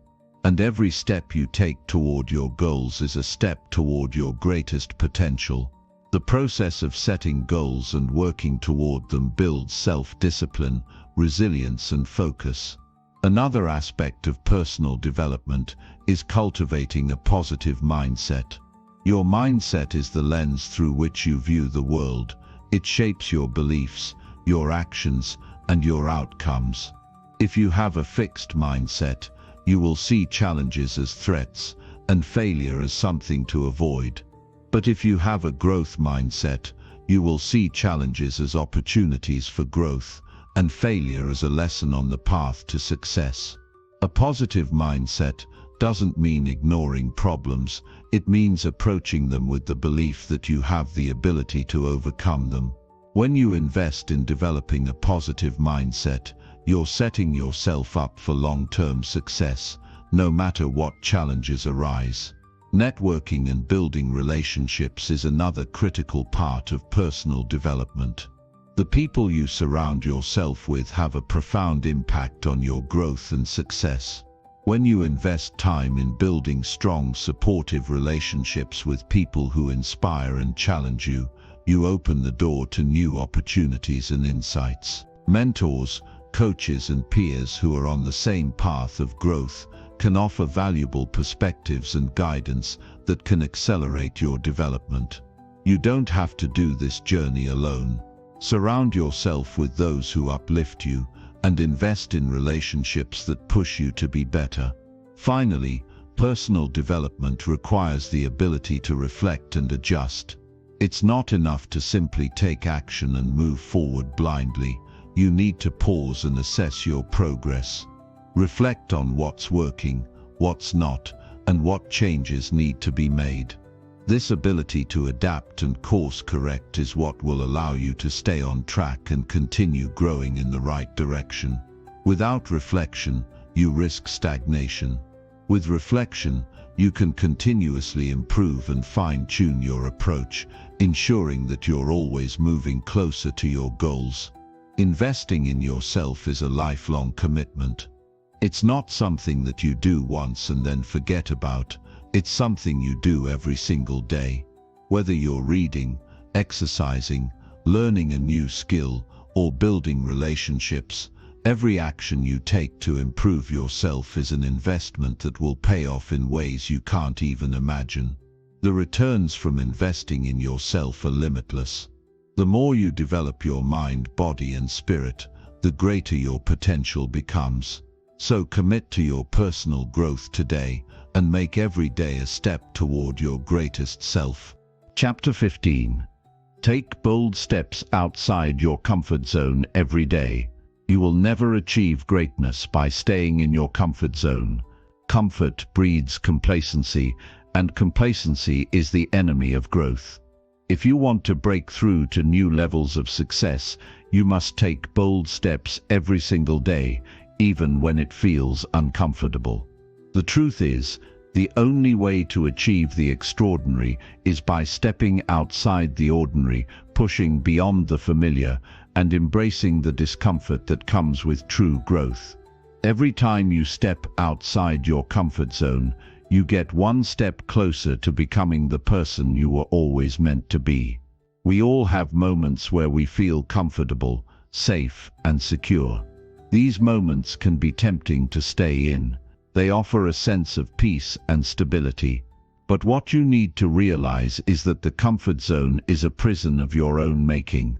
And every step you take toward your goals is a step toward your greatest potential. The process of setting goals and working toward them builds self-discipline, resilience and focus. Another aspect of personal development is cultivating a positive mindset. Your mindset is the lens through which you view the world. It shapes your beliefs, your actions, and your outcomes. If you have a fixed mindset, you will see challenges as threats and failure as something to avoid. But if you have a growth mindset, you will see challenges as opportunities for growth and failure as a lesson on the path to success. A positive mindset doesn't mean ignoring problems, it means approaching them with the belief that you have the ability to overcome them. When you invest in developing a positive mindset, you're setting yourself up for long-term success, no matter what challenges arise. Networking and building relationships is another critical part of personal development. The people you surround yourself with have a profound impact on your growth and success. When you invest time in building strong, supportive relationships with people who inspire and challenge you, you open the door to new opportunities and insights. Mentors, coaches and peers who are on the same path of growth can offer valuable perspectives and guidance that can accelerate your development. You don't have to do this journey alone. Surround yourself with those who uplift you and invest in relationships that push you to be better. Finally, personal development requires the ability to reflect and adjust. It's not enough to simply take action and move forward blindly. You need to pause and assess your progress. Reflect on what's working, what's not, and what changes need to be made. This ability to adapt and course correct is what will allow you to stay on track and continue growing in the right direction. Without reflection, you risk stagnation. With reflection, you can continuously improve and fine-tune your approach, ensuring that you're always moving closer to your goals. Investing in yourself is a lifelong commitment. It's not something that you do once and then forget about. It's something you do every single day. Whether you're reading, exercising, learning a new skill, or building relationships, every action you take to improve yourself is an investment that will pay off in ways you can't even imagine. The returns from investing in yourself are limitless. The more you develop your mind, body, and spirit, the greater your potential becomes. So commit to your personal growth today and make every day a step toward your greatest self. Chapter 15. Take bold steps outside your comfort zone every day. You will never achieve greatness by staying in your comfort zone. Comfort breeds complacency, and complacency is the enemy of growth. If you want to break through to new levels of success, you must take bold steps every single day, even when it feels uncomfortable. The truth is, the only way to achieve the extraordinary is by stepping outside the ordinary, pushing beyond the familiar, and embracing the discomfort that comes with true growth. Every time you step outside your comfort zone, you get one step closer to becoming the person you were always meant to be. We all have moments where we feel comfortable, safe, and secure. These moments can be tempting to stay in. They offer a sense of peace and stability. But what you need to realize is that the comfort zone is a prison of your own making.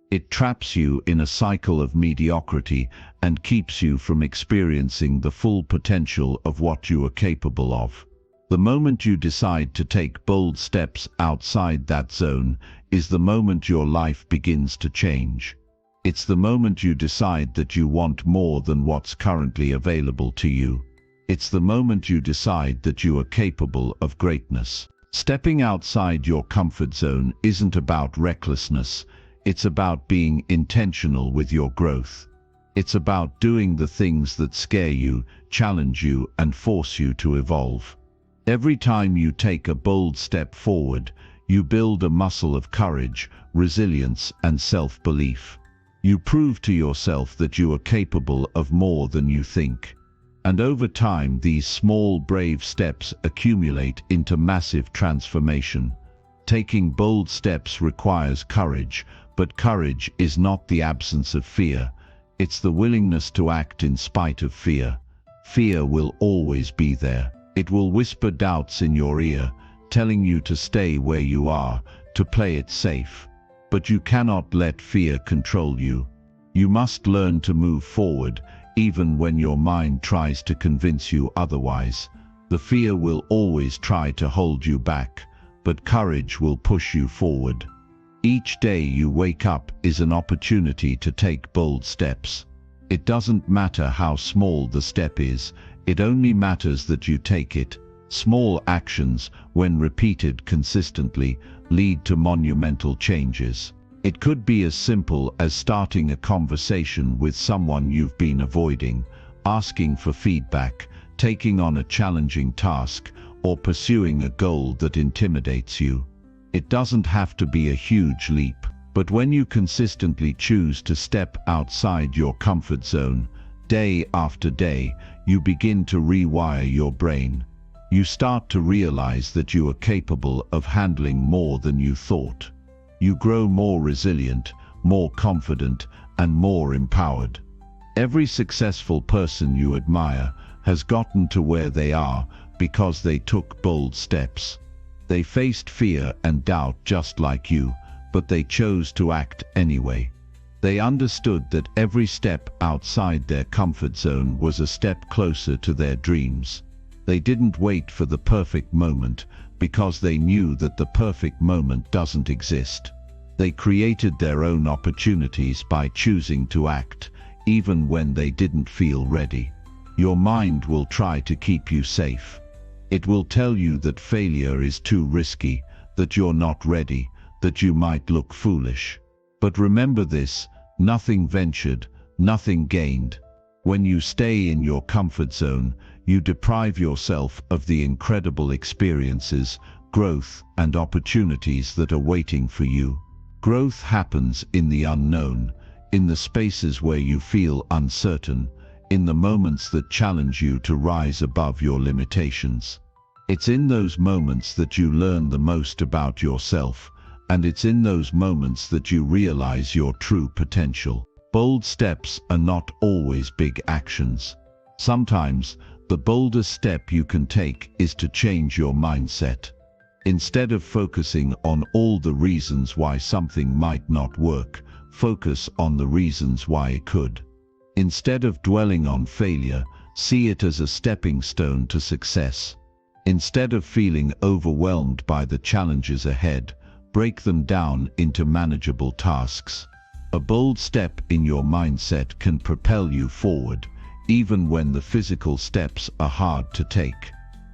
It traps you in a cycle of mediocrity and keeps you from experiencing the full potential of what you are capable of. The moment you decide to take bold steps outside that zone is the moment your life begins to change. It's the moment you decide that you want more than what's currently available to you. It's the moment you decide that you are capable of greatness. Stepping outside your comfort zone isn't about recklessness. It's about being intentional with your growth. It's about doing the things that scare you, challenge you, and force you to evolve. Every time you take a bold step forward, you build a muscle of courage, resilience, and self-belief. You prove to yourself that you are capable of more than you think. And over time, these small, brave steps accumulate into massive transformation. Taking bold steps requires courage, but courage is not the absence of fear. It's the willingness to act in spite of fear. Fear will always be there. It will whisper doubts in your ear, telling you to stay where you are, to play it safe. But you cannot let fear control you. You must learn to move forward, even when your mind tries to convince you otherwise. The fear will always try to hold you back, but courage will push you forward. Each day you wake up is an opportunity to take bold steps. It doesn't matter how small the step is, it only matters that you take it. Small actions, when repeated consistently, lead to monumental changes. It could be as simple as starting a conversation with someone you've been avoiding, asking for feedback, taking on a challenging task, or pursuing a goal that intimidates you. It doesn't have to be a huge leap, but when you consistently choose to step outside your comfort zone, day after day, you begin to rewire your brain. You start to realize that you are capable of handling more than you thought. You grow more resilient, more confident, and more empowered. Every successful person you admire has gotten to where they are because they took bold steps. They faced fear and doubt just like you, but they chose to act anyway. They understood that every step outside their comfort zone was a step closer to their dreams. They didn't wait for the perfect moment, because they knew that the perfect moment doesn't exist. They created their own opportunities by choosing to act, even when they didn't feel ready. Your mind will try to keep you safe. It will tell you that failure is too risky, that you're not ready, that you might look foolish. But remember this: nothing ventured, nothing gained. When you stay in your comfort zone, you deprive yourself of the incredible experiences, growth, and opportunities that are waiting for you. Growth happens in the unknown, in the spaces where you feel uncertain, in the moments that challenge you to rise above your limitations. It's in those moments that you learn the most about yourself, and it's in those moments that you realize your true potential. Bold steps are not always big actions. Sometimes, the boldest step you can take is to change your mindset. Instead of focusing on all the reasons why something might not work, focus on the reasons why it could. Instead of dwelling on failure, see it as a stepping stone to success. Instead of feeling overwhelmed by the challenges ahead, break them down into manageable tasks. A bold step in your mindset can propel you forward, even when the physical steps are hard to take.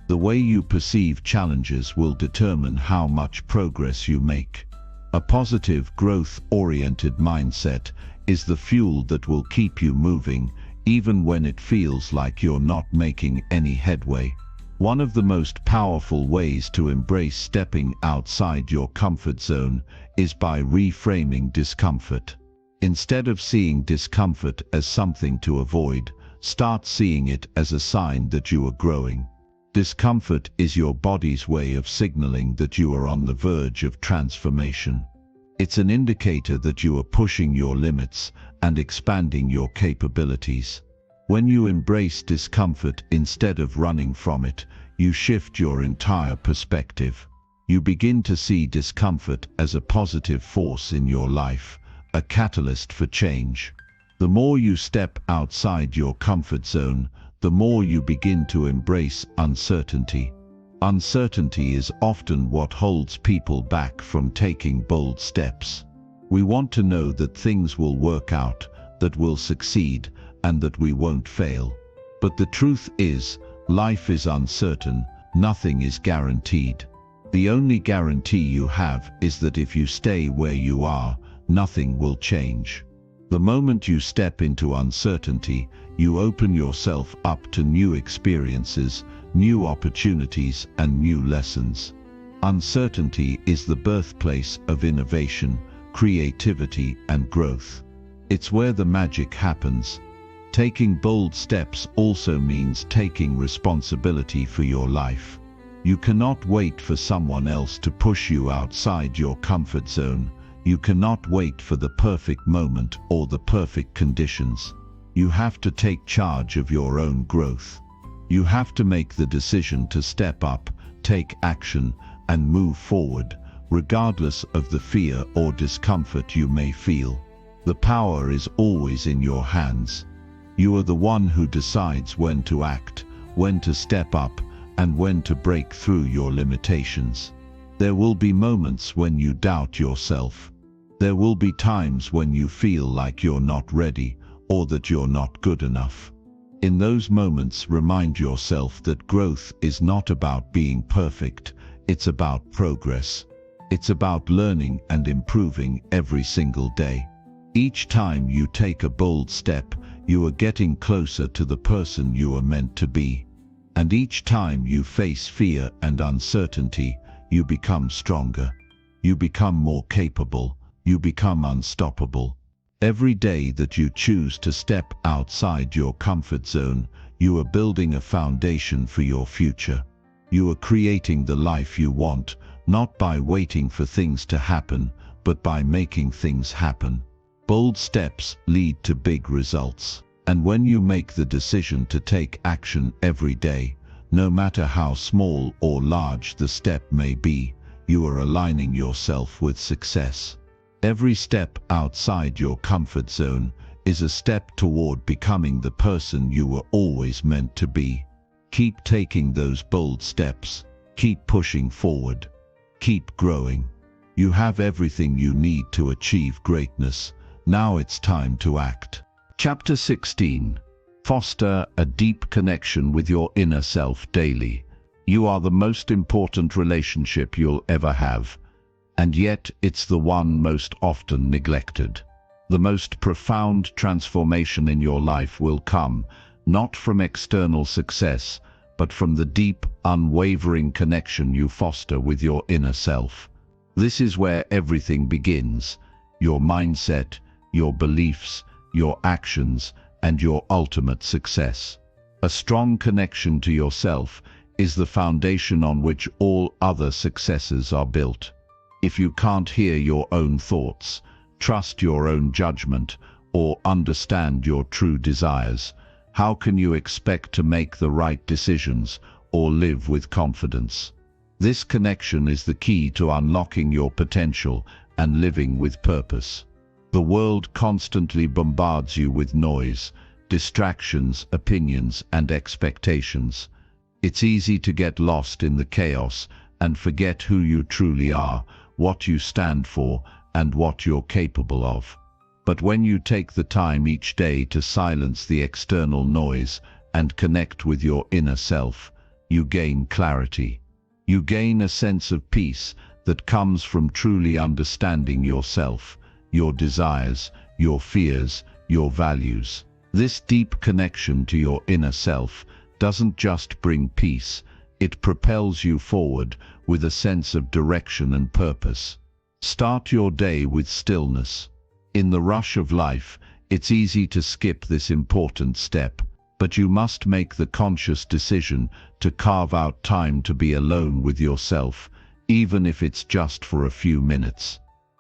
The way you perceive challenges will determine how much progress you make. A positive, growth-oriented mindset is the fuel that will keep you moving, even when it feels like you're not making any headway. One of the most powerful ways to embrace stepping outside your comfort zone is by reframing discomfort. Instead of seeing discomfort as something to avoid, start seeing it as a sign that you are growing. Discomfort is your body's way of signaling that you are on the verge of transformation. It's an indicator that you are pushing your limits and expanding your capabilities. When you embrace discomfort instead of running from it, you shift your entire perspective. You begin to see discomfort as a positive force in your life, a catalyst for change. The more you step outside your comfort zone, the more you begin to embrace uncertainty. Uncertainty is often what holds people back from taking bold steps. We want to know that things will work out, that we'll succeed, and that we won't fail. But the truth is, life is uncertain, nothing is guaranteed. The only guarantee you have is that if you stay where you are, nothing will change. The moment you step into uncertainty, you open yourself up to new experiences, new opportunities, and new lessons. Uncertainty is the birthplace of innovation, creativity, and growth. It's where the magic happens. Taking bold steps also means taking responsibility for your life. You cannot wait for someone else to push you outside your comfort zone. You cannot wait for the perfect moment or the perfect conditions. You have to take charge of your own growth. You have to make the decision to step up, take action, and move forward, regardless of the fear or discomfort you may feel. The power is always in your hands. You are the one who decides when to act, when to step up, and when to break through your limitations. There will be moments when you doubt yourself. There will be times when you feel like you're not ready or that you're not good enough. In those moments, remind yourself that growth is not about being perfect, it's about progress. It's about learning and improving every single day. Each time you take a bold step, you are getting closer to the person you are meant to be. And each time you face fear and uncertainty, you become stronger. You become more capable. You become unstoppable. Every day that you choose to step outside your comfort zone, you are building a foundation for your future. You are creating the life you want, not by waiting for things to happen, but by making things happen. Bold steps lead to big results. And when you make the decision to take action every day, no matter how small or large the step may be, you are aligning yourself with success. Every step outside your comfort zone is a step toward becoming the person you were always meant to be. Keep taking those bold steps. Keep pushing forward. Keep growing. You have everything you need to achieve greatness. Now it's time to act. Chapter 16. Foster a deep connection with your inner self daily. You are the most important relationship you'll ever have. And yet it's the one most often neglected. The most profound transformation in your life will come, not from external success, but from the deep, unwavering connection you foster with your inner self. This is where everything begins: your mindset, your beliefs, your actions, and your ultimate success. A strong connection to yourself is the foundation on which all other successes are built. If you can't hear your own thoughts, trust your own judgment, or understand your true desires, how can you expect to make the right decisions or live with confidence? This connection is the key to unlocking your potential and living with purpose. The world constantly bombards you with noise, distractions, opinions, and expectations. It's easy to get lost in the chaos and forget who you truly are, what you stand for, and what you're capable of. But when you take the time each day to silence the external noise and connect with your inner self, you gain clarity. You gain a sense of peace that comes from truly understanding yourself, your desires, your fears, your values. This deep connection to your inner self doesn't just bring peace, it propels you forward with a sense of direction and purpose. Start your day with stillness. In the rush of life, it's easy to skip this important step, but you must make the conscious decision to carve out time to be alone with yourself, even if it's just for a few minutes.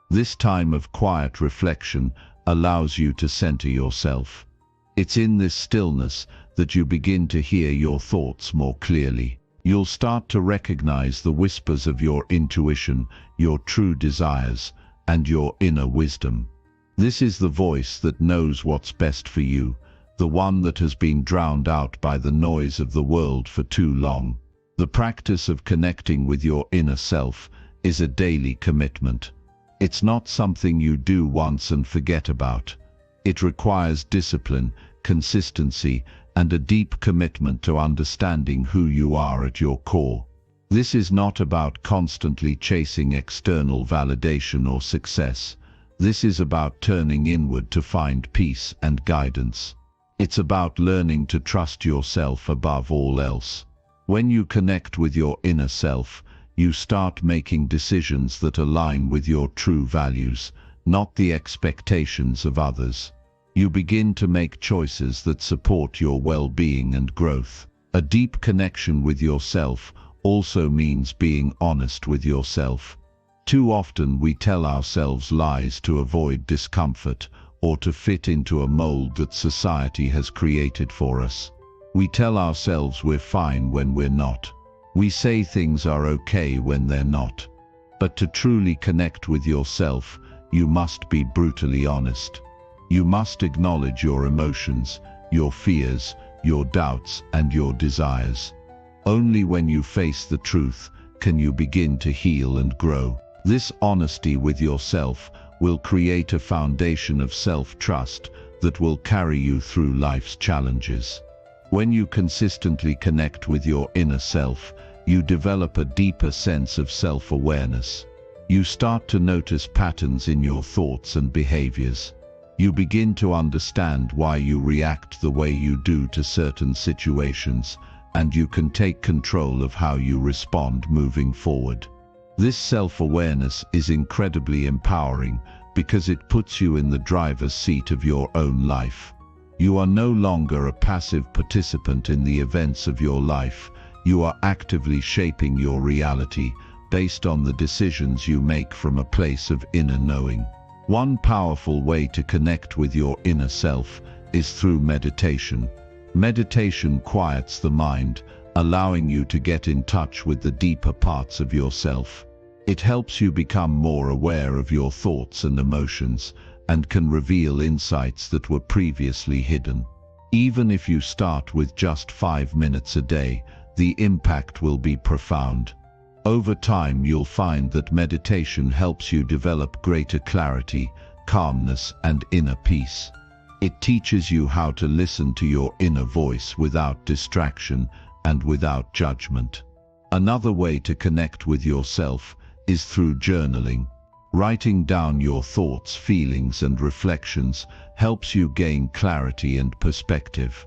This time of quiet reflection allows you to center yourself. It's in this stillness that you begin to hear your thoughts more clearly. You'll start to recognize the whispers of your intuition, your true desires, and your inner wisdom. This is the voice that knows what's best for you, the one that has been drowned out by the noise of the world for too long. The practice of connecting with your inner self is a daily commitment. It's not something you do once and forget about. It requires discipline, consistency, and a deep commitment to understanding who you are at your core. This is not about constantly chasing external validation or success. This is about turning inward to find peace and guidance. It's about learning to trust yourself above all else. When you connect with your inner self, you start making decisions that align with your true values, not the expectations of others. You begin to make choices that support your well-being and growth. A deep connection with yourself also means being honest with yourself. Too often we tell ourselves lies to avoid discomfort or to fit into a mold that society has created for us. We tell ourselves we're fine when we're not. We say things are okay when they're not. But to truly connect with yourself, you must be brutally honest. You must acknowledge your emotions, your fears, your doubts, and your desires. Only when you face the truth can you begin to heal and grow. This honesty with yourself will create a foundation of self-trust that will carry you through life's challenges. When you consistently connect with your inner self, you develop a deeper sense of self-awareness. You start to notice patterns in your thoughts and behaviors. You begin to understand why you react the way you do to certain situations, and you can take control of how you respond moving forward. This self-awareness is incredibly empowering because it puts you in the driver's seat of your own life. You are no longer a passive participant in the events of your life. You are actively shaping your reality based on the decisions you make from a place of inner knowing. One powerful way to connect with your inner self is through meditation. Meditation quiets the mind, allowing you to get in touch with the deeper parts of yourself. It helps you become more aware of your thoughts and emotions, and can reveal insights that were previously hidden. Even if you start with just 5 minutes a day, the impact will be profound. Over time, you'll find that meditation helps you develop greater clarity, calmness, and inner peace. It teaches you how to listen to your inner voice without distraction and without judgment. Another way to connect with yourself is through journaling. Writing down your thoughts, feelings, and reflections helps you gain clarity and perspective.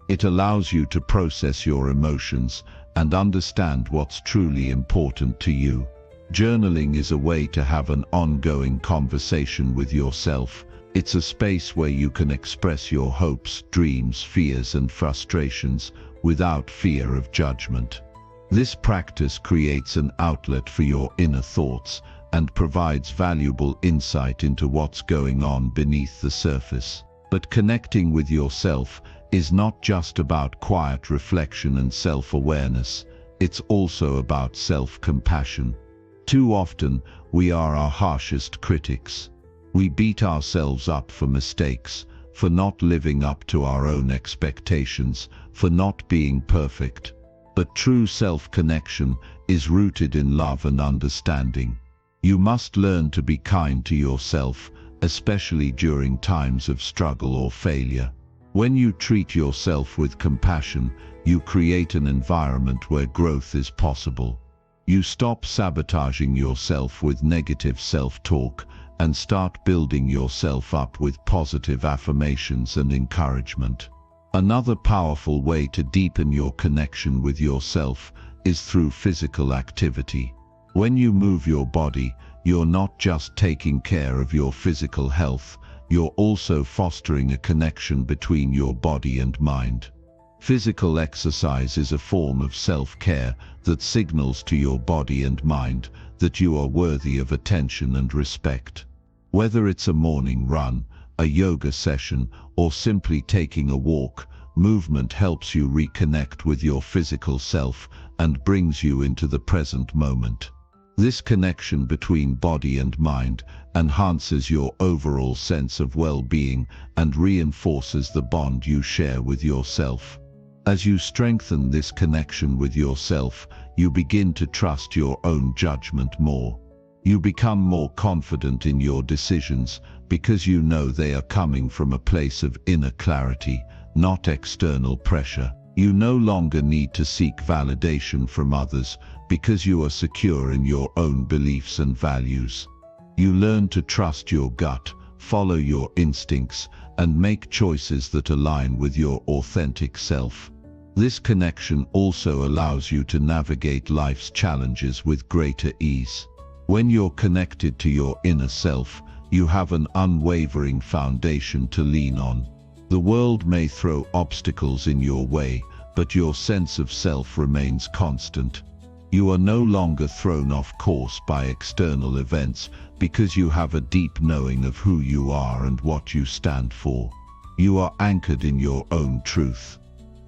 It allows you to process your emotions and understand what's truly important to you. Journaling is a way to have an ongoing conversation with yourself. It's a space where you can express your hopes, dreams, fears, and frustrations without fear of judgment. This practice creates an outlet for your inner thoughts and provides valuable insight into what's going on beneath the surface. But connecting with yourself is not just about quiet reflection and self-awareness, it's also about self-compassion. Too often, we are our harshest critics. We beat ourselves up for mistakes, for not living up to our own expectations, for not being perfect. But true self-connection is rooted in love and understanding. You must learn to be kind to yourself, especially during times of struggle or failure. When you treat yourself with compassion, you create an environment where growth is possible. You stop sabotaging yourself with negative self-talk and start building yourself up with positive affirmations and encouragement. Another powerful way to deepen your connection with yourself is through physical activity. When you move your body, you're not just taking care of your physical health, you're also fostering a connection between your body and mind. Physical exercise is a form of self-care that signals to your body and mind that you are worthy of attention and respect. Whether it's a morning run, a yoga session, or simply taking a walk, movement helps you reconnect with your physical self and brings you into the present moment. This connection between body and mind enhances your overall sense of well-being and reinforces the bond you share with yourself. As you strengthen this connection with yourself, you begin to trust your own judgment more. You become more confident in your decisions because you know they are coming from a place of inner clarity, not external pressure. You no longer need to seek validation from others because you are secure in your own beliefs and values. You learn to trust your gut, follow your instincts, and make choices that align with your authentic self. This connection also allows you to navigate life's challenges with greater ease. When you're connected to your inner self, you have an unwavering foundation to lean on. The world may throw obstacles in your way, but your sense of self remains constant. You are no longer thrown off course by external events because you have a deep knowing of who you are and what you stand for. You are anchored in your own truth.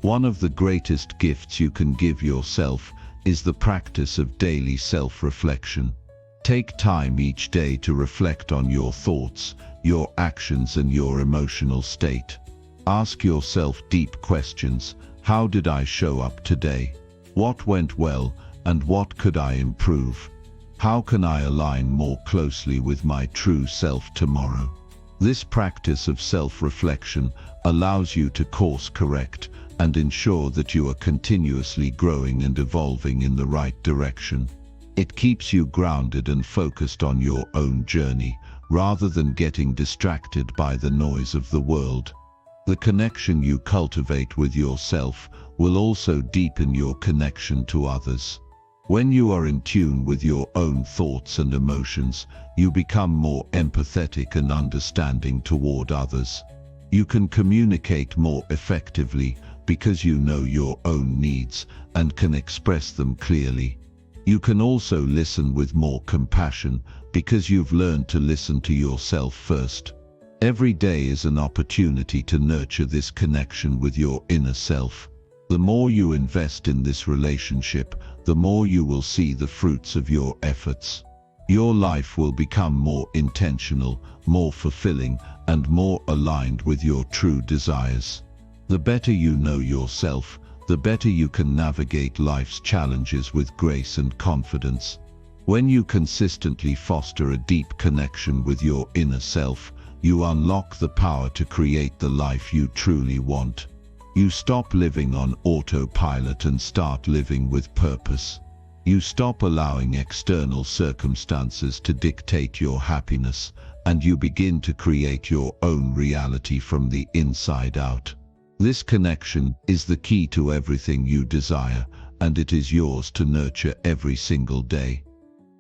One of the greatest gifts you can give yourself is the practice of daily self-reflection. Take time each day to reflect on your thoughts, your actions, and your emotional state. Ask yourself deep questions. How did I show up today? What went well, and what could I improve? How can I align more closely with my true self tomorrow? This practice of self-reflection allows you to course correct and ensure that you are continuously growing and evolving in the right direction. It keeps you grounded and focused on your own journey, rather than getting distracted by the noise of the world. The connection you cultivate with yourself will also deepen your connection to others. When you are in tune with your own thoughts and emotions, you become more empathetic and understanding toward others. You can communicate more effectively because you know your own needs and can express them clearly. You can also listen with more compassion because you've learned to listen to yourself first. Every day is an opportunity to nurture this connection with your inner self. The more you invest in this relationship, the more you will see the fruits of your efforts. Your life will become more intentional, more fulfilling, and more aligned with your true desires. The better you know yourself, the better you can navigate life's challenges with grace and confidence. When you consistently foster a deep connection with your inner self, you unlock the power to create the life you truly want. You stop living on autopilot and start living with purpose. You stop allowing external circumstances to dictate your happiness, and you begin to create your own reality from the inside out. This connection is the key to everything you desire, and it is yours to nurture every single day.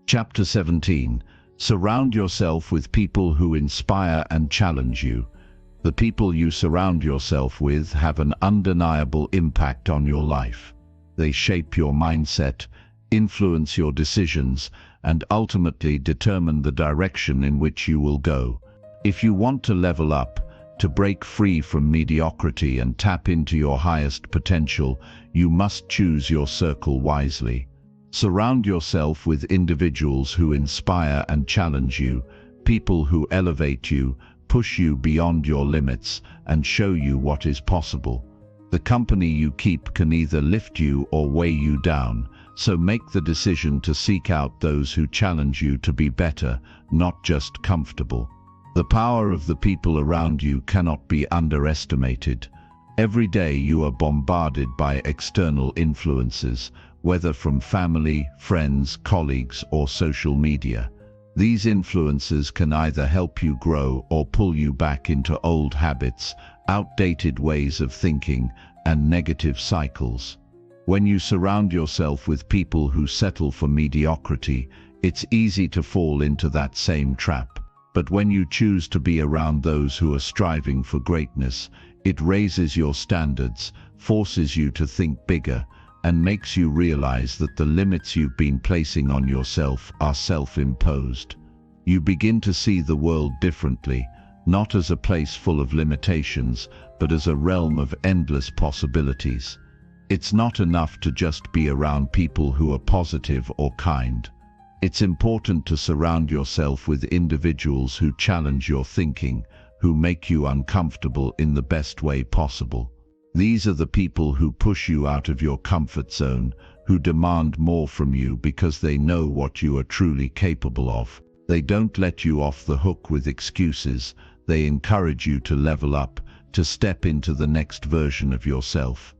Chapter 17. Surround yourself with people who inspire and challenge you. The people you surround yourself with have an undeniable impact on your life. They shape your mindset, influence your decisions, and ultimately determine the direction in which you will go. If you want to level up, to break free from mediocrity and tap into your highest potential, you must choose your circle wisely. Surround yourself with individuals who inspire and challenge you, people who elevate you, push you beyond your limits, and show you what is possible. The company you keep can either lift you or weigh you down, so make the decision to seek out those who challenge you to be better, not just comfortable. The power of the people around you cannot be underestimated. Every day you are bombarded by external influences, whether from family, friends, colleagues, or social media. These influences can either help you grow or pull you back into old habits, outdated ways of thinking, and negative cycles. When you surround yourself with people who settle for mediocrity, it's easy to fall into that same trap. But when you choose to be around those who are striving for greatness, it raises your standards, forces you to think bigger, and makes you realize that the limits you've been placing on yourself are self-imposed. You begin to see the world differently, not as a place full of limitations, but as a realm of endless possibilities. It's not enough to just be around people who are positive or kind. It's important to surround yourself with individuals who challenge your thinking, who make you uncomfortable in the best way possible. These are the people who push you out of your comfort zone, who demand more from you because they know what you are truly capable of. They don't let you off the hook with excuses. They encourage you to level up, to step into the next version of yourself.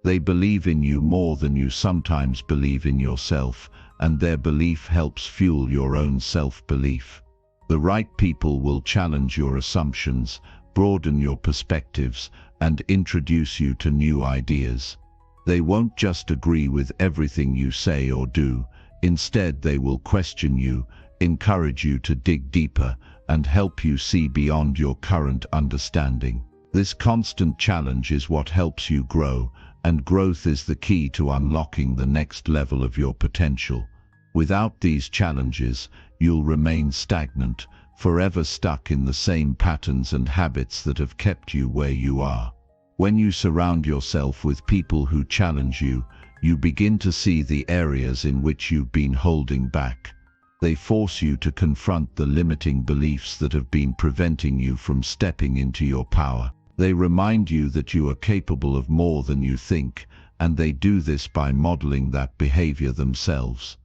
They believe in you more than you sometimes believe in yourself, and their belief helps fuel your own self-belief. The right people will challenge your assumptions, broaden your perspectives, and introduce you to new ideas. They won't just agree with everything you say or do. Instead, they will question you, encourage you to dig deeper, and help you see beyond your current understanding. This constant challenge is what helps you grow, and growth is the key to unlocking the next level of your potential. Without these challenges, you'll remain stagnant, forever stuck in the same patterns and habits that have kept you where you are. When you surround yourself with people who challenge you, you begin to see the areas in which you've been holding back. They force you to confront the limiting beliefs that have been preventing you from stepping into your power. They remind you that you are capable of more than you think, and they do this by modeling that behavior themselves.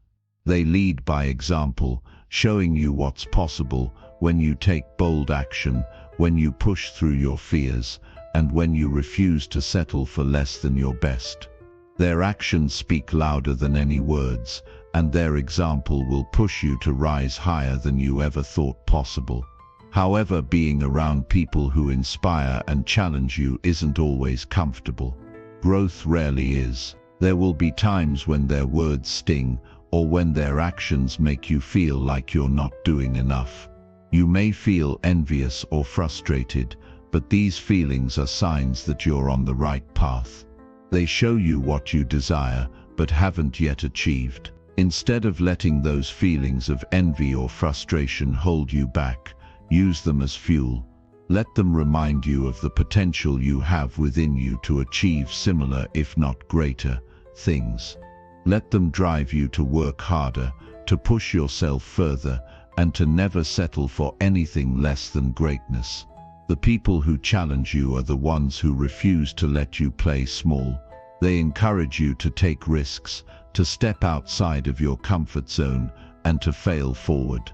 They lead by example, showing you what's possible when you take bold action, when you push through your fears, and when you refuse to settle for less than your best. Their actions speak louder than any words, and their example will push you to rise higher than you ever thought possible. However, being around people who inspire and challenge you isn't always comfortable. Growth rarely is. There will be times when their words sting, or when their actions make you feel like you're not doing enough. You may feel envious or frustrated, but these feelings are signs that you're on the right path. They show you what you desire, but haven't yet achieved. Instead of letting those feelings of envy or frustration hold you back, use them as fuel. Let them remind you of the potential you have within you to achieve similar, if not greater, things. Let them drive you to work harder, to push yourself further, and to never settle for anything less than greatness. The people who challenge you are the ones who refuse to let you play small. They encourage you to take risks, to step outside of your comfort zone, and to fail forward.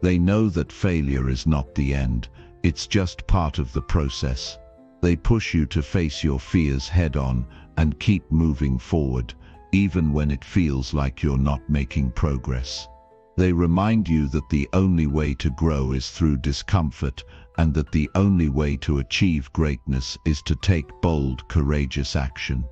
They know that failure is not the end, it's just part of the process. They push you to face your fears head-on and keep moving forward, even when it feels like you're not making progress. They remind you that the only way to grow is through discomfort, and that the only way to achieve greatness is to take bold, courageous action.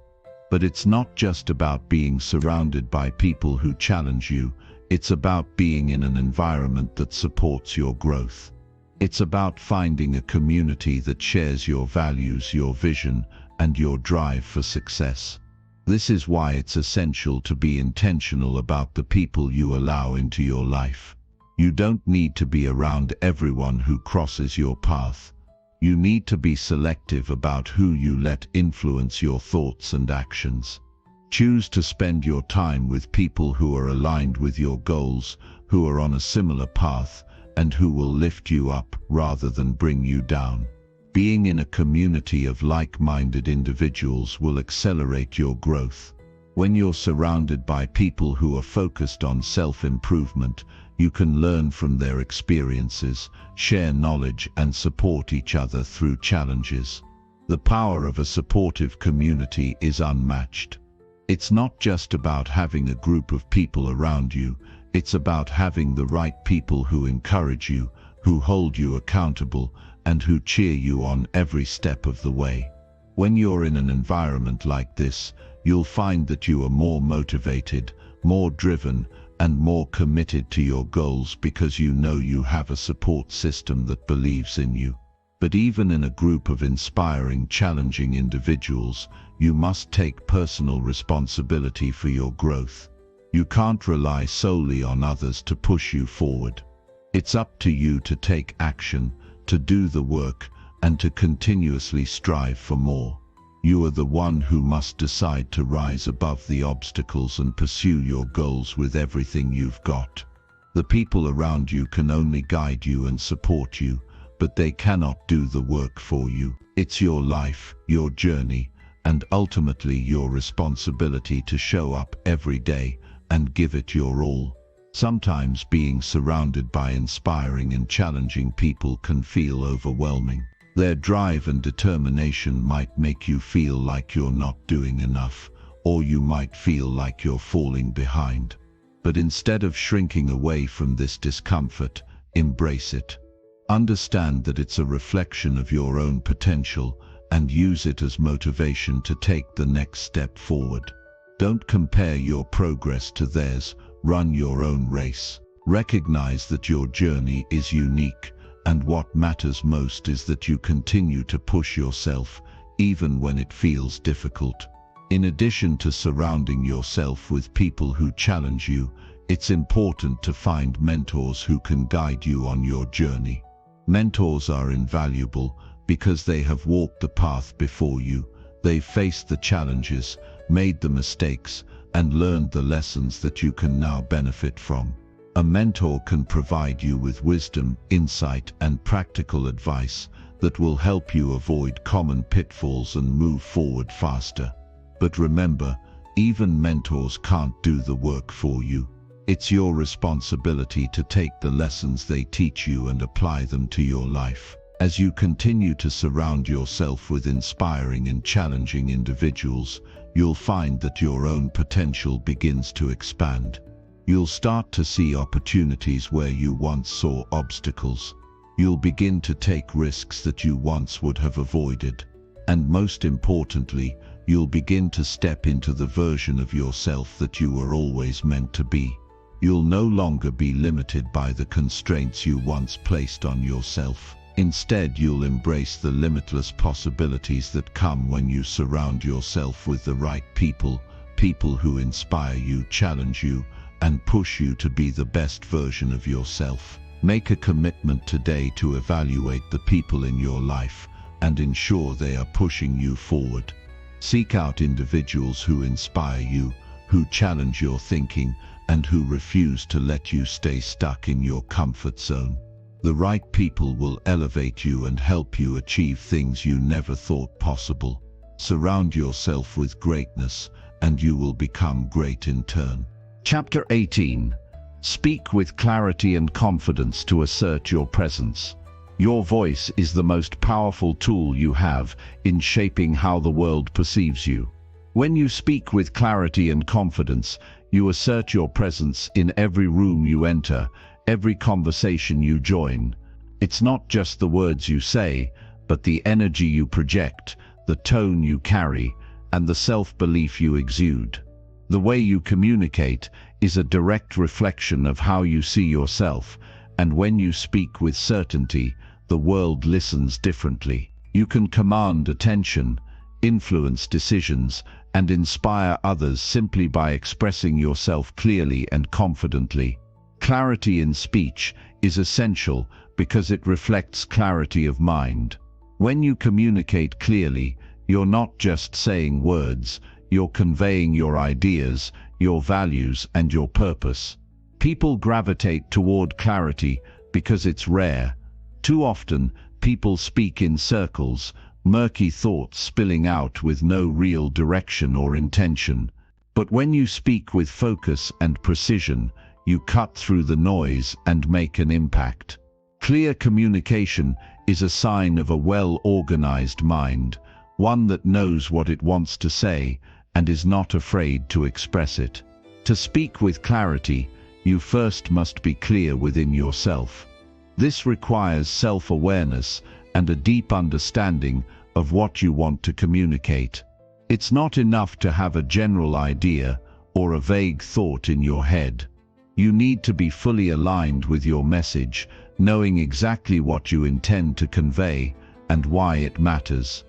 But it's not just about being surrounded by people who challenge you. It's about being in an environment that supports your growth. It's about finding a community that shares your values, your vision, and your drive for success. This is why it's essential to be intentional about the people you allow into your life. You don't need to be around everyone who crosses your path. You need to be selective about who you let influence your thoughts and actions. Choose to spend your time with people who are aligned with your goals, who are on a similar path, and who will lift you up rather than bring you down. Being in a community of like-minded individuals will accelerate your growth. When you're surrounded by people who are focused on self-improvement, you can learn from their experiences, share knowledge, and support each other through challenges. The power of a supportive community is unmatched. It's not just about having a group of people around you, it's about having the right people who encourage you, who hold you accountable, and who cheer you on every step of the way. When you're in an environment like this, you'll find that you are more motivated, more driven, and more committed to your goals because you know you have a support system that believes in you. But even in a group of inspiring, challenging individuals, you must take personal responsibility for your growth. You can't rely solely on others to push you forward. It's up to you to take action, to do the work, and to continuously strive for more. You are the one who must decide to rise above the obstacles and pursue your goals with everything you've got. The people around you can only guide you and support you, but they cannot do the work for you. It's your life, your journey, and ultimately your responsibility to show up every day and give it your all. Sometimes being surrounded by inspiring and challenging people can feel overwhelming. Their drive and determination might make you feel like you're not doing enough, or you might feel like you're falling behind. But instead of shrinking away from this discomfort, embrace it. Understand that it's a reflection of your own potential and use it as motivation to take the next step forward. Don't compare your progress to theirs. Run your own race. Recognize that your journey is unique, and what matters most is that you continue to push yourself, even when it feels difficult. In addition to surrounding yourself with people who challenge you, it's important to find mentors who can guide you on your journey. Mentors are invaluable because they have walked the path before you. They've faced the challenges, made the mistakes, and learned the lessons that you can now benefit from. A mentor can provide you with wisdom, insight, and practical advice that will help you avoid common pitfalls and move forward faster. But remember, even mentors can't do the work for you. It's your responsibility to take the lessons they teach you and apply them to your life. As you continue to surround yourself with inspiring and challenging individuals, you'll find that your own potential begins to expand. You'll start to see opportunities where you once saw obstacles. You'll begin to take risks that you once would have avoided. And most importantly, you'll begin to step into the version of yourself that you were always meant to be. You'll no longer be limited by the constraints you once placed on yourself. Instead, you'll embrace the limitless possibilities that come when you surround yourself with the right people, people who inspire you, challenge you, and push you to be the best version of yourself. Make a commitment today to evaluate the people in your life and ensure they are pushing you forward. Seek out individuals who inspire you, who challenge your thinking, and who refuse to let you stay stuck in your comfort zone. The right people will elevate you and help you achieve things you never thought possible. Surround yourself with greatness, and you will become great in turn. Chapter 18. Speak with clarity and confidence to assert your presence. Your voice is the most powerful tool you have in shaping how the world perceives you. When you speak with clarity and confidence, you assert your presence in every room you enter, every conversation you join. It's not just the words you say, but the energy you project, the tone you carry, and the self-belief you exude. The way you communicate is a direct reflection of how you see yourself, and when you speak with certainty, the world listens differently. You can command attention, influence decisions, and inspire others simply by expressing yourself clearly and confidently. Clarity in speech is essential because it reflects clarity of mind. When you communicate clearly, you're not just saying words, you're conveying your ideas, your values, and your purpose. People gravitate toward clarity because it's rare. Too often, people speak in circles, murky thoughts spilling out with no real direction or intention. But when you speak with focus and precision, you cut through the noise and make an impact. Clear communication is a sign of a well-organized mind, one that knows what it wants to say and is not afraid to express it. To speak with clarity, you first must be clear within yourself. This requires self-awareness and a deep understanding of what you want to communicate. It's not enough to have a general idea or a vague thought in your head. You need to be fully aligned with your message, knowing exactly what you intend to convey and why it matters.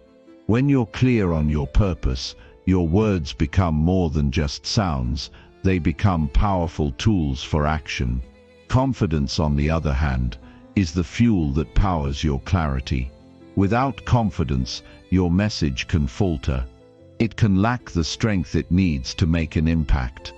When you're clear on your purpose, your words become more than just sounds, they become powerful tools for action. Confidence, on the other hand, is the fuel that powers your clarity. Without confidence, your message can falter. It can lack the strength it needs to make an impact.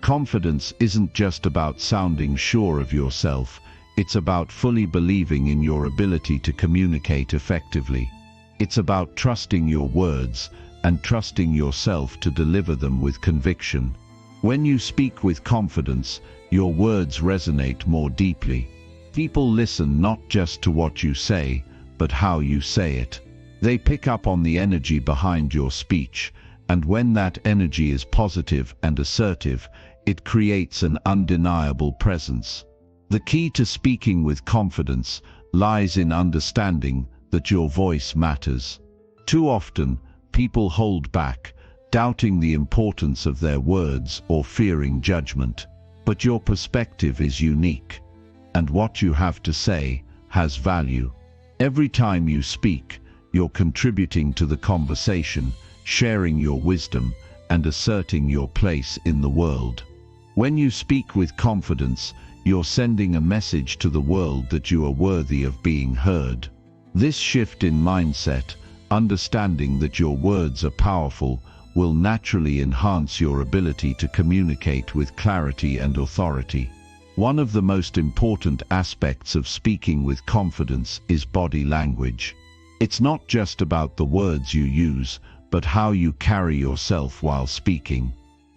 Confidence isn't just about sounding sure of yourself, it's about fully believing in your ability to communicate effectively. It's about trusting your words and trusting yourself to deliver them with conviction. When you speak with confidence, your words resonate more deeply. People listen not just to what you say, but how you say it. They pick up on the energy behind your speech, and when that energy is positive and assertive, it creates an undeniable presence. The key to speaking with confidence lies in understanding that your voice matters. Too often, people hold back, doubting the importance of their words or fearing judgment. But your perspective is unique, and what you have to say has value. Every time you speak, you're contributing to the conversation, sharing your wisdom, and asserting your place in the world. When you speak with confidence, you're sending a message to the world that you are worthy of being heard. This shift in mindset, understanding that your words are powerful, will naturally enhance your ability to communicate with clarity and authority. One of the most important aspects of speaking with confidence is body language. It's not just about the words you use, but how you carry yourself while speaking.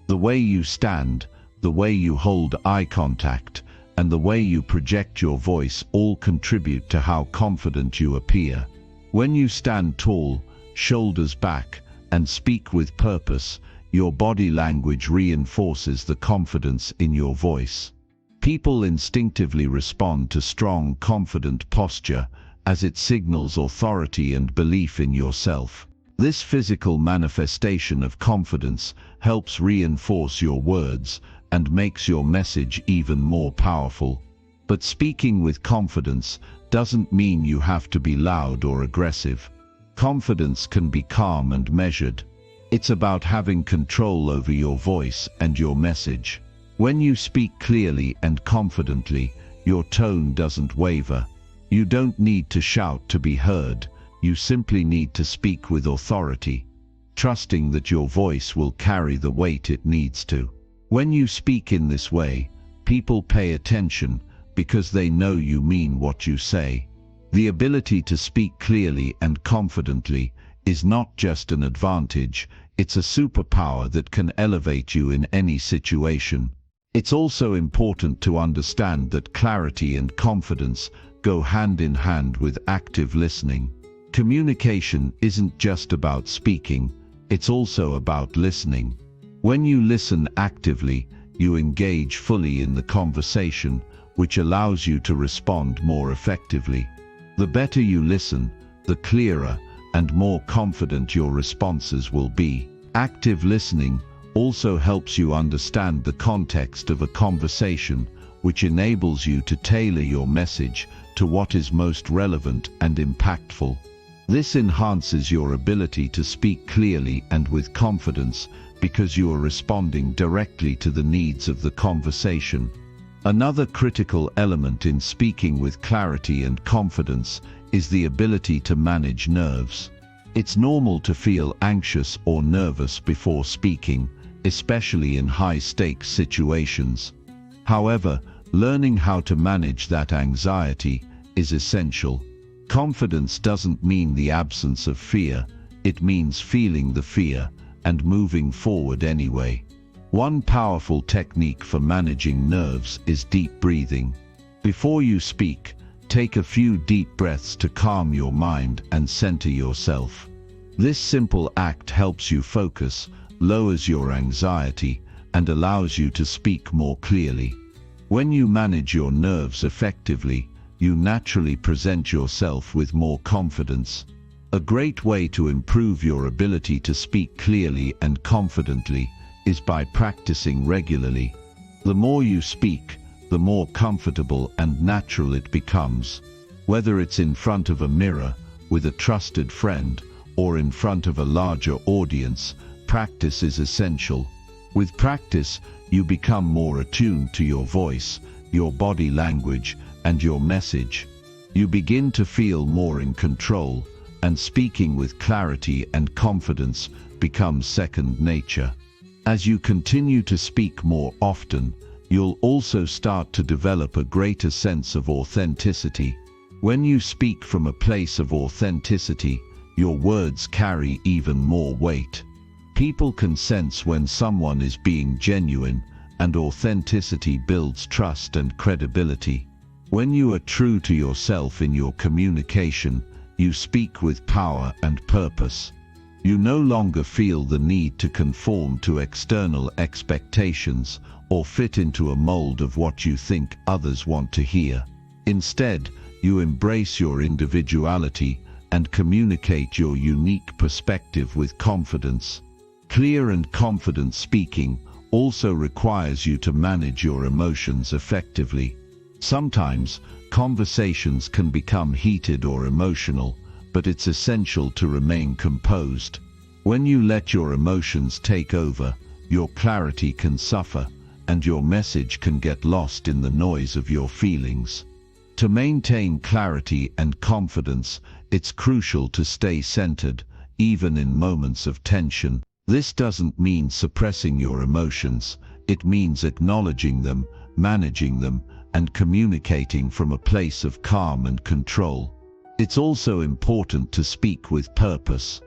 The way you stand, the way you hold eye contact, and the way you project your voice all contribute to how confident you appear. When you stand tall, shoulders back, and speak with purpose, your body language reinforces the confidence in your voice. People instinctively respond to strong, confident posture as it signals authority and belief in yourself. This physical manifestation of confidence helps reinforce your words and makes your message even more powerful. But speaking with confidence doesn't mean you have to be loud or aggressive. Confidence can be calm and measured. It's about having control over your voice and your message. When you speak clearly and confidently, your tone doesn't waver. You don't need to shout to be heard. You simply need to speak with authority, trusting that your voice will carry the weight it needs to. When you speak in this way, people pay attention because they know you mean what you say. The ability to speak clearly and confidently is not just an advantage, it's a superpower that can elevate you in any situation. It's also important to understand that clarity and confidence go hand in hand with active listening. Communication isn't just about speaking, it's also about listening. When you listen actively, you engage fully in the conversation, which allows you to respond more effectively. The better you listen, the clearer and more confident your responses will be. Active listening also helps you understand the context of a conversation, which enables you to tailor your message to what is most relevant and impactful. This enhances your ability to speak clearly and with confidence because you are responding directly to the needs of the conversation. Another critical element in speaking with clarity and confidence is the ability to manage nerves. It's normal to feel anxious or nervous before speaking, especially in high-stakes situations. However, learning how to manage that anxiety is essential. Confidence doesn't mean the absence of fear, it means feeling the fear and moving forward anyway. One powerful technique for managing nerves is deep breathing. Before you speak, take a few deep breaths to calm your mind and center yourself. This simple act helps you focus, lowers your anxiety, and allows you to speak more clearly. When you manage your nerves effectively, you naturally present yourself with more confidence. A great way to improve your ability to speak clearly and confidently is by practicing regularly. The more you speak, the more comfortable and natural it becomes. Whether it's in front of a mirror, with a trusted friend, or in front of a larger audience, practice is essential. With practice, you become more attuned to your voice, your body language, and your message. You begin to feel more in control, and speaking with clarity and confidence becomes second nature. As you continue to speak more often, you'll also start to develop a greater sense of authenticity. When you speak from a place of authenticity, your words carry even more weight. People can sense when someone is being genuine, and authenticity builds trust and credibility. When you are true to yourself in your communication, you speak with power and purpose. You no longer feel the need to conform to external expectations or fit into a mold of what you think others want to hear. Instead, you embrace your individuality and communicate your unique perspective with confidence. Clear and confident speaking also requires you to manage your emotions effectively. Sometimes, conversations can become heated or emotional, but it's essential to remain composed. When you let your emotions take over, your clarity can suffer, and your message can get lost in the noise of your feelings. To maintain clarity and confidence, it's crucial to stay centered, even in moments of tension. This doesn't mean suppressing your emotions, it means acknowledging them, managing them, and communicating from a place of calm and control. It's also important to speak with purpose.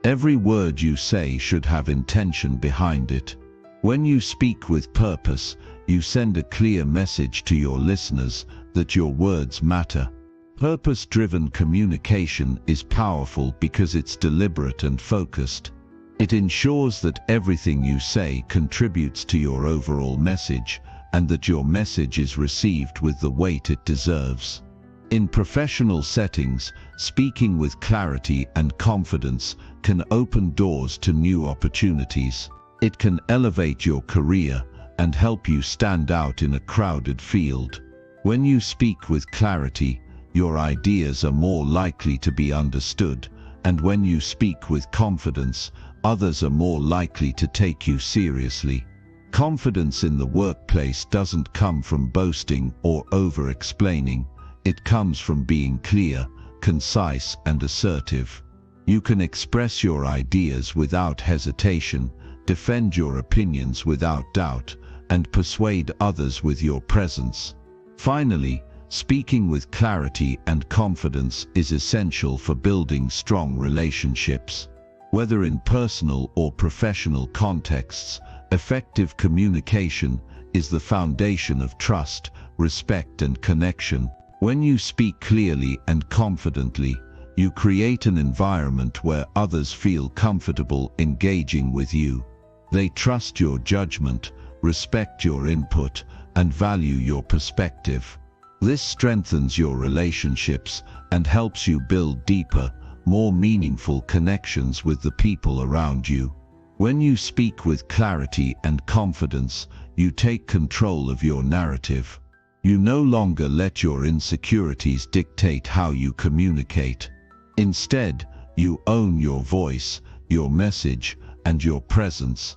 Every word you say should have intention behind it. When you speak with purpose, you send a clear message to your listeners that your words matter. Purpose-driven communication is powerful because it's deliberate and focused. It ensures that everything you say contributes to your overall message, and that your message is received with the weight it deserves. In professional settings, speaking with clarity and confidence can open doors to new opportunities. It can elevate your career and help you stand out in a crowded field. When you speak with clarity, your ideas are more likely to be understood, and when you speak with confidence, others are more likely to take you seriously. Confidence in the workplace doesn't come from boasting or over-explaining. It comes from being clear, concise, and assertive. You can express your ideas without hesitation, defend your opinions without doubt, and persuade others with your presence. Finally, speaking with clarity and confidence is essential for building strong relationships. Whether in personal or professional contexts, effective communication is the foundation of trust, respect, and connection. When you speak clearly and confidently, you create an environment where others feel comfortable engaging with you. They trust your judgment, respect your input, and value your perspective. This strengthens your relationships and helps you build deeper, more meaningful connections with the people around you. When you speak with clarity and confidence, you take control of your narrative. You no longer let your insecurities dictate how you communicate. Instead, you own your voice, your message, and your presence.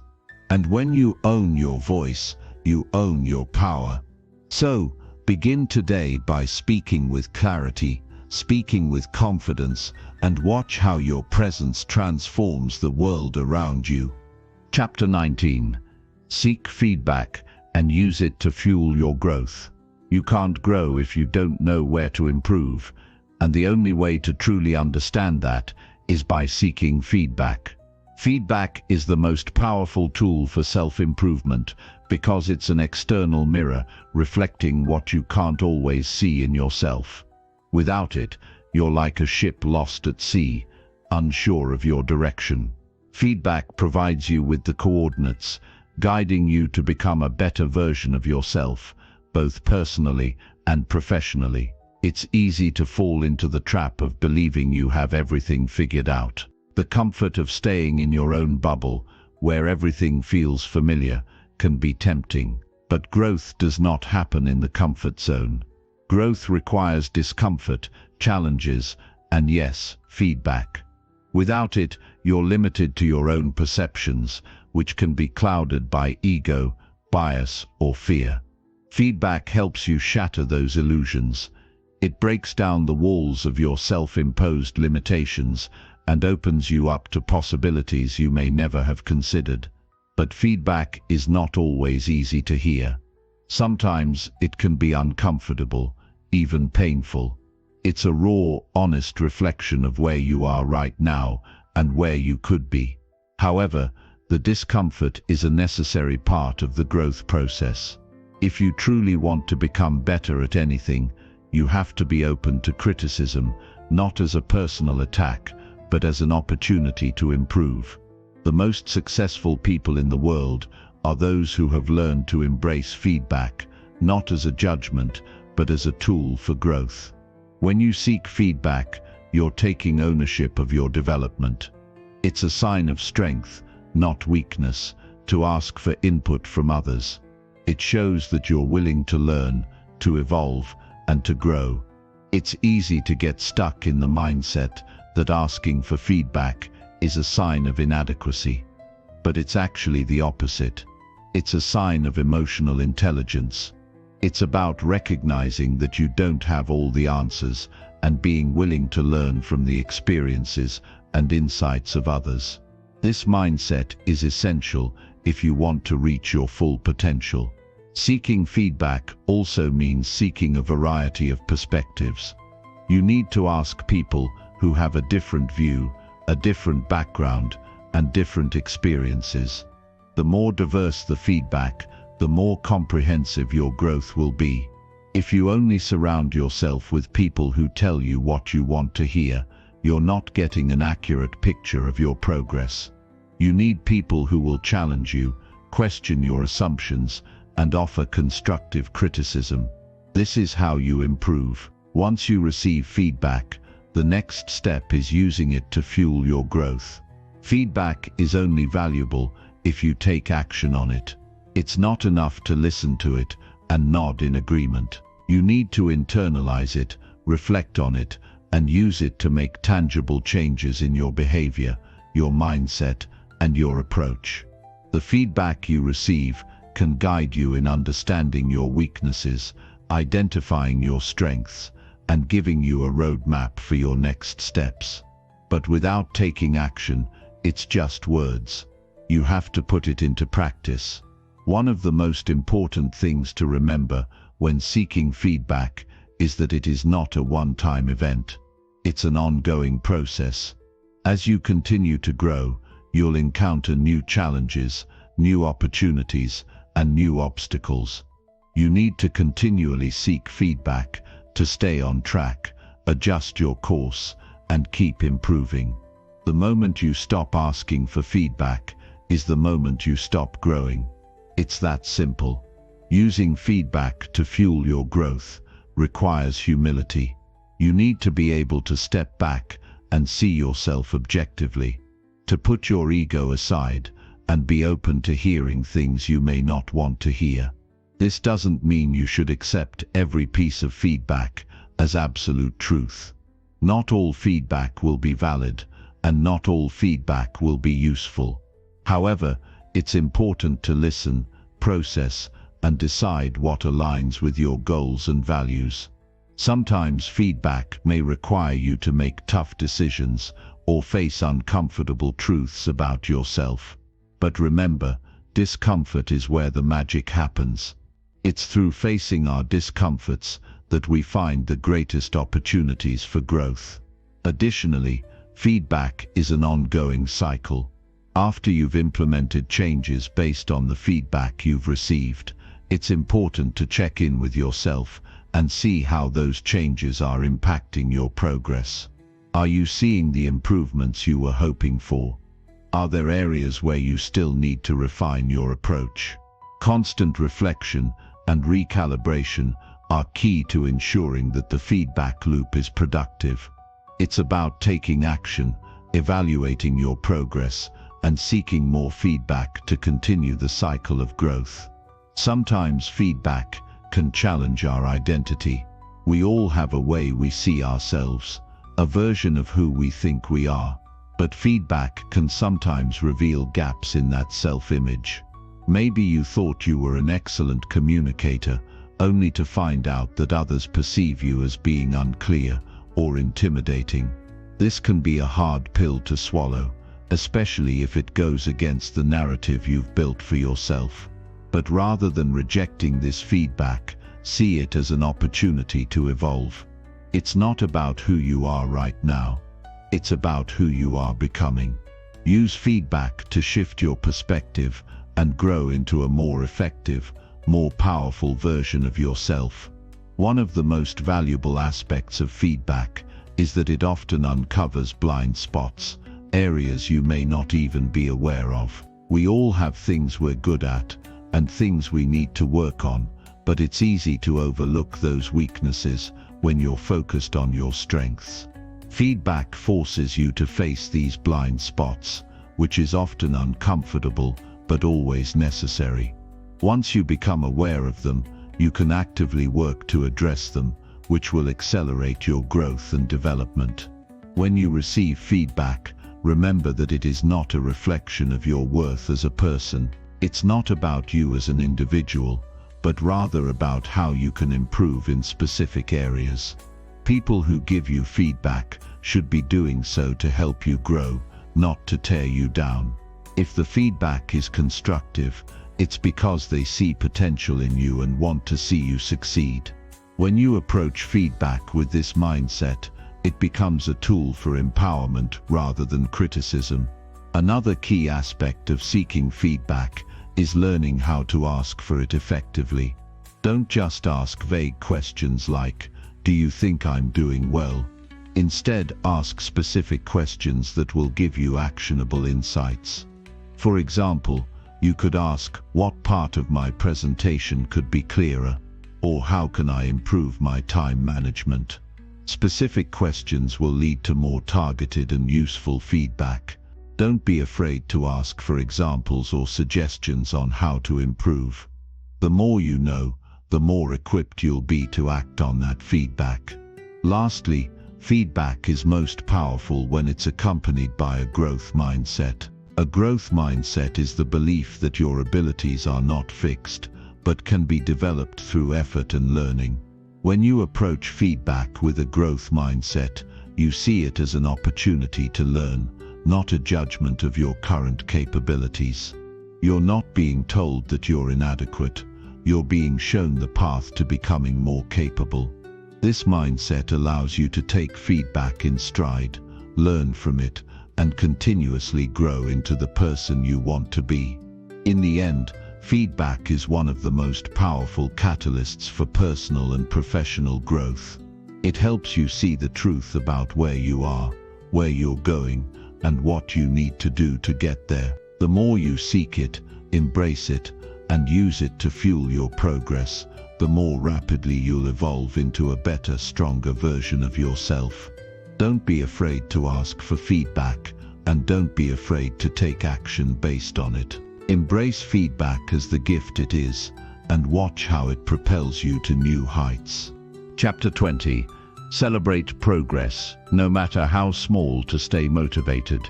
And when you own your voice, you own your power. So, begin today by speaking with clarity, speaking with confidence, and watch how your presence transforms the world around you. Chapter 19. Seek feedback and use it to fuel your growth. You can't grow if you don't know where to improve. And the only way to truly understand that is by seeking feedback. Feedback is the most powerful tool for self-improvement because it's an external mirror reflecting what you can't always see in yourself. Without it, you're like a ship lost at sea, unsure of your direction. Feedback provides you with the coordinates, guiding you to become a better version of yourself, both personally and professionally. It's easy to fall into the trap of believing you have everything figured out. The comfort of staying in your own bubble, where everything feels familiar, can be tempting. But growth does not happen in the comfort zone. Growth requires discomfort, challenges, and yes, feedback. Without it, you're limited to your own perceptions, which can be clouded by ego, bias, or fear. Feedback helps you shatter those illusions. It breaks down the walls of your self-imposed limitations and opens you up to possibilities you may never have considered. But feedback is not always easy to hear. Sometimes it can be uncomfortable, even painful. It's a raw, honest reflection of where you are right now and where you could be. However, the discomfort is a necessary part of the growth process. If you truly want to become better at anything, you have to be open to criticism, not as a personal attack, but as an opportunity to improve. The most successful people in the world are those who have learned to embrace feedback, not as a judgment, but as a tool for growth. When you seek feedback, you're taking ownership of your development. It's a sign of strength, not weakness, to ask for input from others. It shows that you're willing to learn, to evolve, and to grow. It's easy to get stuck in the mindset that asking for feedback is a sign of inadequacy. But it's actually the opposite. It's a sign of emotional intelligence. It's about recognizing that you don't have all the answers and being willing to learn from the experiences and insights of others. This mindset is essential if you want to reach your full potential. Seeking feedback also means seeking a variety of perspectives. You need to ask people who have a different view, a different background, and different experiences. The more diverse the feedback, the more comprehensive your growth will be. If you only surround yourself with people who tell you what you want to hear, you're not getting an accurate picture of your progress. You need people who will challenge you, question your assumptions, and offer constructive criticism. This is how you improve. Once you receive feedback, the next step is using it to fuel your growth. Feedback is only valuable if you take action on it. It's not enough to listen to it and nod in agreement. You need to internalize it, reflect on it, and use it to make tangible changes in your behavior, your mindset, and your approach. The feedback you receive can guide you in understanding your weaknesses, identifying your strengths, and giving you a roadmap for your next steps. But without taking action, it's just words. You have to put it into practice. One of the most important things to remember when seeking feedback is that it is not a one-time event. It's an ongoing process. As you continue to grow, you'll encounter new challenges, new opportunities, and new obstacles. You need to continually seek feedback to stay on track, adjust your course, and keep improving. The moment you stop asking for feedback is the moment you stop growing. It's that simple. Using feedback to fuel your growth requires humility. You need to be able to step back and see yourself objectively, to put your ego aside and be open to hearing things you may not want to hear. This doesn't mean you should accept every piece of feedback as absolute truth. Not all feedback will be valid, and not all feedback will be useful. However, it's important to listen, process, and decide what aligns with your goals and values. Sometimes feedback may require you to make tough decisions or face uncomfortable truths about yourself. But remember, discomfort is where the magic happens. It's through facing our discomforts that we find the greatest opportunities for growth. Additionally, feedback is an ongoing cycle. After you've implemented changes based on the feedback you've received, it's important to check in with yourself and see how those changes are impacting your progress. Are you seeing the improvements you were hoping for? Are there areas where you still need to refine your approach? Constant reflection and recalibration are key to ensuring that the feedback loop is productive. It's about taking action, evaluating your progress, and seeking more feedback to continue the cycle of growth. Sometimes feedback can challenge our identity. We all have a way we see ourselves, a version of who we think we are. But feedback can sometimes reveal gaps in that self-image. Maybe you thought you were an excellent communicator, only to find out that others perceive you as being unclear or intimidating. This can be a hard pill to swallow, especially if it goes against the narrative you've built for yourself. But rather than rejecting this feedback, see it as an opportunity to evolve. It's not about who you are right now. It's about who you are becoming. Use feedback to shift your perspective and grow into a more effective, more powerful version of yourself. One of the most valuable aspects of feedback is that it often uncovers blind spots, areas you may not even be aware of. We all have things we're good at and things we need to work on, but it's easy to overlook those weaknesses when you're focused on your strengths. Feedback forces you to face these blind spots, which is often uncomfortable but always necessary. Once you become aware of them, you can actively work to address them, which will accelerate your growth and development. When you receive feedback, remember that it is not a reflection of your worth as a person. It's not about you as an individual, but rather about how you can improve in specific areas. People who give you feedback should be doing so to help you grow, not to tear you down. If the feedback is constructive, it's because they see potential in you and want to see you succeed. When you approach feedback with this mindset, it becomes a tool for empowerment rather than criticism. Another key aspect of seeking feedback is learning how to ask for it effectively. Don't just ask vague questions like, "Do you think I'm doing well?" Instead, ask specific questions that will give you actionable insights. For example, you could ask, "What part of my presentation could be clearer?" Or, "How can I improve my time management?" Specific questions will lead to more targeted and useful feedback. Don't be afraid to ask for examples or suggestions on how to improve. The more you know, the more equipped you'll be to act on that feedback. Lastly, feedback is most powerful when it's accompanied by a growth mindset. A growth mindset is the belief that your abilities are not fixed, but can be developed through effort and learning. When you approach feedback with a growth mindset, you see it as an opportunity to learn, not a judgment of your current capabilities. You're not being told that you're inadequate, you're being shown the path to becoming more capable. This mindset allows you to take feedback in stride, learn from it, and continuously grow into the person you want to be. In the end, feedback is one of the most powerful catalysts for personal and professional growth. It helps you see the truth about where you are, where you're going, and what you need to do to get there. The more you seek it, embrace it, and use it to fuel your progress, the more rapidly you'll evolve into a better, stronger version of yourself. Don't be afraid to ask for feedback, and don't be afraid to take action based on it. Embrace feedback as the gift it is, and watch how it propels you to new heights. Chapter 20. Celebrate progress, no matter how small, to stay motivated.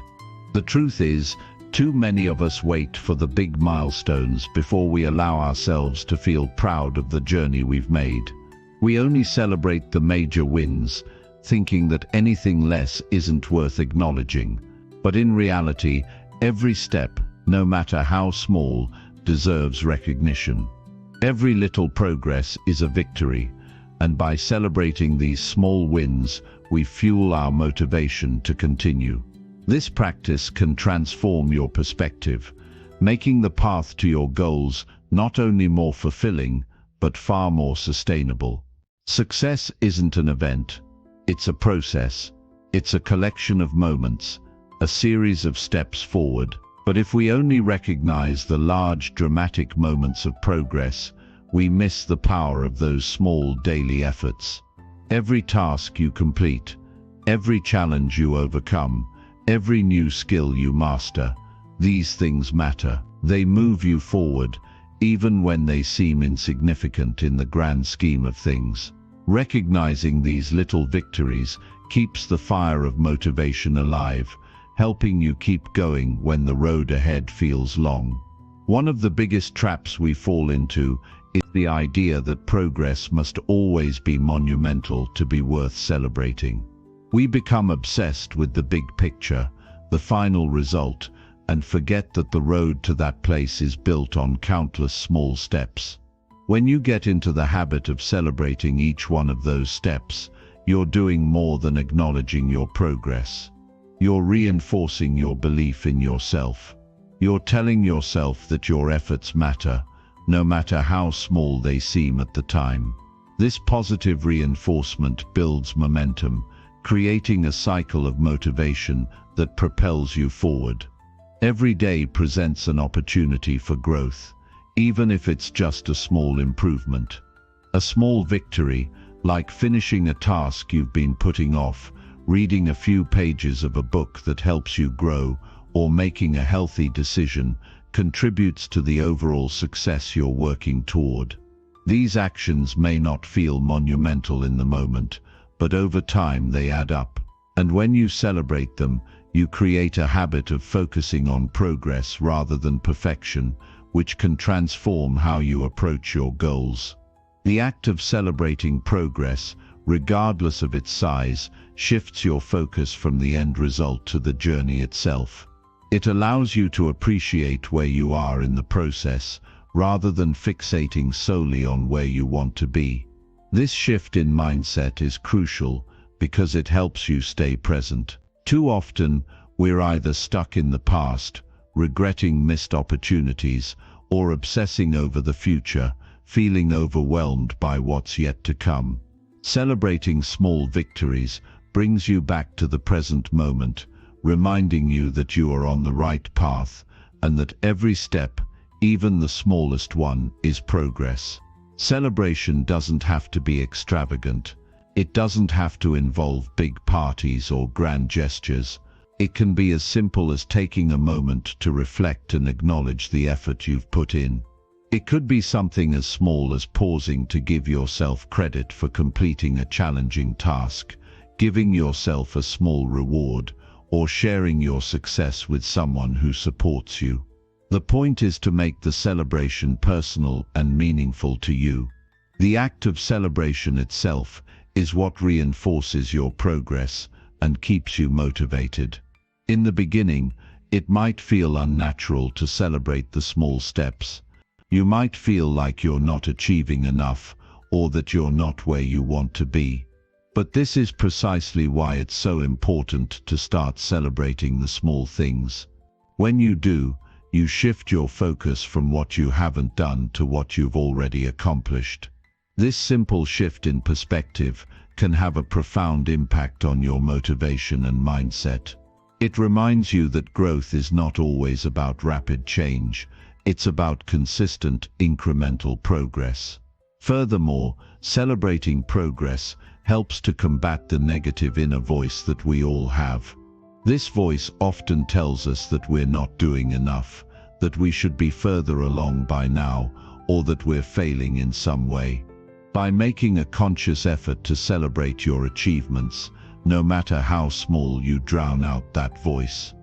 The truth is, too many of us wait for the big milestones before we allow ourselves to feel proud of the journey we've made. We only celebrate the major wins, thinking that anything less isn't worth acknowledging. But in reality, every step, no matter how small, deserves recognition. Every little progress is a victory, And by celebrating these small wins, we fuel our motivation to continue. This practice can transform your perspective, making the path to your goals not only more fulfilling, but far more sustainable. Success isn't an event, it's a process. It's a collection of moments, a series of steps forward. But if we only recognize the large, dramatic moments of progress, we miss the power of those small daily efforts. Every task you complete, every challenge you overcome, every new skill you master, these things matter. They move you forward, even when they seem insignificant in the grand scheme of things. Recognizing these little victories keeps the fire of motivation alive, helping you keep going when the road ahead feels long. One of the biggest traps we fall into is the idea that progress must always be monumental to be worth celebrating. We become obsessed with the big picture, the final result, and forget that the road to that place is built on countless small steps. When you get into the habit of celebrating each one of those steps, you're doing more than acknowledging your progress. You're reinforcing your belief in yourself. You're telling yourself that your efforts matter, no matter how small they seem at the time. This positive reinforcement builds momentum, creating a cycle of motivation that propels you forward. Every day presents an opportunity for growth, even if it's just a small improvement. A small victory, like finishing a task you've been putting off, reading a few pages of a book that helps you grow, or making a healthy decision, contributes to the overall success you're working toward. These actions may not feel monumental in the moment, but over time they add up. And when you celebrate them, you create a habit of focusing on progress rather than perfection, which can transform how you approach your goals. The act of celebrating progress, regardless of its size, shifts your focus from the end result to the journey itself. It allows you to appreciate where you are in the process, rather than fixating solely on where you want to be. This shift in mindset is crucial because it helps you stay present. Too often, we're either stuck in the past, regretting missed opportunities, or obsessing over the future, feeling overwhelmed by what's yet to come. Celebrating small victories brings you back to the present moment, reminding you that you are on the right path and that every step, even the smallest one, is progress. Celebration doesn't have to be extravagant. It doesn't have to involve big parties or grand gestures. It can be as simple as taking a moment to reflect and acknowledge the effort you've put in. It could be something as small as pausing to give yourself credit for completing a challenging task, giving yourself a small reward, or sharing your success with someone who supports you. The point is to make the celebration personal and meaningful to you. The act of celebration itself is what reinforces your progress and keeps you motivated. In the beginning, it might feel unnatural to celebrate the small steps. You might feel like you're not achieving enough, or that you're not where you want to be. But this is precisely why it's so important to start celebrating the small things. When you do, you shift your focus from what you haven't done to what you've already accomplished. This simple shift in perspective can have a profound impact on your motivation and mindset. It reminds you that growth is not always about rapid change. It's about consistent, incremental progress. Furthermore, celebrating progress helps to combat the negative inner voice that we all have. This voice often tells us that we're not doing enough, that we should be further along by now, or that we're failing in some way. By making a conscious effort to celebrate your achievements, no matter how small, you drown out that voice.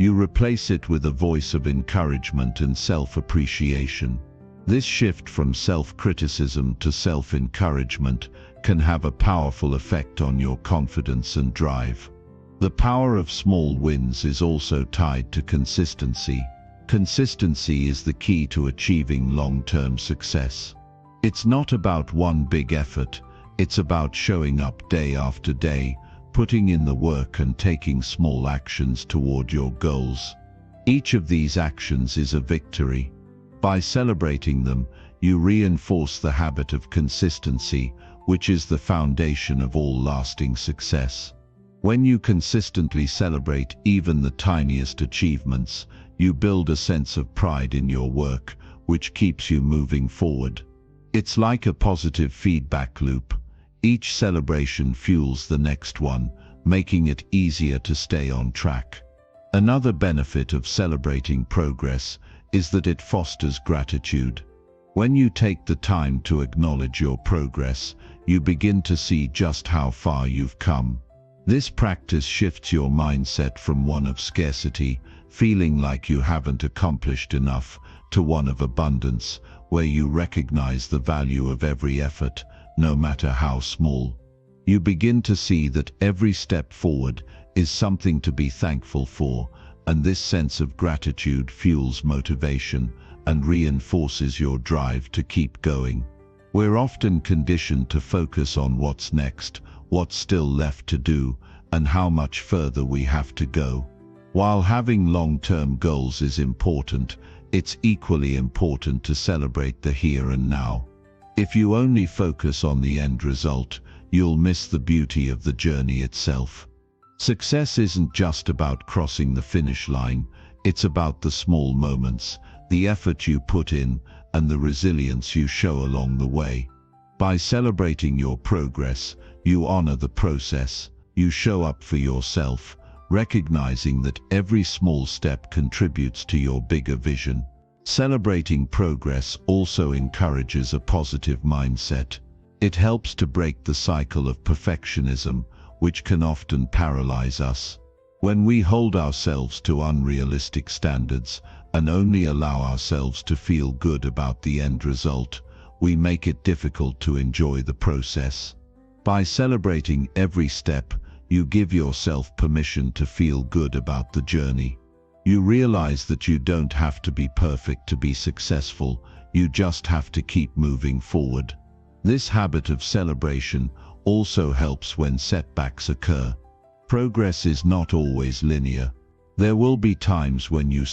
You replace it with a voice of encouragement and self-appreciation. This shift from self-criticism to self-encouragement can have a powerful effect on your confidence and drive. The power of small wins is also tied to consistency. Consistency is the key to achieving long-term success. It's not about one big effort, It's about showing up day after day, putting in the work and taking small actions toward your goals. Each of these actions is a victory. By celebrating them, you reinforce the habit of consistency, which is the foundation of all lasting success. When you consistently celebrate even the tiniest achievements, you build a sense of pride in your work, which keeps you moving forward. It's like a positive feedback loop. Each celebration fuels the next one, making it easier to stay on track. Another benefit of celebrating progress is that it fosters gratitude. When you take the time to acknowledge your progress, you begin to see just how far you've come. This practice shifts your mindset from one of scarcity, feeling like you haven't accomplished enough, to one of abundance, where you recognize the value of every effort, no matter how small. You begin to see that every step forward is something to be thankful for, and this sense of gratitude fuels motivation and reinforces your drive to keep going. We're often conditioned to focus on what's next, what's still left to do, and how much further we have to go. While having long-term goals is important, it's equally important to celebrate the here and now. If you only focus on the end result, you'll miss the beauty of the journey itself. Success isn't just about crossing the finish line, it's about the small moments, the effort you put in, and the resilience you show along the way. By celebrating your progress, you honor the process, you show up for yourself, recognizing that every small step contributes to your bigger vision. Celebrating progress also encourages a positive mindset. It helps to break the cycle of perfectionism, which can often paralyze us. When we hold ourselves to unrealistic standards and only allow ourselves to feel good about the end result, we make it difficult to enjoy the process. By celebrating every step, you give yourself permission to feel good about the journey. You realize that you don't have to be perfect to be successful, you just have to keep moving forward. This habit of celebration also helps when setbacks occur. Progress is not always linear. There will be times when you